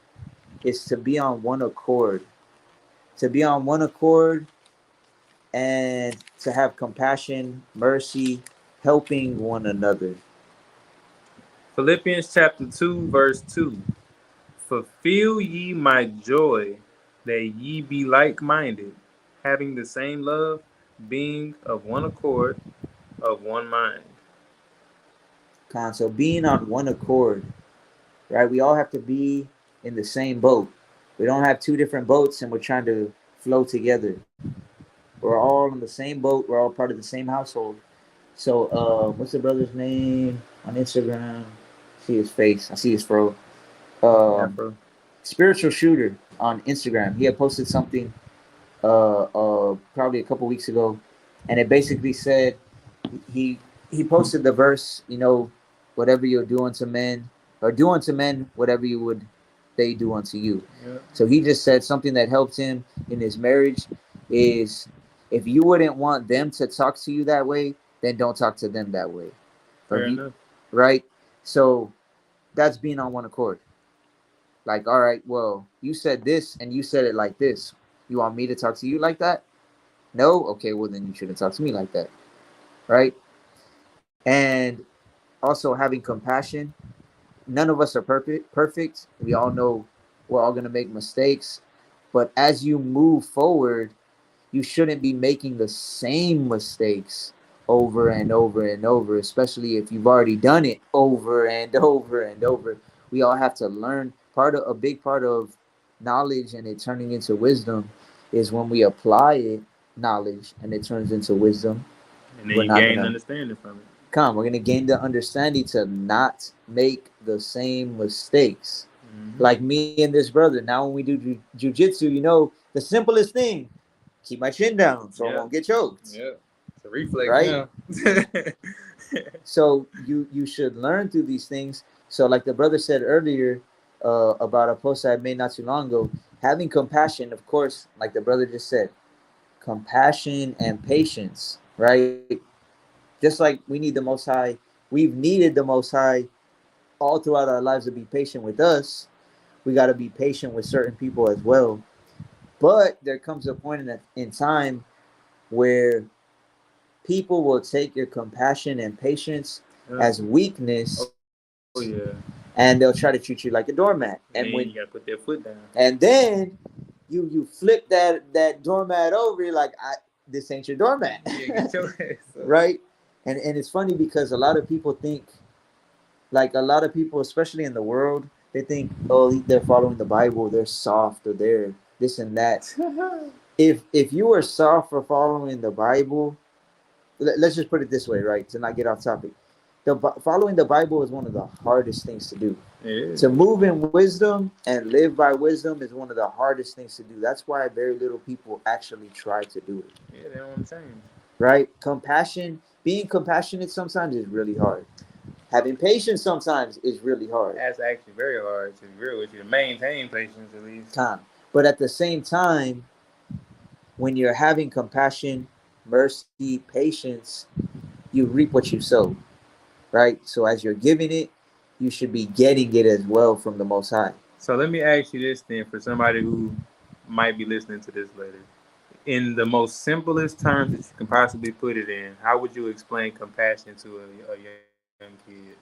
is to be on one accord. To be on one accord and to have compassion, mercy, helping one another. Philippians chapter 2, verse 2. Fulfill ye my joy, that ye be like minded, having the same love, being of one accord, of one mind. So being on one accord, right? We all have to be in the same boat. We don't have two different boats and we're trying to flow together. We're all in the same boat. We're all part of the same household. So, what's the brother's name on Instagram? See his face. I see his fro. Um, Afro. Spiritual Shooter on Instagram. He had posted something probably a couple weeks ago, and it basically said he he posted the verse, whatever you're doing to men, or do unto men whatever you would they do unto you. Yeah, So he just said something that helped him in his marriage is if you wouldn't want them to talk to you that way, then don't talk to them that way. Or fair if you, enough. right? So that's being on one accord. Like, all right, well, you said this and you said it like this. You want me to talk to you like that? No? Okay, well, then you shouldn't talk to me like that. Right? And also having compassion. None of us are perfect. We all know we're all going to make mistakes. But as you move forward, you shouldn't be making the same mistakes over and over and over, especially if you've already done it over and over and over. We all have to learn. A big part of knowledge and it turning into wisdom is when we apply it, knowledge, and it turns into wisdom. And then We're you not gain gonna understanding from it. we're gonna gain the understanding to not make the same mistakes. Hmm. Like me and this brother. Now, when we do jujitsu, the simplest thing: keep my chin down so I Yeah, won't get choked. yeah. It's a reflex Right? now. So you should learn through these things. So, like the brother said earlier about a post I made not too long ago, having compassion, of course, like the brother just said, compassion and patience. Right? Just like we need the Most High, we've needed the Most High all throughout our lives to be patient with us. We got to be patient with certain people as well. But there comes a point in time where people will take your compassion and patience Yeah. as weakness, Oh yeah. and they'll try to treat you like a doormat. And then you gotta put that foot down. And then you flip that doormat over, you're like, this ain't your doormat. Yeah, get your ass up. Right? And it's funny because a lot of people think, like a lot of people, especially in the world, they think, oh, they're following the Bible, they're soft, or they're this and that. If you are soft for following the Bible, let's just put it this way, right? To not get off topic, following the Bible is one of the hardest things to do. Yeah. To move in wisdom and live by wisdom is one of the hardest things to do. That's why very little people actually try to do it. Yeah, that's what I'm saying. Right? Compassion, being compassionate sometimes is really hard. Having patience sometimes is really hard. That's actually very hard to be real with you to maintain patience at least. Time. But at the same time, when you're having compassion, mercy, patience, you reap what you sow. Right? So as you're giving it, you should be getting it as well from the Most High. So let me ask you this then, for somebody who might be listening to this later. In the most simplest terms that you can possibly put it in, how would you explain compassion to a young kid?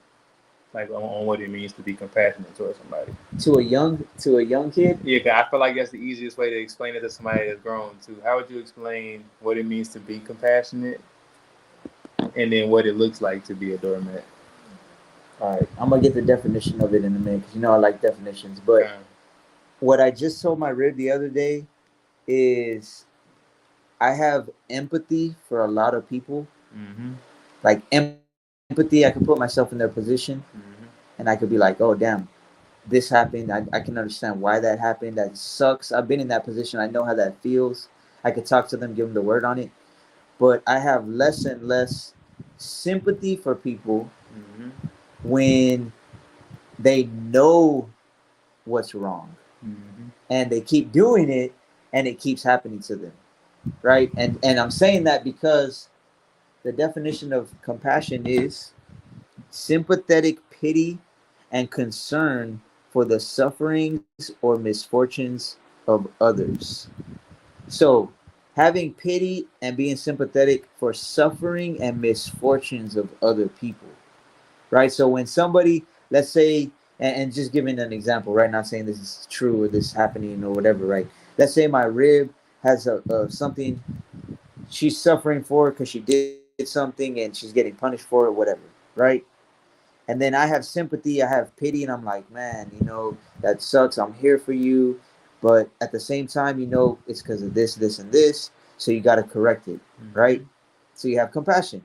like on what it means to be compassionate towards somebody. To a young kid. Yeah, 'cause I feel like that's the easiest way to explain it to somebody that's grown too. How would you explain what it means to be compassionate, and then what it looks like to be a doormat? All right, I'm gonna get the definition of it in a minute because you know I like definitions. But Okay. what I just told my rib the other day is I have empathy for a lot of people. Mm-hmm. Like empathy, I can put myself in their position, Mm-hmm. and I could be like, oh damn, this happened. I can understand why that happened. That sucks. I've been in that position. I know how that feels. I could talk to them, give them the word on it. But I have less and less sympathy for people Mm-hmm. when they know what's wrong Mm-hmm. and they keep doing it and it keeps happening to them, right? And I'm saying that because the definition of compassion is sympathetic pity and concern for the sufferings or misfortunes of others. So, having pity and being sympathetic for suffering and misfortunes of other people, right? So, when somebody, let's say, and just giving an example, right? Not saying this is true or this is happening or whatever, right? Let's say my rib has something she's suffering for because she did something and she's getting punished for it, whatever, right? And then I have sympathy, I have pity, and I'm like, man, that sucks. I'm here for you, but at the same time, it's because of this, this, and this. So you got to correct it, Mm-hmm. right? So you have compassion.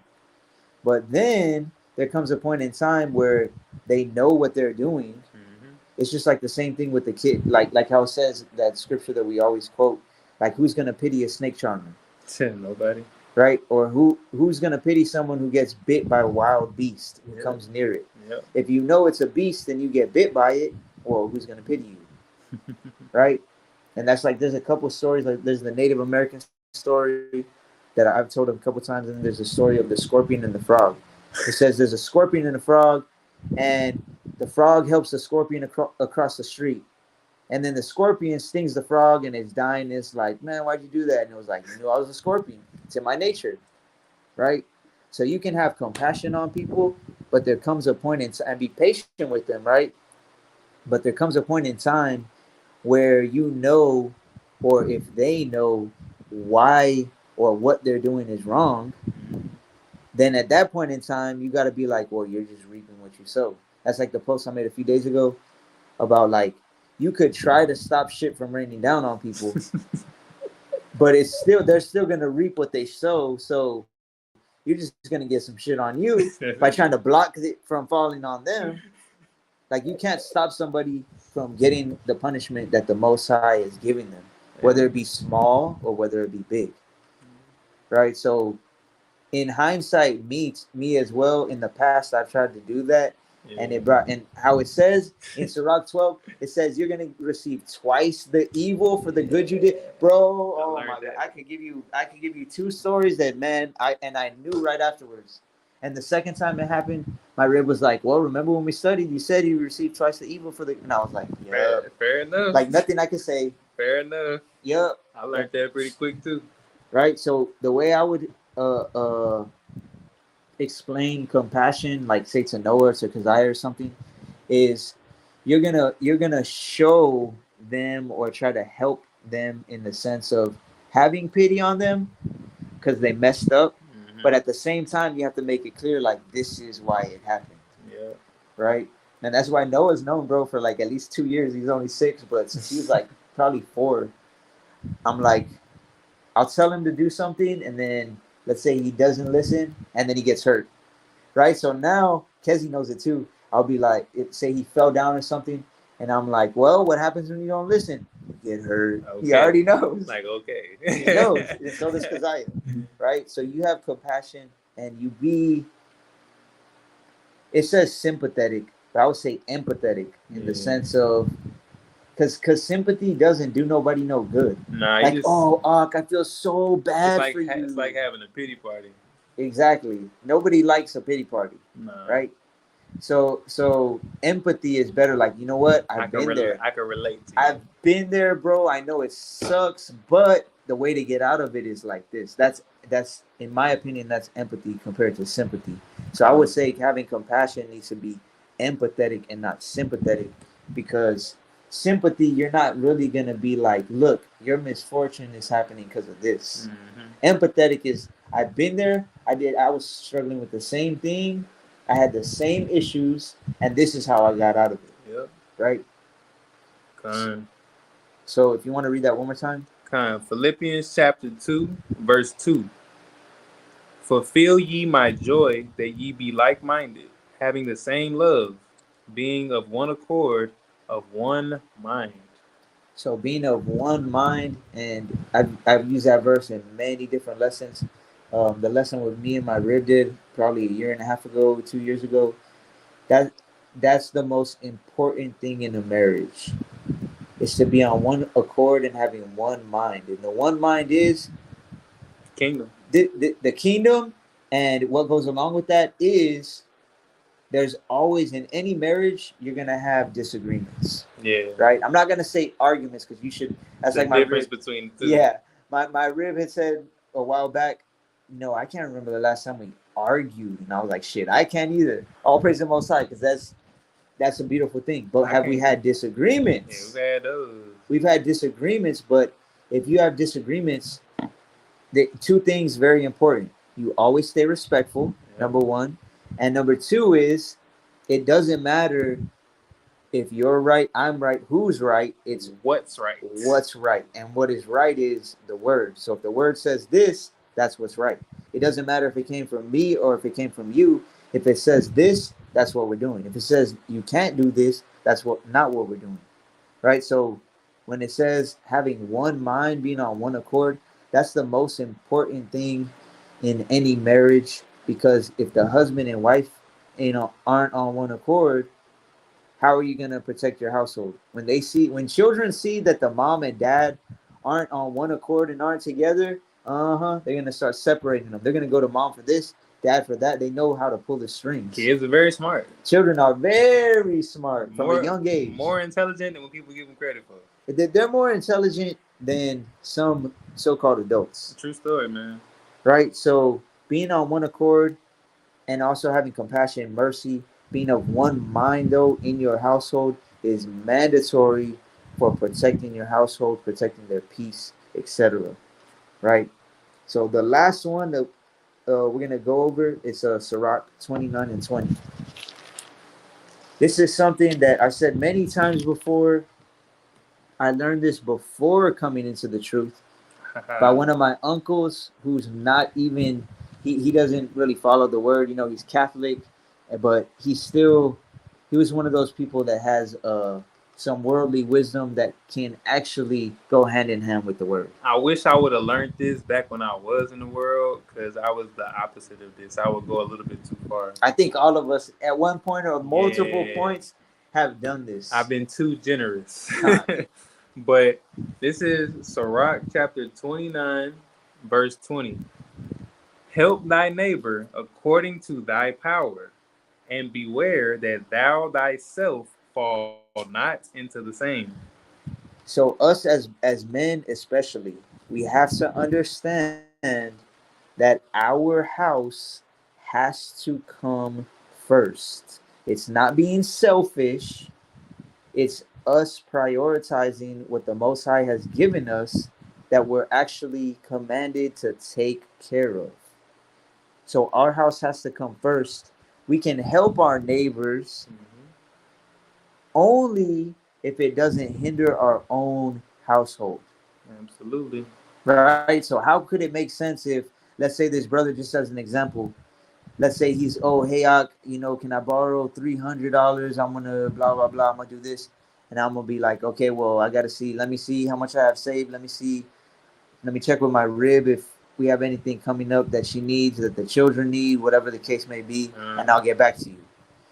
But then there comes a point in time where they know what they're doing. Mm-hmm. It's just like the same thing with the kid, like how it says that scripture that we always quote, like who's gonna pity a snake charmer, Nobody. right? Or who's gonna pity someone who gets bit by a wild beast who Yeah. comes near it? Yep. If you know it's a beast and you get bit by it, well, who's gonna pity you, right? And that's like there's a couple stories. Like there's the Native American story that I've told a couple times, and then there's a story of the scorpion and the frog. It says there's a scorpion and a frog, and the frog helps the scorpion across the street, and then the scorpion stings the frog and it's dying. It's like, man, why'd you do that? And it was like, you knew I was a scorpion. It's in my nature, right? So you can have compassion on people, but there comes a point and be patient with them, right? But there comes a point in time where or if they know why or what they're doing is wrong, then at that point in time, you got to be like, well, you're just reaping what you sow. That's like the post I made a few days ago about like, you could try to stop shit from raining down on people, but they're still gonna reap what they sow. So you're just gonna get some shit on you by trying to block it from falling on them. Like you can't stop somebody from getting the punishment that the Most High is giving them, whether Yeah. it be small or whether it be big, right? So in hindsight, me as well. In the past, I've tried to do that, and Yeah. it brought and how it says in Sirach 12, it says you're gonna receive twice the evil for the good you did, bro. I Oh learned my god, that. I could give you two stories that man I knew right afterwards. And the second time it happened, my rib was like, "Well, remember when we studied? You said you received twice the evil for the." And I was like, "Yeah." Fair enough. Like nothing I could say. Fair enough. Yup. I learned that pretty quick too. Right. So the way I would explain compassion, like say to Noah or to Keziah or something, is you're gonna show them or try to help them in the sense of having pity on them because they messed up, but Mm-hmm. at the same time you have to make it clear like this is why it happened, Yeah. right? And that's why Noah's known, bro, for like at least 2 years. He's only 6, but since he was like probably 4, I'm like, I'll tell him to do something, and then let's say he doesn't listen, and then he gets hurt, right? So now Kezi knows it too. I'll be like, say he fell down or something, and I'm like, well, what happens when you don't listen? You get hurt. He Okay. already knows. Like okay. He knows. And so does Keziah, right? So you have compassion, and you be. It says sympathetic, but I would say empathetic in the Yeah. sense of because sympathy doesn't do nobody no good. Nah, you Like, just oh, I feel so bad for it's like you. having a pity party. Exactly. Nobody likes a pity party, Nah. right? So empathy is better. Like, you know what? I've been there. I can relate to you. I've been there, bro. I know it sucks, but the way to get out of it is like this. That's in my opinion, that's empathy compared to sympathy. So I would say having compassion needs to be empathetic and not sympathetic, because sympathy, you're not really gonna be like, look, your misfortune is happening because of this. Empathetic is, I've been there, I was struggling with the same thing, I had the same issues, and this is how I got out of it. Yep. Right? Kind. So if you want to read that one more time. Kind. Philippians chapter 2, verse 2. Fulfill ye my joy, that ye be like minded, having the same love, being of one accord, of one mind. So being of one mind, and I've used that verse in many different lessons. The lesson with me and my rib did probably a year and a half ago, 2 years ago. That that's the most important thing in a marriage, is to be on one accord and having one mind. And the one mind is Kingdom. the kingdom, and what goes along with that is there's always, in any marriage, you're gonna have disagreements. Yeah. Right? I'm not gonna say arguments, because you should. That's The like my difference rib. between the two. Yeah, my rib had said a while back. I can't remember the last time we argued, and I was like, shit, I can't either. All praise the Most High, because that's a beautiful thing. But have we had Yeah, disagreements? we've had those. We've had disagreements, but if you have disagreements, the two things very important. You always stay respectful, Yeah. number one. And number two is, it doesn't matter if you're right, I'm right, who's right. It's What's right? what's right. And what is right is the word. So if the word says this, that's what's right. It doesn't matter if it came from me or if it came from you. If it says this, that's what we're doing. If it says you can't do this, that's not what we're doing. Right? So when it says having one mind, being on one accord, that's the most important thing in any marriage, because if the husband and wife aren't on one accord, how are you going to protect your household? When children see that the mom and dad aren't on one accord and aren't together, they're going to start separating them. They're going to go to mom for this, dad for that. They know how to pull the strings. Kids are very smart. Children are very smart from a young age. More intelligent than what people give them credit for. They're more intelligent than some so-called adults. True story, man. Right? So being on one accord, and also having compassion and mercy, being of one mind though in your household, is mandatory for protecting your household, protecting their peace, etc. Right? So the last one that we're gonna go over is Sirach 29 and 20. This is something that I said many times before. I learned this before coming into the truth by one of my uncles, who's not even, he doesn't really follow the word. He's Catholic, but he was one of those people that has some worldly wisdom that can actually go hand in hand with the word. I wish I would have learned this back when I was in the world, because I was the opposite of this. I would go a little bit too far. I think all of us at one point or multiple points have done this. I've been too generous. But this is Sirach chapter 29, verse 20. Help thy neighbor according to thy power, and beware that thou thyself fall not into the same. So us as men especially, we have to understand that our house has to come first. It's not being selfish. It's us prioritizing what the Most High has given us, that we're actually commanded to take care of. So our house has to come first. We can help our neighbors only if it doesn't hinder our own household. Absolutely. Right? So how could it make sense if, let's say, this brother, just as an example, let's say he's, oh, hey, can I borrow $300? I'm going to blah, blah, blah. I'm going to do this. And I'm going to be like, okay, well, I got to see. Let me see how much I have saved. Let me see. Let me check with my rib if we have anything coming up that she needs, that the children need, whatever the case may be. And I'll get back to you.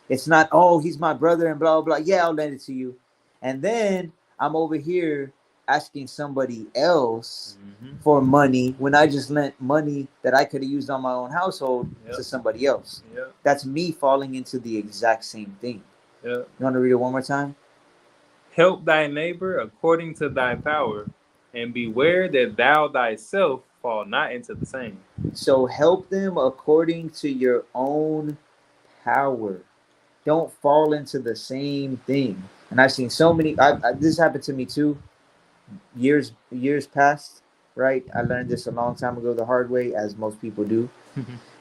It's not, oh, he's my brother and blah, blah, blah. Yeah, I'll lend it to you. And then I'm over here asking somebody else for money when I just lent money that I could have used on my own household to somebody else. That's me falling into the exact same thing. You want to read it one more time? Help thy neighbor according to thy power, and beware that thou thyself fall not into the same. So help them according to your own power. don't fall into the same thing. And I've seen so many. This happened to me too. Years past, right? I learned this a long time ago the hard way, as most people do.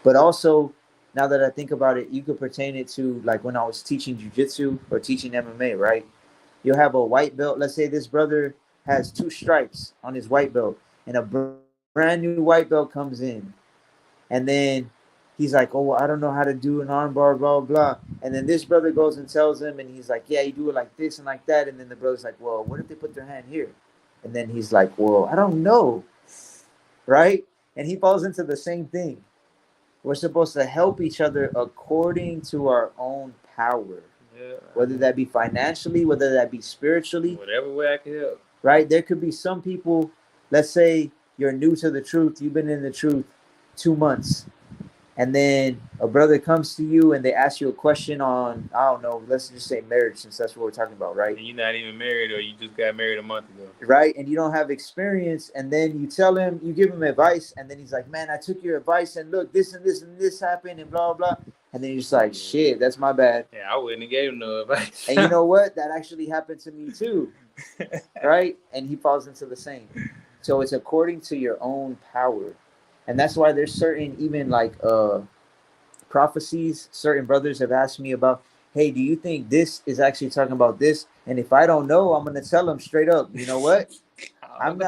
But also, now that I think about it, you could pertain it to like when I was teaching jujitsu or teaching MMA, right? You'll have a white belt. Let's say this brother has 2 stripes on his white belt, and a brand new white belt comes in, and then he's like, "Oh, well, I don't know how to do an armbar, blah blah blah." And then this brother goes and tells him, and he's like, "Yeah, you do it like this and like that." And then the brother's like, "Well, what if they put their hand here?" And then he's like, "Well, I don't know," right? And he falls into the same thing. We're supposed to help each other according to our own power, Yeah, whether that be financially, whether that be spiritually, whatever way I can help. right? There could be some people, let's say you're new to the truth, you've been in the truth 2 months, and then a brother comes to you and they ask you a question on, I don't know, let's just say marriage, since that's what we're talking about, right? And you're not even married, or you just got married a month ago. Right, and you don't have experience, and then you tell him, you give him advice, and then he's like, "Man, I took your advice, and look, this and this and this happened, and blah blah," and then you're just like, "Shit, that's my bad." Yeah, I wouldn't have gave him no advice. And you know what? That actually happened to me too, right? And he falls into the same. So it's according to your own power, and that's why there's certain even like prophecies. Certain brothers have asked me about, "Hey, do you think this is actually talking about this?" And if I don't know, I'm gonna tell them straight up. You know what? I'm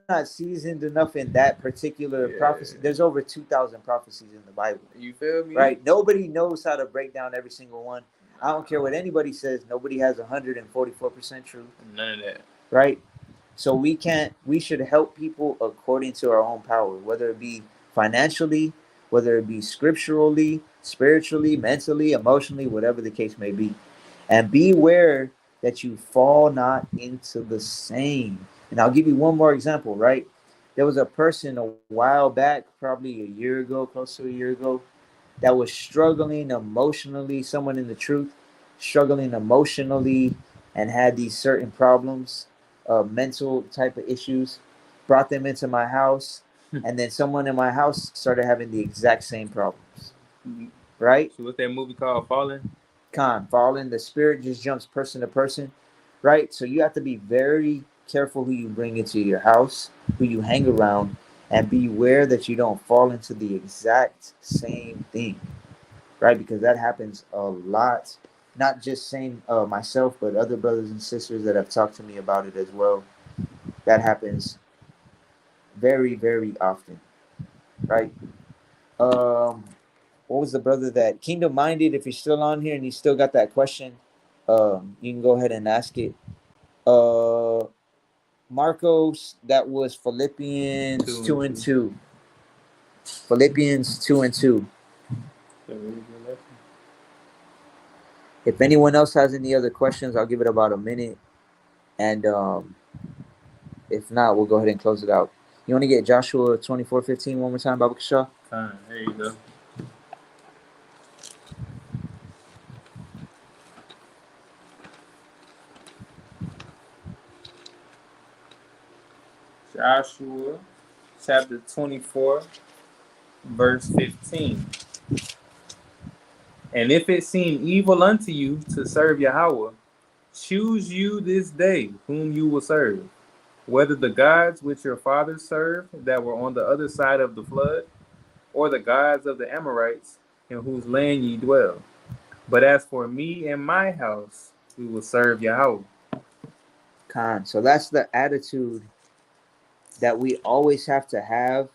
not seasoned enough in that particular prophecy. Yeah. There's over 2,000 prophecies in the Bible. You feel me? Right? Nobody knows how to break down every single one. I don't care what anybody says. Nobody has 144% truth. None of that. Right? So we can't. We should help people according to our own power, whether it be financially, whether it be scripturally, spiritually, mentally, emotionally, whatever the case may be, and beware that you fall not into the same. And I'll give you one more example. Right? There was a person a while back, probably a year ago, close to a year ago, that was struggling emotionally. Someone in the truth, struggling emotionally, and had these certain problems, mental type of issues. Brought them into my house, and then someone in my house started having the exact same problems. Right? So what's that movie called, Fallen? Fallen. The spirit just jumps person to person. Right? So you have to be very careful who you bring into your house, who you hang around, and beware that you don't fall into the exact same thing, right? Because that happens a lot. Not just saying myself, but other brothers and sisters that have talked to me about it as well. That happens very, very often, right? Um, what was the brother that Kingdom Minded? If you're still on here and you still got that question, you can go ahead and ask it. Uh, Marcos, that was Philippians 2:2. Philippians 2:2. If anyone else has any other questions, I'll give it about a minute, and if not, we'll go ahead and close it out. You want to get Joshua 24:15 one more time, Baba Kashaw? There you go. Joshua chapter 24, verse 15. And if it seem evil unto you to serve Yahweh, choose you this day whom you will serve, whether the gods which your fathers served that were on the other side of the flood, or the gods of the Amorites in whose land ye dwell. But as for me and my house, we will serve Yahweh. Khan. So that's the attitude that we always have to have,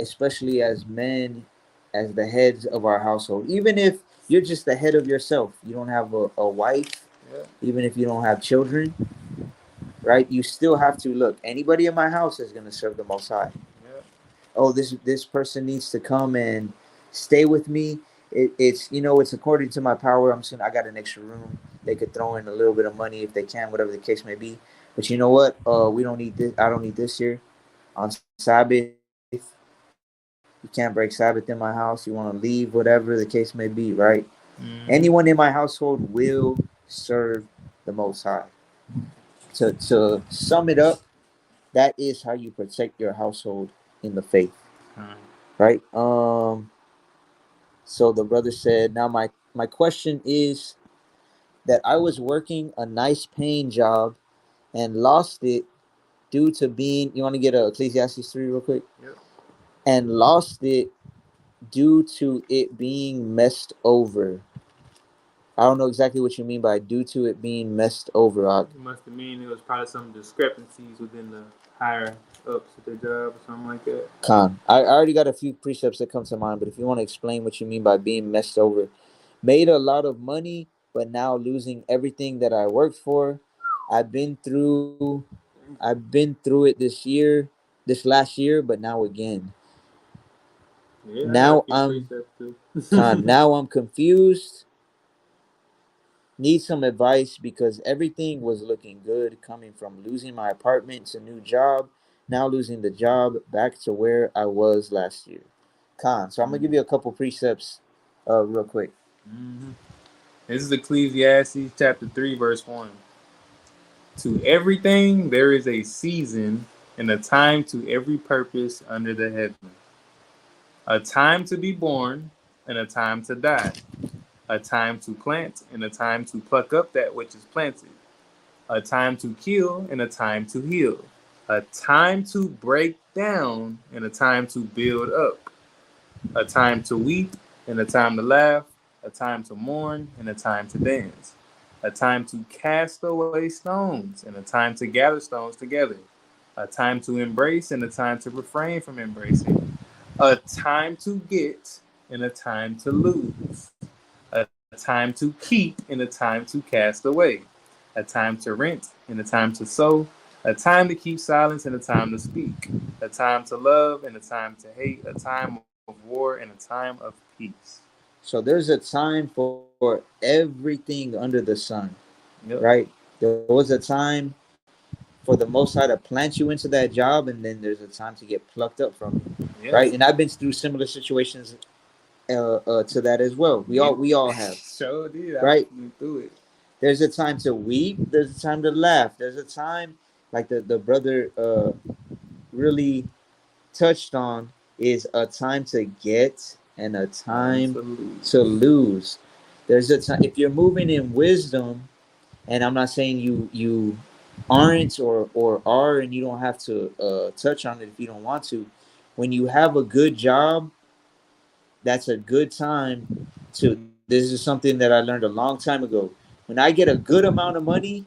especially as men, as the heads of our household. Even if you're just the head of yourself, you don't have a wife, even if you don't have children, right? You still have to look. Anybody in my house is going to serve the Most High. Oh, this person needs to come and stay with me. It's according to my power. I got an extra room. They could throw in a little bit of money if they can, whatever the case may be. But you know what? We don't need this. I don't need this here. On Sabbath, you can't break Sabbath in my house. You want to leave, whatever the case may be, right? Anyone in my household will serve the Most High. To sum it up, that is how you protect your household in the faith, right? So the brother said, now my my question is that I was working a nice paying job and lost it due to being. You want to get a Ecclesiastes 3 real quick? Yep. And lost it due to it being messed over. I don't know exactly what you mean by due to it being messed over. It must have mean it was probably some discrepancies within the higher ups at their job or something like that. Khan, I already got a few precepts that come to mind, but if you want to explain what you mean by being messed over, made a lot of money, but now losing everything that I worked for. I've been through, I've been through it this year, this last year, but now again. Yeah, I got a Now few I'm precepts too. Khan. Now I'm confused. Need some advice because everything was looking good coming from losing my apartment to new job, now losing the job back to where I was last year. Khan. So I'm gonna give you a couple precepts real quick. Mm-hmm. This is Ecclesiastes chapter 3, verse 1. To everything there is a season and a time to every purpose under the heaven. A time to be born and a time to die. A time to plant and a time to pluck up that which is planted. A time to kill and a time to heal. A time to break down and a time to build up. A time to weep and a time to laugh. A time to mourn and a time to dance. A time to cast away stones and a time to gather stones together. A time to embrace and a time to refrain from embracing. A time to get and a time to lose. A time to keep and a time to cast away. A time to rent and a time to sow. A time to keep silence and a time to speak. A time to love and a time to hate. A time of war and a time of peace. So there's a time for everything under the sun, Yep. right? There was a time for the Most High to plant you into that job, and then there's a time to get plucked up from it, right? Yeah. And I've been through similar situations to that as well. You We all have, sure did. I right? went through it. There's a time to weep. There's a time to laugh. There's a time, like the brother really touched on, is a time to get and a Time time to lose. to lose. There's a time if you're moving in wisdom, and I'm not saying you aren't or are, and you don't have to touch on it if you don't want to. When you have a good job, that's a good time to. This is something that I learned a long time ago. When I get a good amount of money,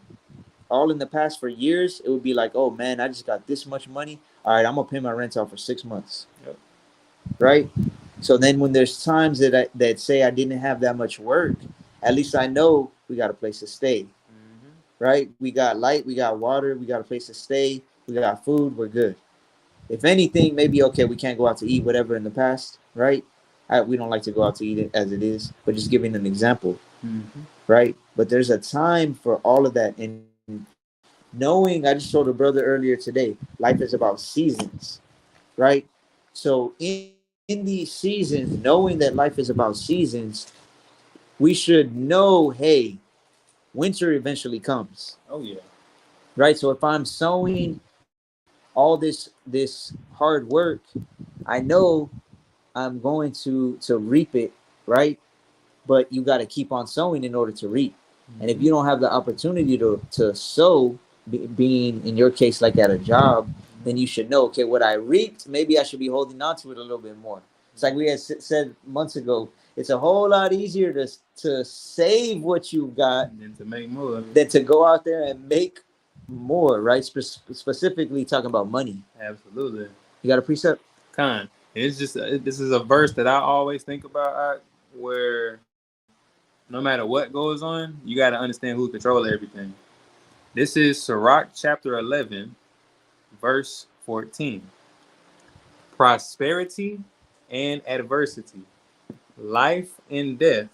all in the past for years, it would be like, oh man, I just got this much money. All right, I'm gonna pay my rent off for 6 months, Yep. right? So then when there's times that say I didn't have that much work, at least I know we got a place to stay, Mm-hmm. right? We got light, we got water, we got a place to stay, we got food, we're good. If anything, maybe okay, we can't go out to eat, whatever in the past, right? We don't like to go out to eat it as it is, but just giving an example, Mm-hmm. right? But there's a time for all of that. And knowing, I just told a brother earlier today, life is about seasons, right? So in these seasons, knowing that life is about seasons, we should know, hey, winter eventually comes, Oh yeah. right? So if I'm sowing all this hard work, I know I'm going to reap it, right? But you got to keep on sowing in order to reap. And if Mm-hmm. you don't have the opportunity to sow, being in your case like at a job, then you should know, okay, what I reaped, maybe I should be holding on to it a little bit more. It's like we had said months ago. It's a whole lot easier to save what you've got And then to make more. than to go out there and make more, right? Specifically talking about money. Absolutely. You got a precept? Con. It's just this is a verse that I always think about, where no matter what goes on, you got to understand who controls everything. This is Sirach chapter 11, verse 14. Prosperity and adversity, life and death,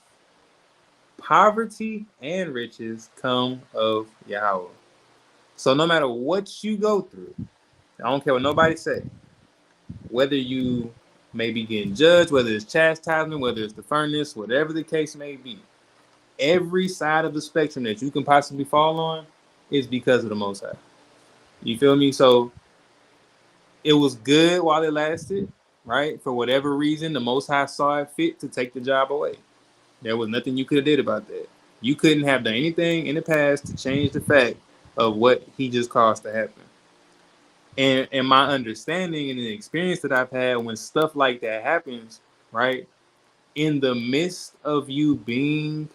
poverty and riches come of Yahweh. So no matter what you go through, I don't care what nobody say, whether you may be getting judged, whether it's chastisement, whether it's the furnace, whatever the case may be, every side of the spectrum that you can possibly fall on is because of the Most High. You feel me? So it was good while it lasted, right? For whatever reason, the Most High saw it fit to take the job away. There was nothing you could have did about that. You couldn't have done anything in the past to change the fact of what he just caused to happen. And my understanding and the experience that I've had when stuff like that happens, right? In the midst of you being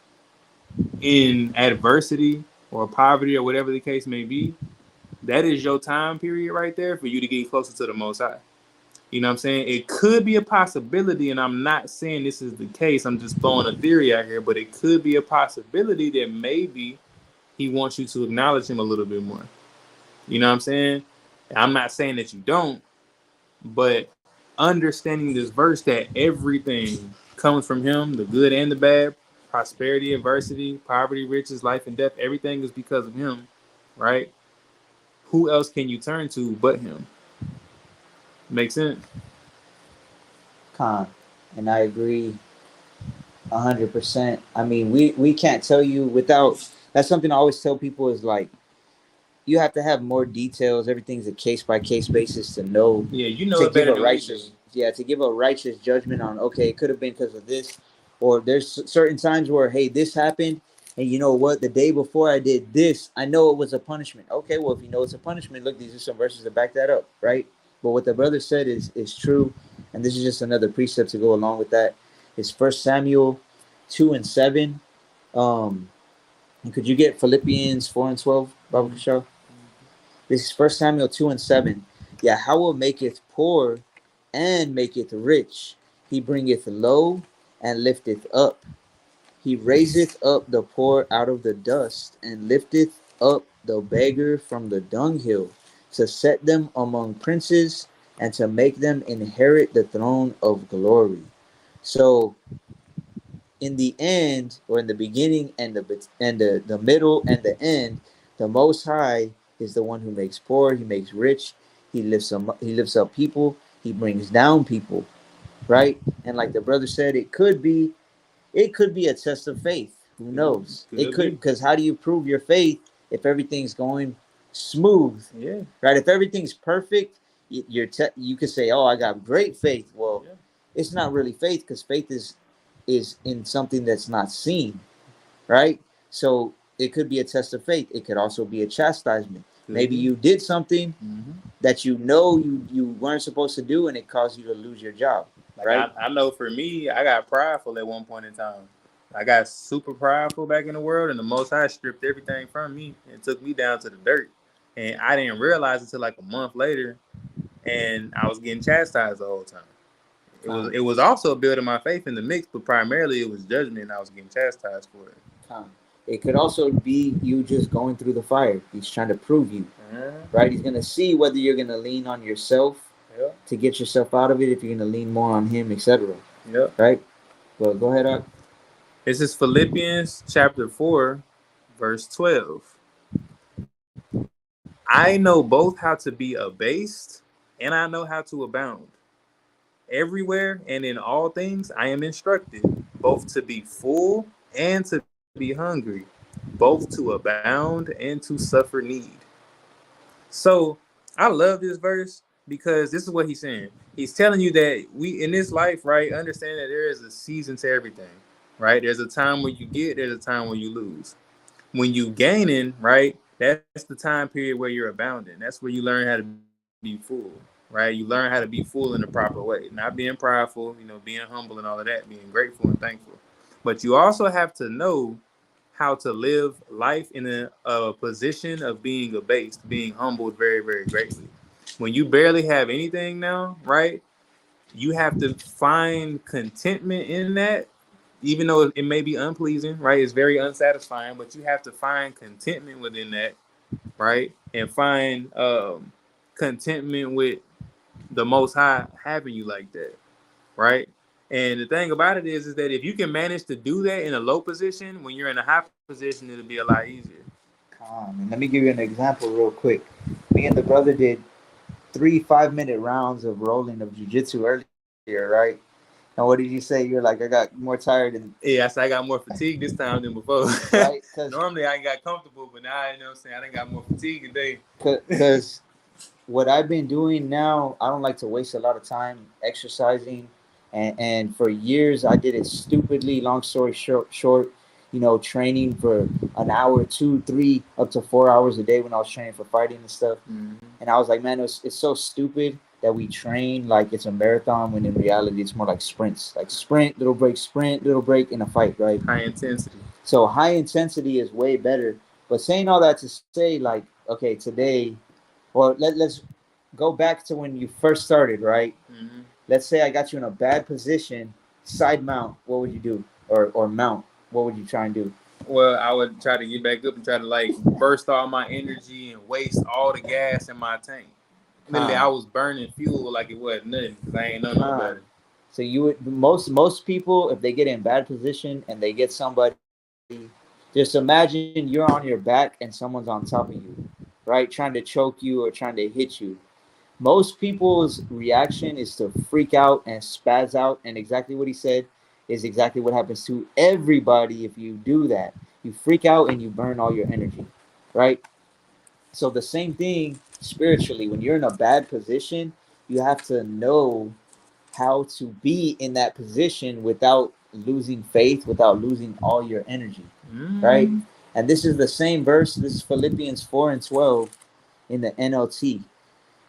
in adversity or poverty or whatever the case may be, that is your time period right there for you to get closer to the Most High. You know what I'm saying? It could be a possibility, and I'm not saying this is the case. I'm just throwing a theory out here, but it could be a possibility that maybe he wants you to acknowledge him a little bit more. You know what I'm saying? I'm not saying that you don't, but understanding this verse that everything comes from him, the good and the bad, prosperity, adversity, poverty, riches, life and death, everything is because of him, right? Who else can you turn to but him? Makes sense? Con, and I agree 100%. I mean, we can't tell you without. That's something I always tell people is like you have to have more details. Everything's a case by case basis to know Yeah, you know to it give better a than we do. righteous to give a righteous judgment on. Okay, it could have been because of this, or there's certain times where hey this happened, and you know what, the day before I did this, I know it was a punishment. Okay, well if you know it's a punishment, look, these are some verses to back that up, right? But what the brother said is true, and this is just another precept to go along with that. It's First Samuel 2:7. Um, and could you get Philippians 4:12, Baba Kishal? This is First Samuel 2:7. Yahweh maketh poor and maketh rich. He bringeth low and lifteth up. He raiseth up the poor out of the dust and lifteth up the beggar from the dunghill to set them among princes and to make them inherit the throne of glory. So in the end, or in the beginning and the middle and the end, the Most High is the one who makes poor, he makes rich, he lifts up people, he brings down people, right? And like the brother said, it could be a test of faith. Who knows? It Could could, be. because how do you prove your faith if everything's going smooth, Yeah. right? If everything's perfect, you could say, "Oh, I got great faith." Well, Yeah. it's not really faith because faith is in something that's not seen, right? So it could be a test of faith. It could also be a chastisement. Could Maybe be. you did something Mm-hmm. that you know you weren't supposed to do, and it caused you to lose your job, Like right? I know for me, I got prideful at one point in time. I got super prideful back in the world, and the Most High stripped everything from me and took me down to the dirt. And I didn't realize until like a month later, and I was getting chastised the whole time. It was also building my faith in the mix, but primarily it was judgment, and I was getting chastised for it. Con. It could also be you just going through the fire. He's trying to prove you, right? He's gonna see whether you're gonna lean on yourself Yeah. to get yourself out of it, if you're gonna lean more on him, etc. Yep. Right? Well, go ahead, Ak. This is Philippians chapter 4, verse 12. I know both how to be abased and I know how to abound. Everywhere and in all things I am instructed, both to be full and to be hungry, both to abound and to suffer need. So I love this verse because this is what he's saying. He's telling you that we in this life, right, understand that there is a season to everything, right? There's a time where you get, there's a time where you lose. When you gaining, right, that's the time period where you're abounding. That's where you learn how to be full, right? You learn how to be full in the proper way, not being prideful, being humble and all of that, being grateful and thankful. But you also have to know how to live life in a position of being abased, being humbled very, very greatly. When you barely have anything now, right? You have to find contentment in that, even though it may be unpleasing, right? It's very unsatisfying, but you have to find contentment within that, right? And find contentment with the Most High having you like that, right? And the thing about it is that if you can manage to do that in a low position, when you're in a high position, it'll be a lot easier. And let me give you an example real quick. Me and the brother did 3 5-minute rounds of rolling of jujitsu earlier, right? And what did you say? You're like, I got more tired than Yeah, I got more fatigue this time than before. right, because Normally I got comfortable, but now you know what I'm saying, I done got more fatigue today. what I've been doing now, I don't like to waste a lot of time exercising and for years I did it stupidly. Long story short, training for an hour, 2, 3, up to 4 hours a day when I was training for fighting and stuff. Mm-hmm. And I was like, man, it's so stupid that we train like it's a marathon when in reality it's more like sprints, like sprint, little break in a fight, right? High intensity. So high intensity is way better. But saying all that to say, like, okay, today, or let's go back to when you first started, right? Mm-hmm. Let's say I got you in a bad position, side mount, what would you do? Or mount, what would you try and do? Well, I would try to get back up and try to like burst all my energy and waste all the gas in my tank. Literally, I Calm, was burning fuel like it wasn't nothing because I ain't know no calm. better. So you would most people, if they get in bad position and they get somebody, just imagine you're on your back and someone's on top of you, right? Trying to choke you or trying to hit you. Most people's reaction is to freak out and spaz out, and exactly what he said is exactly what happens to everybody if you do that. You freak out and you burn all your energy, right? So the same thing spiritually, when you're in a bad position, you have to know how to be in that position without losing faith, without losing all your energy, right? Mm-hmm. And this is the same verse. This is Philippians 4 and 12 in the NLT.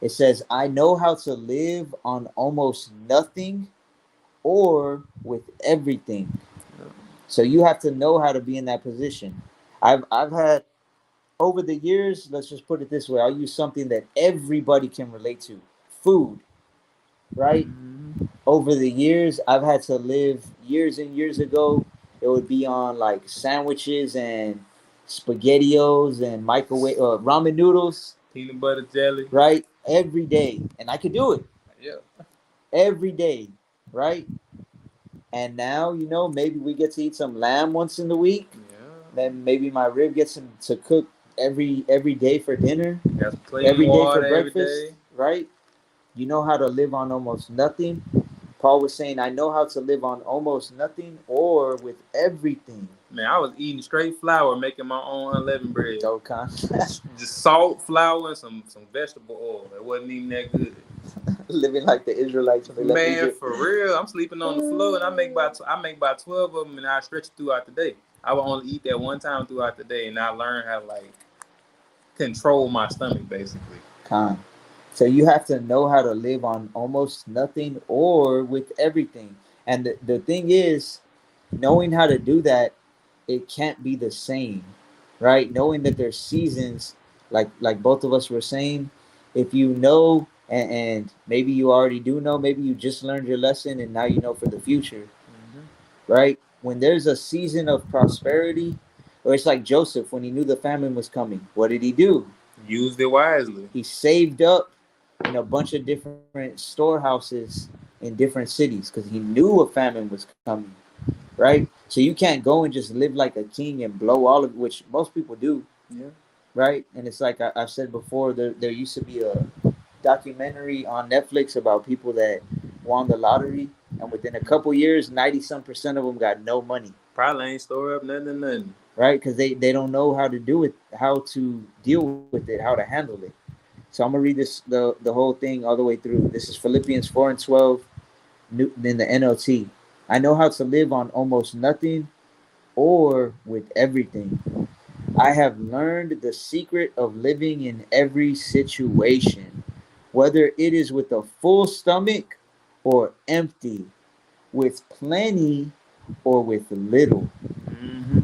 It says, I know how to live on almost nothing or with everything. So you have to know how to be in that position. I've had over the years, let's just put it this way, I'll use something that everybody can relate to. Food, right? Mm-hmm. Over the years, I've had to live years and years ago. It would be on like sandwiches and spaghettios and microwave ramen noodles, Peanut butter jelly. right? Every day. And I could do it Yeah. every day, right? And now, maybe we get to eat some lamb once in the week. Yeah. Then maybe my rib gets to cook every day for dinner, Got some clean every day for water every breakfast, day. right? You know how to live on almost nothing. Paul was saying, I know how to live on almost nothing or with everything. Man, I was eating straight flour, making my own unleavened bread. Dokkan. Just salt, flour, and some vegetable oil. It wasn't even that good. Living like the Israelites when they left Man, Egypt. for real, I'm sleeping on the floor, and I make about 12 of them, and I stretch it throughout the day. I would only eat that one time throughout the day, and I learned how to like control my stomach basically. Khan. So you have to know how to live on almost nothing or with everything. And the thing is, knowing how to do that, it can't be the same, right? Knowing that there's seasons, like both of us were saying, if you know, and maybe you already do know, maybe you just learned your lesson and now you know for the future, Mm-hmm. right? When there's a season of prosperity, or it's like Joseph when he knew the famine was coming, what did he do? Used it wisely. He saved up in a bunch of different storehouses in different cities because he knew a famine was coming, right? So you can't go and just live like a king and blow all of it, which most people do, Yeah. right? And it's like I've said before, there used to be a documentary on Netflix about people that won the lottery, and within a couple years, 90 some% of them got no money, Probably ain't store up nothing. right? Because they don't know how to do it, how to deal with it, how to handle it. So I'm gonna read the whole thing all the way through. This is Philippians 4 and 12 in the NLT. I know how to live on almost nothing or with everything. I have learned the secret of living in every situation, whether it is with a full stomach or empty, with plenty or with little. Mm-hmm.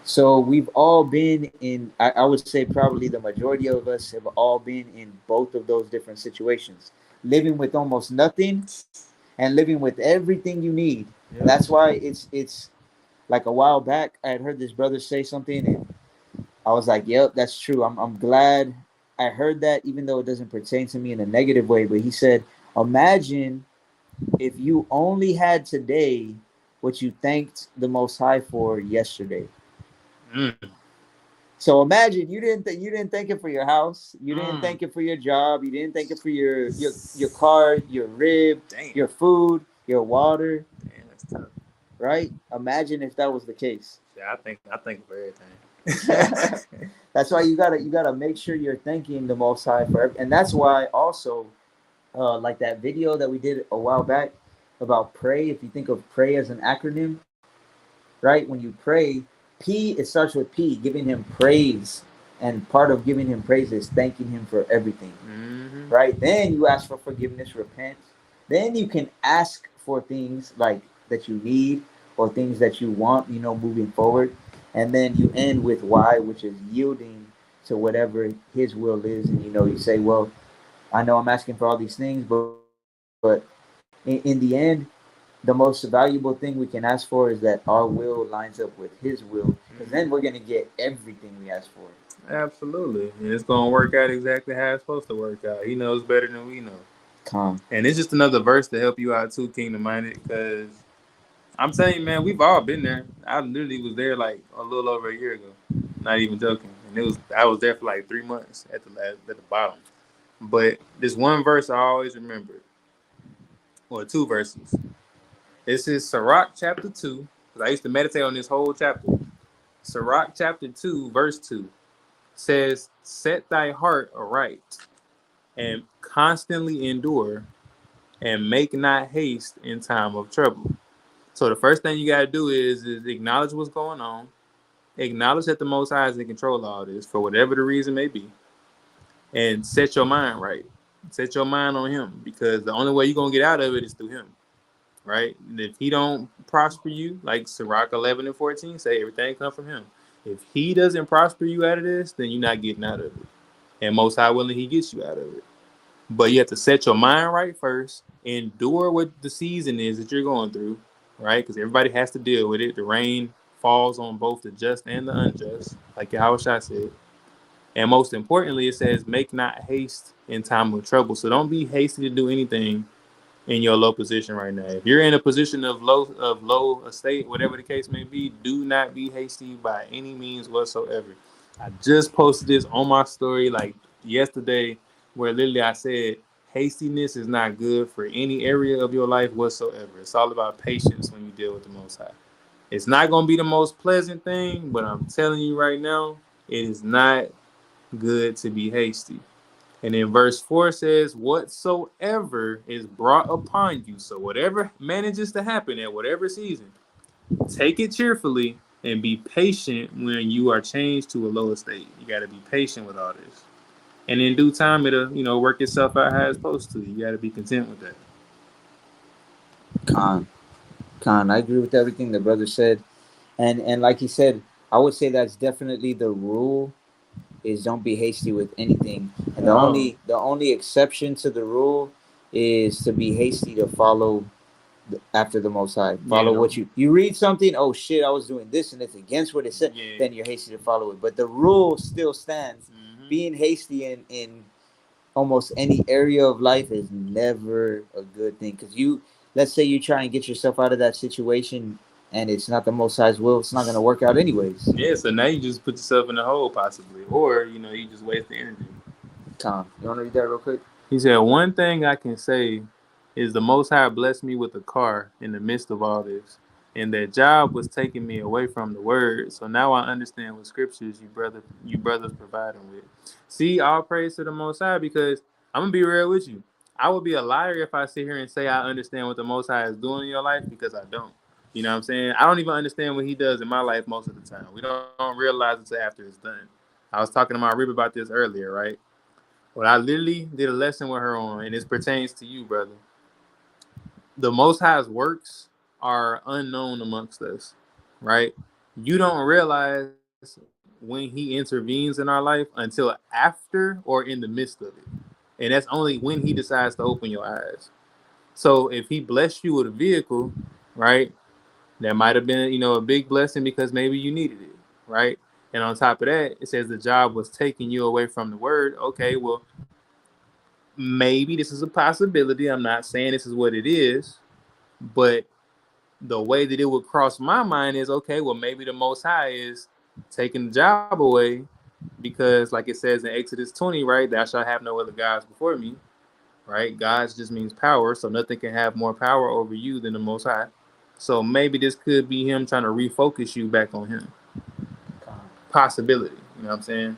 So we've all been in, I would say probably the majority of us have all been in both of those different situations. Living with almost nothing and living with everything you need. And Yep. that's why it's like a while back, I had heard this brother say something and I was like, yep, that's true. I'm glad I heard that, even though it doesn't pertain to me in a negative way. But he said, imagine if you only had today what you thanked the Most High for yesterday. Mm. So imagine you didn't thank it for your house, you didn't Mm. thank it for your job, you didn't thank it for your car, your rib, Damn. your food, your water, Damn, that's tough. right? Imagine if that was the case. Yeah, I think of everything. That's why you gotta make sure you're thanking the Most High for, and that's why also, like that video that we did a while back. about pray, if you think of pray as an acronym, right? When you pray, P, it starts with P, giving him praise. And part of giving him praise is thanking him for everything, Mm-hmm. right? Then you ask for forgiveness, repent. Then you can ask for things like that you need or things that you want, moving forward. And then you end with why, which is yielding to whatever his will is. And, you say, well, I know I'm asking for all these things, but in the end, the most valuable thing we can ask for is that our will lines up with his will, because then we're Mm-hmm. going to get everything we ask for. Absolutely. And it's gonna work out exactly how it's supposed to work out. He knows better than we know. Calm. And it's just another verse to help you out too, Kingdom Minded, because I'm telling you, man, we've all been there. I literally was there like a little over a year ago. Not even joking. And I was there for like 3 months at the bottom. But this one verse I always remember, or two verses. This is Sirach chapter 2, because I used to meditate on this whole chapter. Sirach chapter 2, verse 2 says, set thy heart aright and constantly endure and make not haste in time of trouble. So the first thing you got to do is acknowledge what's going on. Acknowledge that the Most High is in control of all this for whatever the reason may be. And set your mind right. Set your mind on him, because the only way you're going to get out of it is through him. Right? And if he don't prosper you, like Sirach 11 and 14 say, everything comes from him. If he doesn't prosper you out of this, then you're not getting out of it. And most high willing, he gets you out of it. But you have to set your mind right first, endure what the season is that you're going through, right? Because everybody has to deal with it. The rain falls on both the just and the unjust, like Yahushua said. And most importantly, it says, make not haste in time of trouble. So don't be hasty to do anything in your low position right now. If you're in a position of low estate, whatever the case may be, do not be hasty by any means whatsoever. I just posted this on my story like yesterday, where literally I said hastiness is not good for any area of your life whatsoever. It's all about patience when you deal with the Most High. It's not going to be the most pleasant thing, but I'm telling you right now, it is not good to be hasty. And then verse 4 says, whatsoever is brought upon you. So whatever manages to happen at whatever season, take it cheerfully and be patient when you are changed to a lower state. You got to be patient with all this. And in due time, it'll, work itself out how it's supposed to. You got to be content with that. Khan. Khan. I agree with everything the brother said. And like he said, I would say that's definitely the rule, is don't be hasty with anything. And the only exception to the rule is to be hasty to follow after the Most High. Follow what you read something. Oh shit, I was doing this and it's against what it said. Yeah. Then you're hasty to follow it. But the rule still stands. Mm-hmm. Being hasty in almost any area of life is never a good thing, because let's say you try and get yourself out of that situation and it's not the Most High's will. It's not going to work out anyways. Yeah, so now you just put yourself in a hole possibly. Or, you just waste the energy. Tom, you want to read that real quick? He said, one thing I can say is the Most High blessed me with a car in the midst of all this. And that job was taking me away from the word. So now I understand what scriptures you brothers providing with. See, all praise to the Most High, because I'm gonna be real with you. I would be a liar if I sit here and say I understand what the Most High is doing in your life, because I don't. You know what I'm saying? I don't even understand what he does in my life most of the time. We don't realize it until after it's done. I was talking to my Rib about this earlier, right? Well, I literally did a lesson with her on, and this pertains to you, brother. The Most High's works are unknown amongst us, right? You don't realize when he intervenes in our life until after or in the midst of it. And that's only when he decides to open your eyes. So if he blessed you with a vehicle, right, that might have been, a big blessing because maybe you needed it, right? And on top of that, it says the job was taking you away from the word. Okay, well, maybe this is a possibility. I'm not saying this is what it is, but the way that it would cross my mind is, okay, well, maybe the Most High is taking the job away because, like it says in Exodus 20, right, thou shalt have no other gods before me, right? Gods just means power, so nothing can have more power over you than the Most High. So maybe this could be him trying to refocus you back on him. Possibility, you know what I'm saying?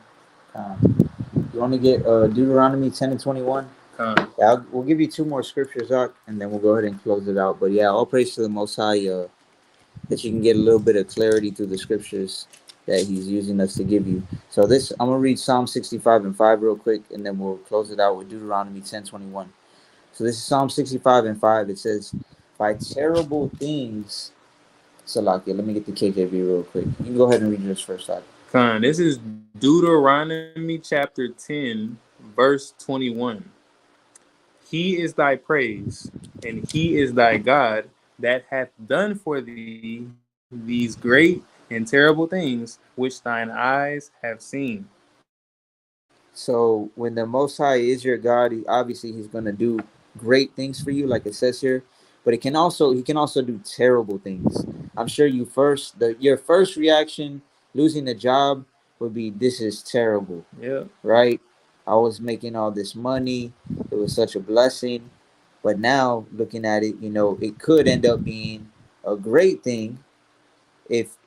You want to get Deuteronomy 10 and 21? Con. Yeah, we'll give you two more scriptures, Doc, and then we'll go ahead and close it out. But yeah, all praise to the Most High, that you can get a little bit of clarity through the scriptures that He's using us to give you. So this, I'm gonna read Psalm 65 and 5 real quick, and then we'll close it out with Deuteronomy 10:21. So this is Psalm 65 and 5. It says, "By terrible things." Salakia, let me get the KJV real quick. You can go ahead and read yours first, Doc. Con. This is Deuteronomy chapter 10, verse 21. He is thy praise, and he is thy God that hath done for thee these great and terrible things which thine eyes have seen. So when the Most High is your God, obviously He's gonna do great things for you, like it says here. But He can also do terrible things. I'm sure your first reaction, losing the job, would be, "This is terrible," Yeah. right? I was making all this money. It was such a blessing. But now looking at it, it could end up being a great thing if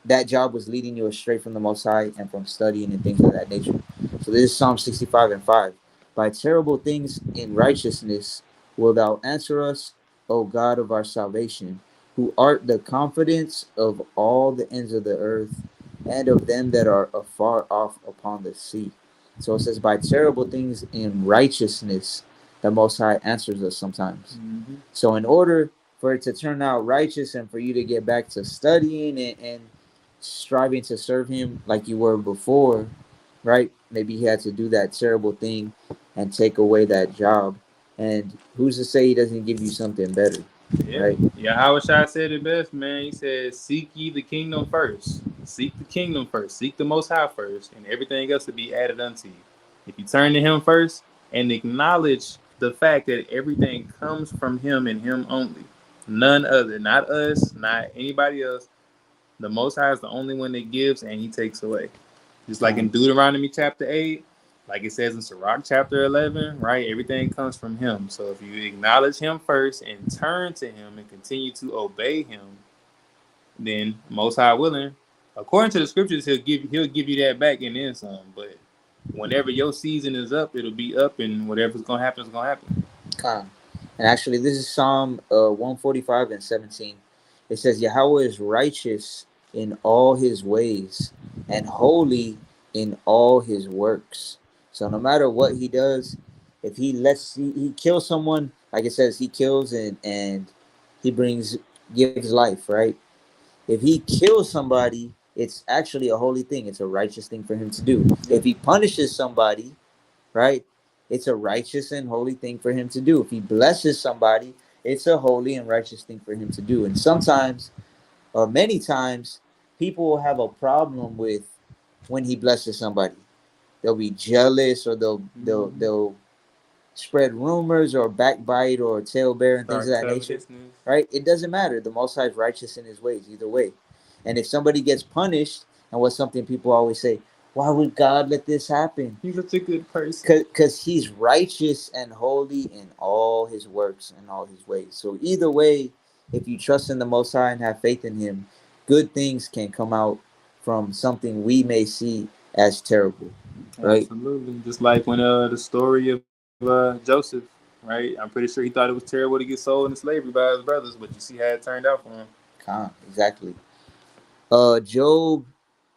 that job was leading you astray from the Most High and from studying and things of that nature. So this is Psalm 65 and 5. By terrible things in righteousness will thou answer us, O God of our salvation, who art the confidence of all the ends of the earth and of them that are afar off upon the sea. So it says, by terrible things in righteousness, the Most High answers us sometimes. Mm-hmm. So in order for it to turn out righteous and for you to get back to studying and striving to serve Him like you were before, right? Maybe He had to do that terrible thing and take away that job. And who's to say He doesn't give you something better, Yeah. right? Yahushua said it best, man. He said, "Seek ye the kingdom first. Seek the kingdom first. Seek the Most High first, and everything else will be added unto you." If you turn to Him first and acknowledge the fact that everything comes from Him and Him only, none other, not us, not anybody else. The Most High is the only one that gives and He takes away. Just like in Deuteronomy chapter 8, like it says in Sirach chapter 11, right? Everything comes from Him. So if you acknowledge Him first and turn to Him and continue to obey Him, then Most High willing, according to the scriptures, He'll give you that back and then some. But whenever your season is up, it'll be up, and whatever's gonna happen is gonna happen. And actually, this is Psalm 145 and 17. It says, Yahweh is righteous in all His ways and holy in all His works. So no matter what He does, if He kills someone, like it says, He kills and He gives life, right? If He kills somebody, it's actually a holy thing. It's a righteous thing for Him to do. If He punishes somebody, right? It's a righteous and holy thing for Him to do. If He blesses somebody, it's a holy and righteous thing for Him to do. And sometimes, or many times, people will have a problem with when He blesses somebody. They'll be jealous, or they'll spread rumors or backbite or tail bear and things of that nature, right? It doesn't matter. The Most High is righteous in His ways either way. And if somebody gets punished, and what's something people always say, why would God let this happen? He's such a good person. Because He's righteous and holy in all His works and all His ways. So either way, if you trust in the Most High and have faith in Him, good things can come out from something we may see as terrible, right? Absolutely. Just like when the story of Joseph, right? I'm pretty sure he thought it was terrible to get sold into slavery by his brothers, but you see how it turned out for him. Exactly. Job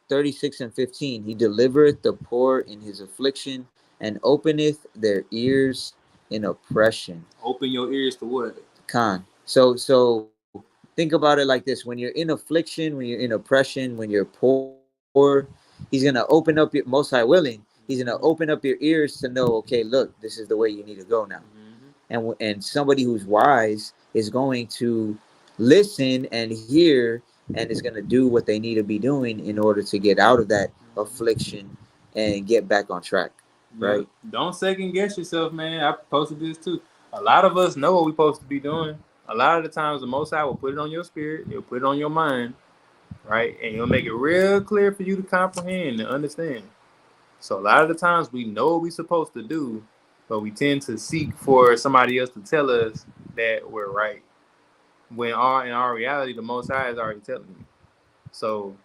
36 and 15. He delivereth the poor in his affliction and openeth their ears in oppression. Open your ears to what? So think about it like this. When you're in affliction, when you're in oppression, when you're poor, He's gonna open up your, Most High willing, He's gonna open up your ears to know, okay, look, this is the way you need to go now. And somebody who's wise is going to listen and hear, and is going to do what they need to be doing in order to get out of that affliction and get back on track, right? Yeah. Don't second guess yourself, man. I posted this too. A lot of us know what we're supposed to be doing. A lot of the times the Most High will put it on your spirit, He'll put it on your mind, right? And He'll make it real clear for you to comprehend and understand. So a lot of the times we know what we're supposed to do, but we tend to seek for somebody else to tell us that we're right. When in our reality, the Most High is already telling you. So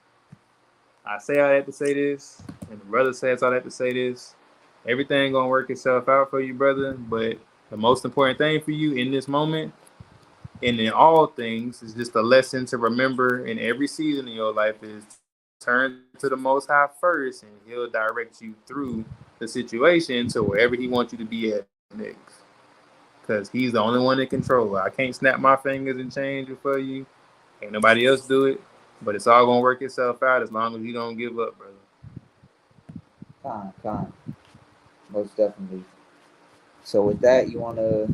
I say all that to say this, and the brother says all that to say this. Everything gonna work itself out for you, brother. But the most important thing for you in this moment and in all things is just a lesson to remember in every season of your life is turn to the Most High first, and He'll direct you through the situation to wherever He wants you to be at next. Because He's the only one in control. I can't snap my fingers and change it for you. Ain't nobody else do it. But it's all gonna work itself out as long as you don't give up, brother. Con, most definitely. So with that, you want to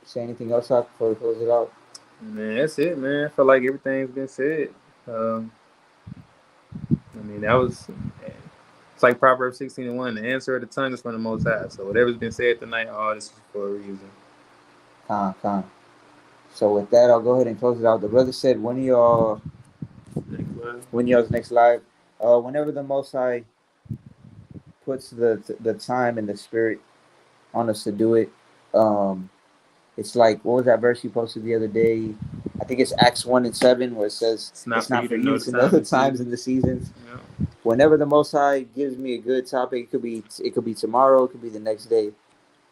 say anything else Doc, before we close it out? Man, that's it, man. I feel like everything's been said. Um, I mean, that was. It's like Proverbs 16:1. The answer of the tongue is from the Most High. So whatever's been said tonight, all this is for a reason. Con. So with that, I'll go ahead and close it out. The brother said, when y'all's next live, whenever the Most High puts the time and the spirit on us to do it. It's like, what was that verse you posted the other day? I think it's Acts 1:7, where it says it's not for you to know the times and the seasons. Yeah. Whenever the Most High gives me a good topic, it could be tomorrow, it could be the next day, it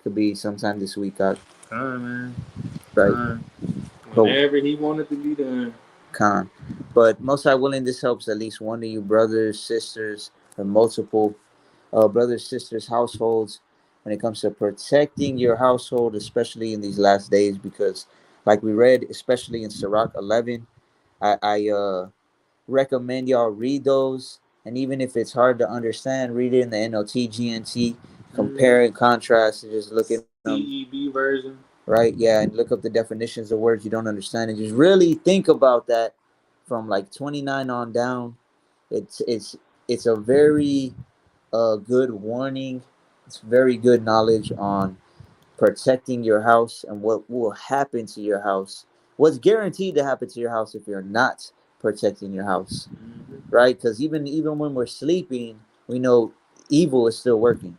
could be sometime this week. Man. Right. Whenever He wanted to be done. Con. But Most High willing, this helps at least one of you brothers, sisters, or multiple brothers, sisters, households when it comes to protecting your household, especially in these last days, because like we read, especially in Sirach 11, I recommend y'all read those. And even if it's hard to understand, read it in the NLT, GNT, compare and contrast, and just look at them. CEB version. Right? Yeah, and look up the definitions of words you don't understand, and just really think about that from like 29 on down. It's a very good warning. It's very good knowledge on protecting your house and what will happen to your house. What's guaranteed to happen to your house if you're not protecting your house, right? Because even when we're sleeping, we know evil is still working,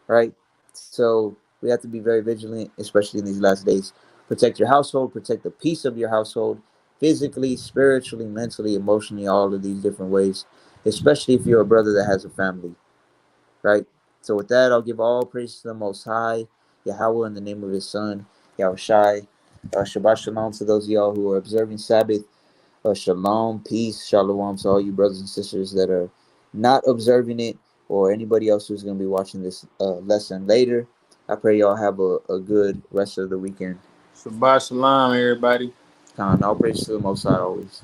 right? So we have to be very vigilant, especially in these last days. Protect your household, protect the peace of your household, physically, spiritually, mentally, emotionally, all of these different ways, especially if you're a brother that has a family, right? So with that, I'll give all praise to the Most High, Yahweh, in the name of His Son, Yahushai. Shabbat Shalom to those of y'all who are observing Sabbath. Shalom, peace, shalom to all you brothers and sisters that are not observing it, or anybody else who's going to be watching this lesson later. I pray y'all have a good rest of the weekend. Shabbat Shalom, everybody. All praise to the Most High always.